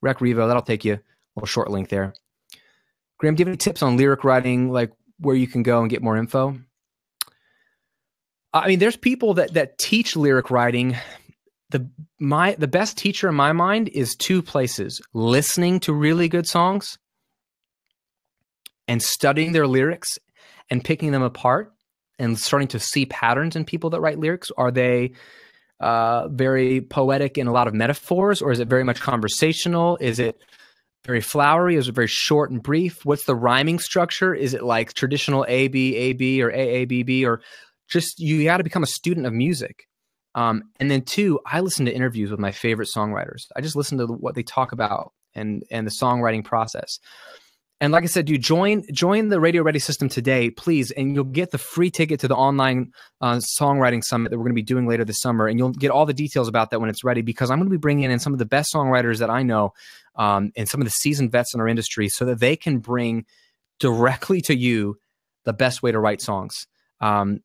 Recrevo, that'll take you a little short link there. Graham, do you have any tips on lyric writing, like where you can go and get more info? I mean, there's people that teach lyric writing. The best teacher in my mind is 2 places: listening to really good songs and studying their lyrics and picking them apart and starting to see patterns in people that write lyrics. Are they very poetic and a lot of metaphors, or is it very much conversational? Is it very flowery? Is it very short and brief? What's the rhyming structure? Is it like traditional A, B, A, B, or A, B, B, or just you got to become a student of music. And then 2, I listen to interviews with my favorite songwriters. I just listen to what they talk about and the songwriting process. And like I said, dude, join the Radio Ready system today, please, and you'll get the free ticket to the online songwriting summit that we're going to be doing later this summer. And you'll get all the details about that when it's ready, because I'm going to be bringing in some of the best songwriters that I know and some of the seasoned vets in our industry so that they can bring directly to you the best way to write songs.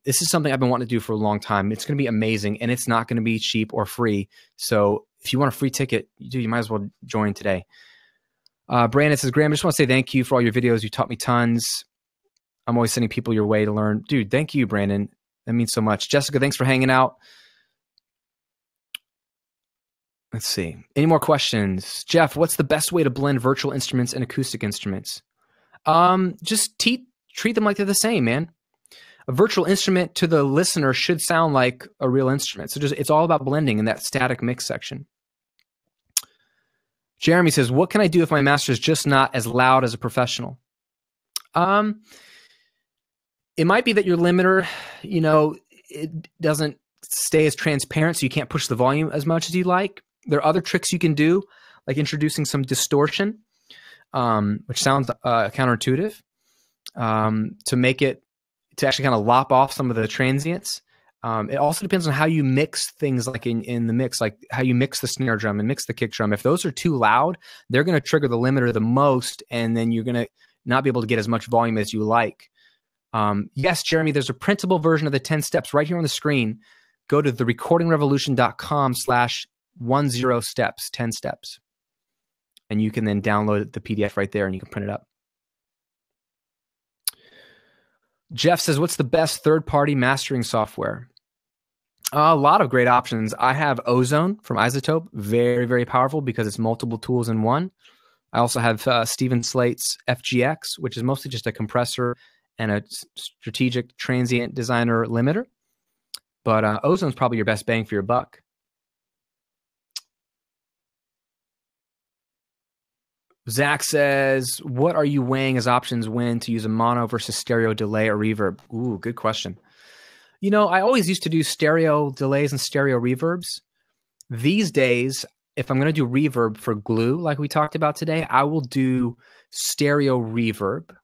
This is something I've been wanting to do for a long time. It's going to be amazing, and it's not going to be cheap or free. So if you want a free ticket, you might as well join today. Brandon says, Graham, I just want to say thank you for all your videos. You taught me tons. I'm always sending people your way to learn. Dude, thank you, Brandon. That means so much. Jessica, thanks for hanging out. Let's see. Any more questions? Jeff, what's the best way to blend virtual instruments and acoustic instruments? Just treat them like they're the same, man. A virtual instrument to the listener should sound like a real instrument. So it's all about blending in that static mix section. Jeremy says, what can I do if my master is just not as loud as a professional? It might be that your limiter, it doesn't stay as transparent, so you can't push the volume as much as you like. There are other tricks you can do, like introducing some distortion, which sounds counterintuitive, to actually kind of lop off some of the transients. It also depends on how you mix things, like in the mix, like how you mix the snare drum and mix the kick drum. If those are too loud, they're going to trigger the limiter the most, and then you're going to not be able to get as much volume as you like. Yes, Jeremy, there's a printable version of the 10 steps right here on the screen. Go to therecordingrevolution.com/10steps, 10 steps. And you can then download the PDF right there and you can print it up. Jeff says, what's the best third-party mastering software? A lot of great options. I have Ozone from Isotope, very, very powerful because it's multiple tools in one. I also have Steven Slate's FGX, which is mostly just a compressor and a strategic transient designer limiter. But Ozone's probably your best bang for your buck. Zach says, what are you weighing as options when to use a mono versus stereo delay or reverb? Ooh, good question. You know, I always used to do stereo delays and stereo reverbs. These days, if I'm going to do reverb for glue, like we talked about today, I will do stereo reverb,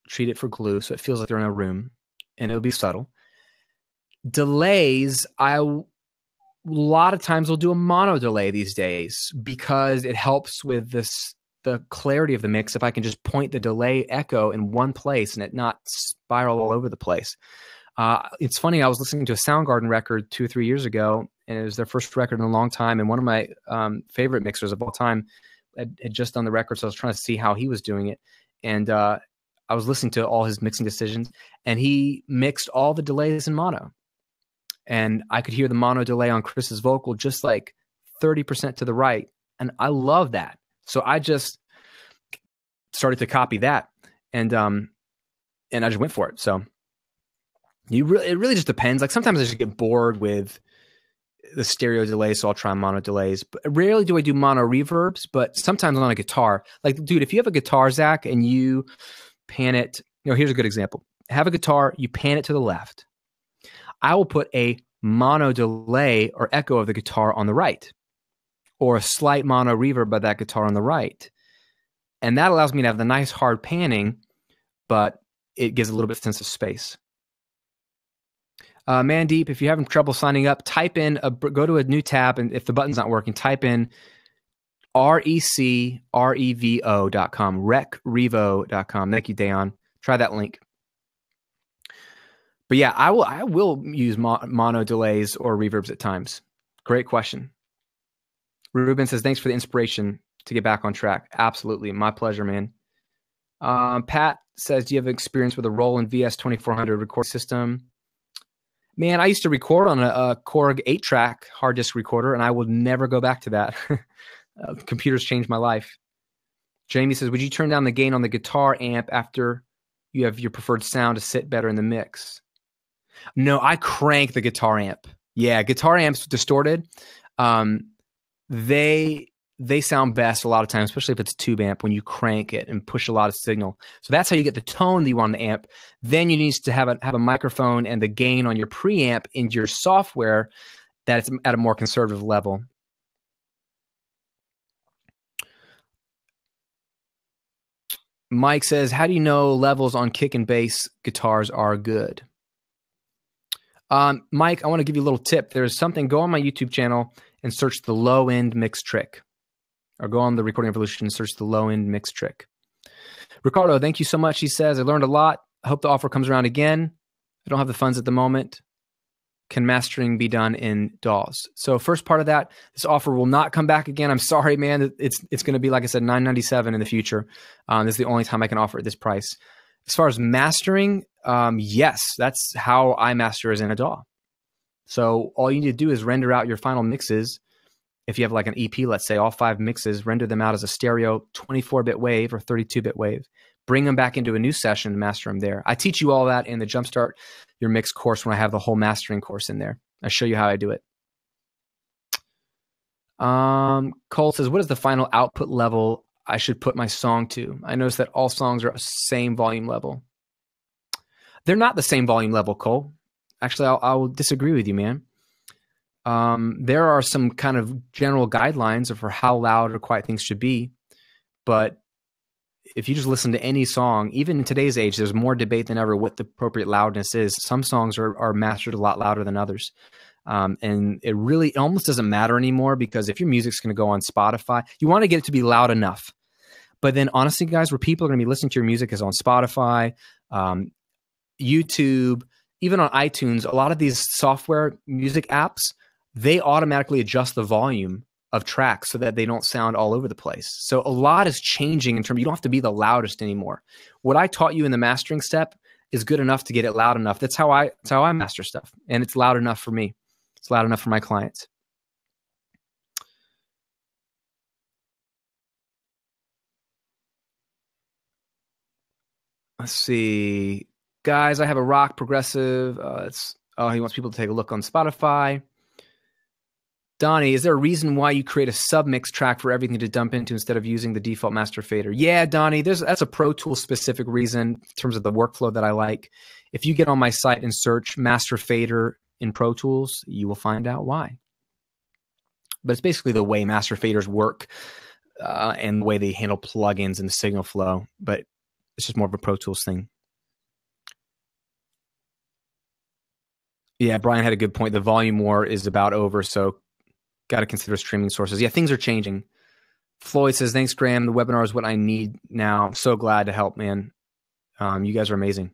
treat it for glue so it feels like they're in a room, and it'll be subtle. Delays, a lot of times will do a mono delay these days because it helps with the clarity of the mix if I can just point the delay echo in one place and it not spiral all over the place. It's funny, I was listening to a Soundgarden record 2 or 3 years ago, and it was their first record in a long time, and one of my favorite mixers of all time had just done the record, so I was trying to see how he was doing it. And I was listening to all his mixing decisions, and he mixed all the delays in mono. And I could hear the mono delay on Chris's vocal just like 30% to the right, and I love that. So I just started to copy that, and I just went for it. So it really just depends. Like sometimes I just get bored with the stereo delays, so I'll try mono delays. But rarely do I do mono reverbs, but sometimes on a guitar. Like, dude, if you have a guitar, Zach, and you pan it, here's a good example. Have a guitar, you pan it to the left. I will put a mono delay or echo of the guitar on the right, or a slight mono reverb by that guitar on the right. And that allows me to have the nice hard panning, but it gives a little bit of sense of space. Mandeep, if you're having trouble signing up, type in, go to a new tab, and if the button's not working, type in recrevo.com, recrevo.com. Thank you, Dayon. Try that link. But yeah, I will use mono delays or reverbs at times. Great question. Ruben says, thanks for the inspiration to get back on track. Absolutely. My pleasure, man. Pat says, do you have experience with a Roland VS2400 record system? Man, I used to record on a Korg 8-track hard disk recorder, and I will never go back to that. Computers changed my life. Jamie says, would you turn down the gain on the guitar amp after you have your preferred sound to sit better in the mix? No, I crank the guitar amp. Yeah, guitar amps distorted. They sound best a lot of times, especially if it's tube amp, when you crank it and push a lot of signal. So that's how you get the tone that you want on the amp. Then you need to have a microphone and the gain on your preamp in your software that's at a more conservative level. Mike says, how do you know levels on kick and bass guitars are good? Mike, I want to give you a little tip. There's something, go on my YouTube channel and search the low end mix trick. Or go on the Recording Revolution and search the low-end mix trick. Ricardo, thank you so much. He says, I learned a lot. I hope the offer comes around again. I don't have the funds at the moment. Can mastering be done in DAWs? So first part of that, this offer will not come back again. I'm sorry, man. It's going to be, like I said, $997 in the future. This is the only time I can offer at this price. As far as mastering, yes, that's how I master is in a DAW. So all you need to do is render out your final mixes. If you have like an EP, let's say, all 5 mixes, render them out as a stereo 24-bit wave or 32-bit wave. Bring them back into a new session and master them there. I teach you all that in the Jumpstart Your Mix course when I have the whole mastering course in there. I show you how I do it. Cole says, what is the final output level I should put my song to? I noticed that all songs are same volume level. They're not the same volume level, Cole. Actually, I will disagree with you, man. There are some kind of general guidelines for how loud or quiet things should be. But if you just listen to any song, even in today's age, there's more debate than ever what the appropriate loudness is. Some songs are mastered a lot louder than others. And it almost doesn't matter anymore, because if your music's going to go on Spotify, you want to get it to be loud enough. But then honestly, guys, where people are going to be listening to your music is on Spotify, YouTube, even on iTunes. A lot of these software music apps, they automatically adjust the volume of tracks so that they don't sound all over the place. So a lot is changing in terms, you don't have to be the loudest anymore. What I taught you in the mastering step, is good enough to get it loud enough. That's how I master stuff. And it's loud enough for me. It's loud enough for my clients. Let's see. Guys, I have a rock progressive. He wants people to take a look on Spotify. Donnie, is there a reason why you create a submix track for everything to dump into instead of using the default master fader? Yeah, Donnie, that's a Pro Tools specific reason in terms of the workflow that I like. If you get on my site and search master fader in Pro Tools, you will find out why. But it's basically the way master faders work and the way they handle plugins and the signal flow. But it's just more of a Pro Tools thing. Yeah, Brian had a good point. The volume war is about over, so got to consider streaming sources. Yeah, things are changing. Floyd says, thanks, Graham. The webinar is what I need now. I'm so glad to help, man. You guys are amazing.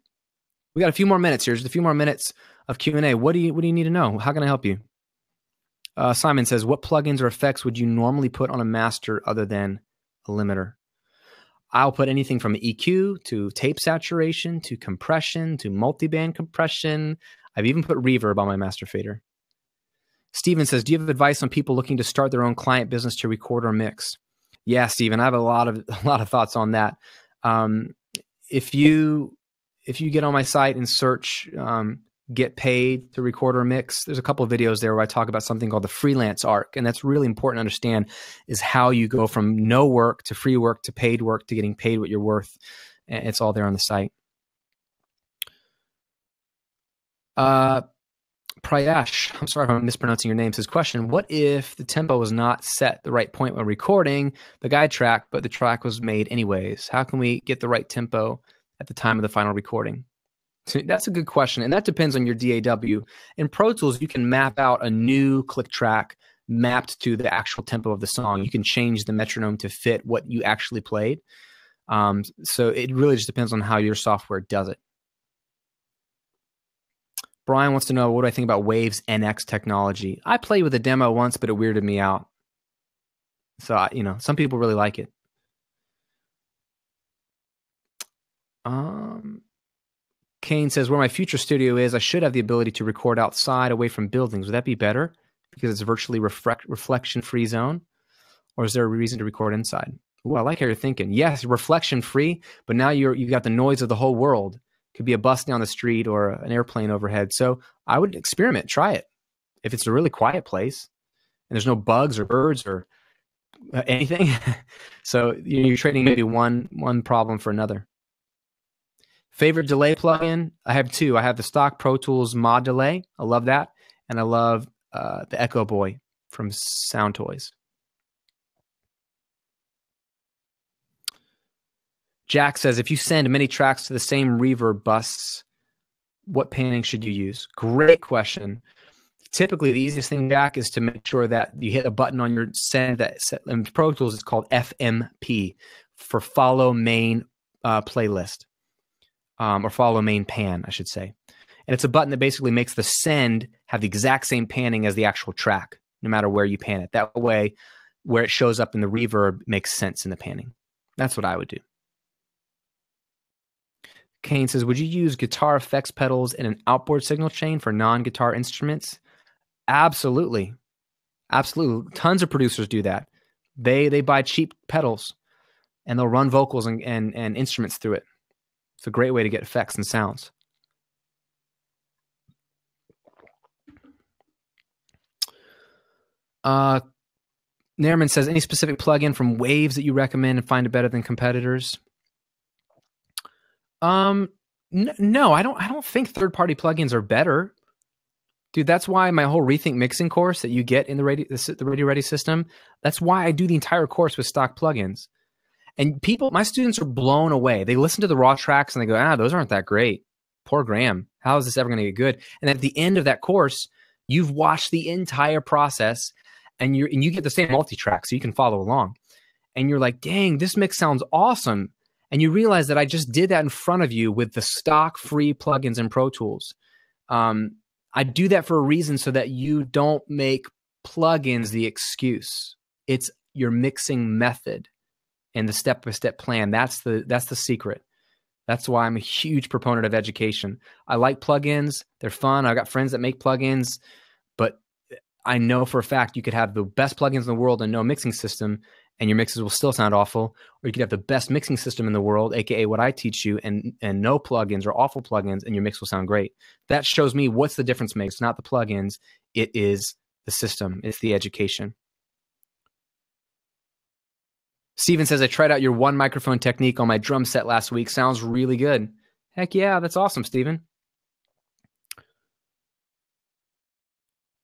We got a few more minutes here. Just a few more minutes of Q&A. What do you need to know? How can I help you? Simon says, what plugins or effects would you normally put on a master other than a limiter? I'll put anything from EQ to tape saturation to compression to multiband compression. I've even put reverb on my master fader. Steven says, do you have advice on people looking to start their own client business to record or mix? Yeah, Steven, I have a lot of thoughts on that. If you get on my site and search get paid to record or mix, there's a couple of videos there where I talk about something called the freelance arc. And that's really important to understand is how you go from no work to free work to paid work to getting paid what you're worth. And it's all there on the site. Prayash, I'm sorry if I'm mispronouncing your name, says, question, what if the tempo was not set the right point when recording the guide track, but the track was made anyways? How can we get the right tempo at the time of the final recording? So that's a good question, and that depends on your DAW. In Pro Tools, you can map out a new click track mapped to the actual tempo of the song. You can change the metronome to fit what you actually played. So it really just depends on how your software does it. Brian wants to know, what do I think about Waves NX technology? I played with a demo once, but it weirded me out. So, some people really like it. Kane says, where my future studio is, I should have the ability to record outside away from buildings. Would that be better because it's a virtually reflection-free zone? Or is there a reason to record inside? Ooh, I like how you're thinking. Yes, reflection-free, but now you've got the noise of the whole world. Could be a bus down the street or an airplane overhead. So I would experiment, try it. If it's a really quiet place and there's no bugs or birds or anything. So you're trading maybe one problem for another. Favorite delay plugin? I have two. I have the stock Pro Tools Mod Delay. I love that. And I love the Echo Boy from Sound Toys. Jack says, if you send many tracks to the same reverb bus, what panning should you use? Great question. Typically, the easiest thing, Jack, is to make sure that you hit a button on your send. In Pro Tools, it's called FMP, for follow main playlist, or follow main pan, I should say. And it's a button that basically makes the send have the exact same panning as the actual track, no matter where you pan it. That way, where it shows up in the reverb makes sense in the panning. That's what I would do. Kane says, would you use guitar effects pedals in an outboard signal chain for non-guitar instruments? Absolutely. Absolutely. Tons of producers do that. They buy cheap pedals and they'll run vocals and instruments through it. It's a great way to get effects and sounds. Nairman says, any specific plugin from Waves that you recommend and find it better than competitors? No, I don't think third-party plugins are better. Dude, that's why my whole Rethink Mixing course that you get in the Radio Ready system, that's why I do the entire course with stock plugins. And my students are blown away. They listen to the raw tracks and they go, those aren't that great. Poor Graham. How is this ever going to get good? And at the end of that course, you've watched the entire process and you get the same multi-track so you can follow along. And you're like, dang, this mix sounds awesome. And you realize that I just did that in front of you with the stock free plugins in Pro Tools. I do that for a reason so that you don't make plugins the excuse. It's your mixing method and the step-by-step plan. That's the secret. That's why I'm a huge proponent of education. I like plugins. They're fun. I got friends that make plugins, but I know for a fact you could have the best plugins in the world and no mixing system, and your mixes will still sound awful. Or you could have the best mixing system in the world, aka what I teach you, and no plugins or awful plugins, and your mix will sound great. That shows me what's the difference makes. It's not the plugins. It is the system. It's the education. Steven says, I tried out your one microphone technique on my drum set last week. Sounds really good. Heck yeah, that's awesome, Steven.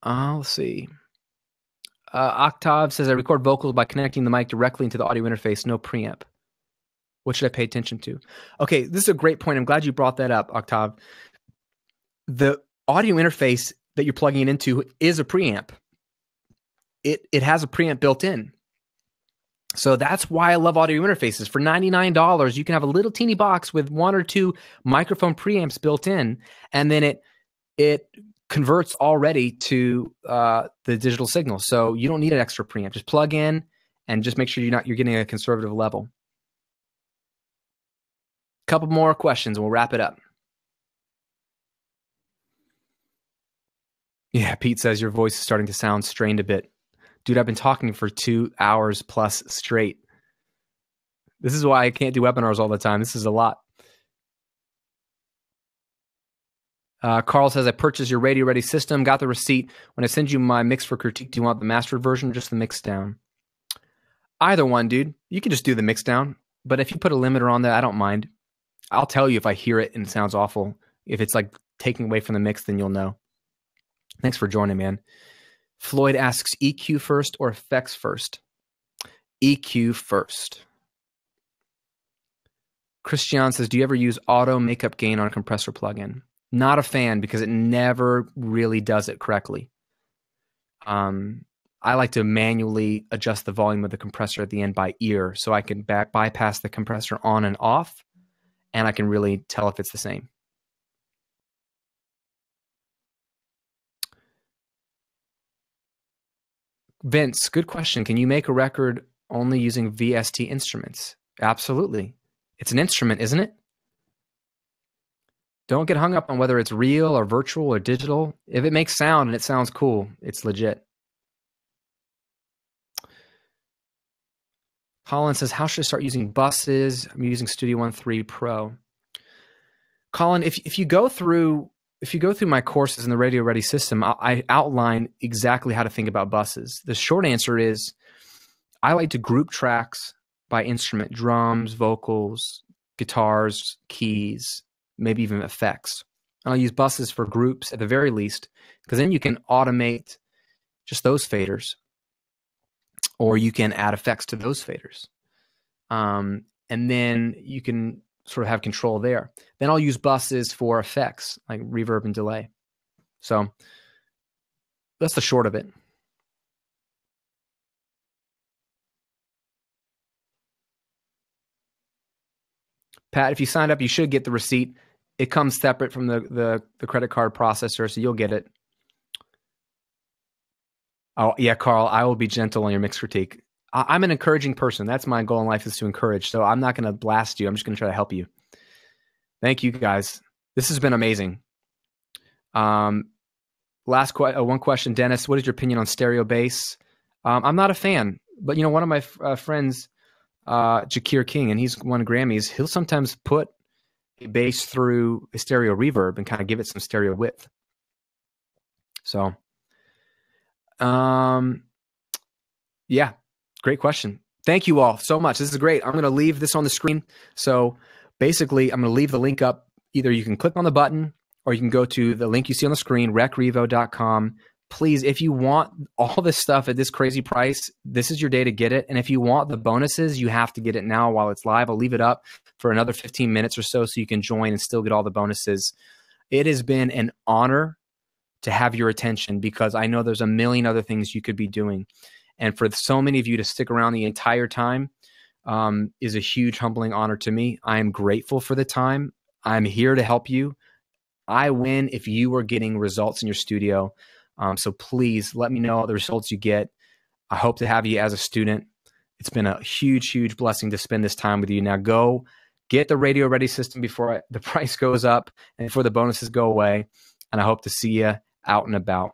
Let's see. Octave says, I record vocals by connecting the mic directly into the audio interface, no preamp. What should I pay attention to? Okay, this is a great point. I'm glad you brought that up, Octave. The audio interface that you're plugging it into is a preamp. It has a preamp built in. So that's why I love audio interfaces. For $99, you can have a little teeny box with 1 or 2 microphone preamps built in, and then it converts already to the digital signal. So you don't need an extra preamp. Just plug in and just make sure you're getting a conservative level. Couple more questions and we'll wrap it up. Yeah, Pete says your voice is starting to sound strained a bit. Dude, I've been talking for 2 hours plus straight. This is why I can't do webinars all the time. This is a lot. Carl says, I purchased your Radio Ready system, got the receipt. When I send you my mix for critique, do you want the mastered version or just the mix down? Either one, dude. You can just do the mix down. But if you put a limiter on that, I don't mind. I'll tell you if I hear it and it sounds awful. If it's like taking away from the mix, then you'll know. Thanks for joining, man. Floyd asks, EQ first or effects first? EQ first. Christian says, do you ever use auto makeup gain on a compressor plugin? Not a fan because it never really does it correctly. I like to manually adjust the volume of the compressor at the end by ear so I can bypass the compressor on and off, and I can really tell if it's the same. Vince, good question. Can you make a record only using VST instruments? Absolutely. It's an instrument, isn't it? Don't get hung up on whether it's real or virtual or digital. If it makes sound and it sounds cool, it's legit. Colin says, how should I start using buses? I'm using Studio One 3 Pro. Colin, if you go through my courses in the Radio Ready system, I outline exactly how to think about buses. The short answer is I like to group tracks by instrument, drums, vocals, guitars, keys, maybe even effects. I'll use buses for groups at the very least, because then you can automate just those faders, or you can add effects to those faders. And then you can sort of have control there. Then I'll use buses for effects like reverb and delay. So that's the short of it. Pat, if you signed up, you should get the receipt. It comes separate from the credit card processor, so you'll get it. Oh, yeah, Carl, I will be gentle on your mix critique. I'm an encouraging person. That's my goal in life, is to encourage. So I'm not going to blast you. I'm just going to try to help you. Thank you, guys. This has been amazing. One question, Dennis. What is your opinion on stereo bass? I'm not a fan, but one of my friends, Jakir King, and he's won Grammys. He'll sometimes put a bass through a stereo reverb and kind of give it some stereo width. So, yeah, great question. Thank you all so much. This is great. I'm going to leave this on the screen. So basically, I'm going to leave the link up. Either you can click on the button or you can go to the link you see on the screen, recrevo.com. Please, if you want all this stuff at this crazy price, this is your day to get it. And if you want the bonuses, you have to get it now while it's live. I'll leave it up for another 15 minutes or so you can join and still get all the bonuses. It has been an honor to have your attention, because I know there's a million other things you could be doing. And for so many of you to stick around the entire time is a huge, humbling honor to me. I am grateful for the time. I'm here to help you. I win if you are getting results in your studio. So please let me know the results you get. I hope to have you as a student. It's been a huge, huge blessing to spend this time with you. Now go Get the Radio Ready system before the price goes up and before the bonuses go away. And I hope to see you out and about.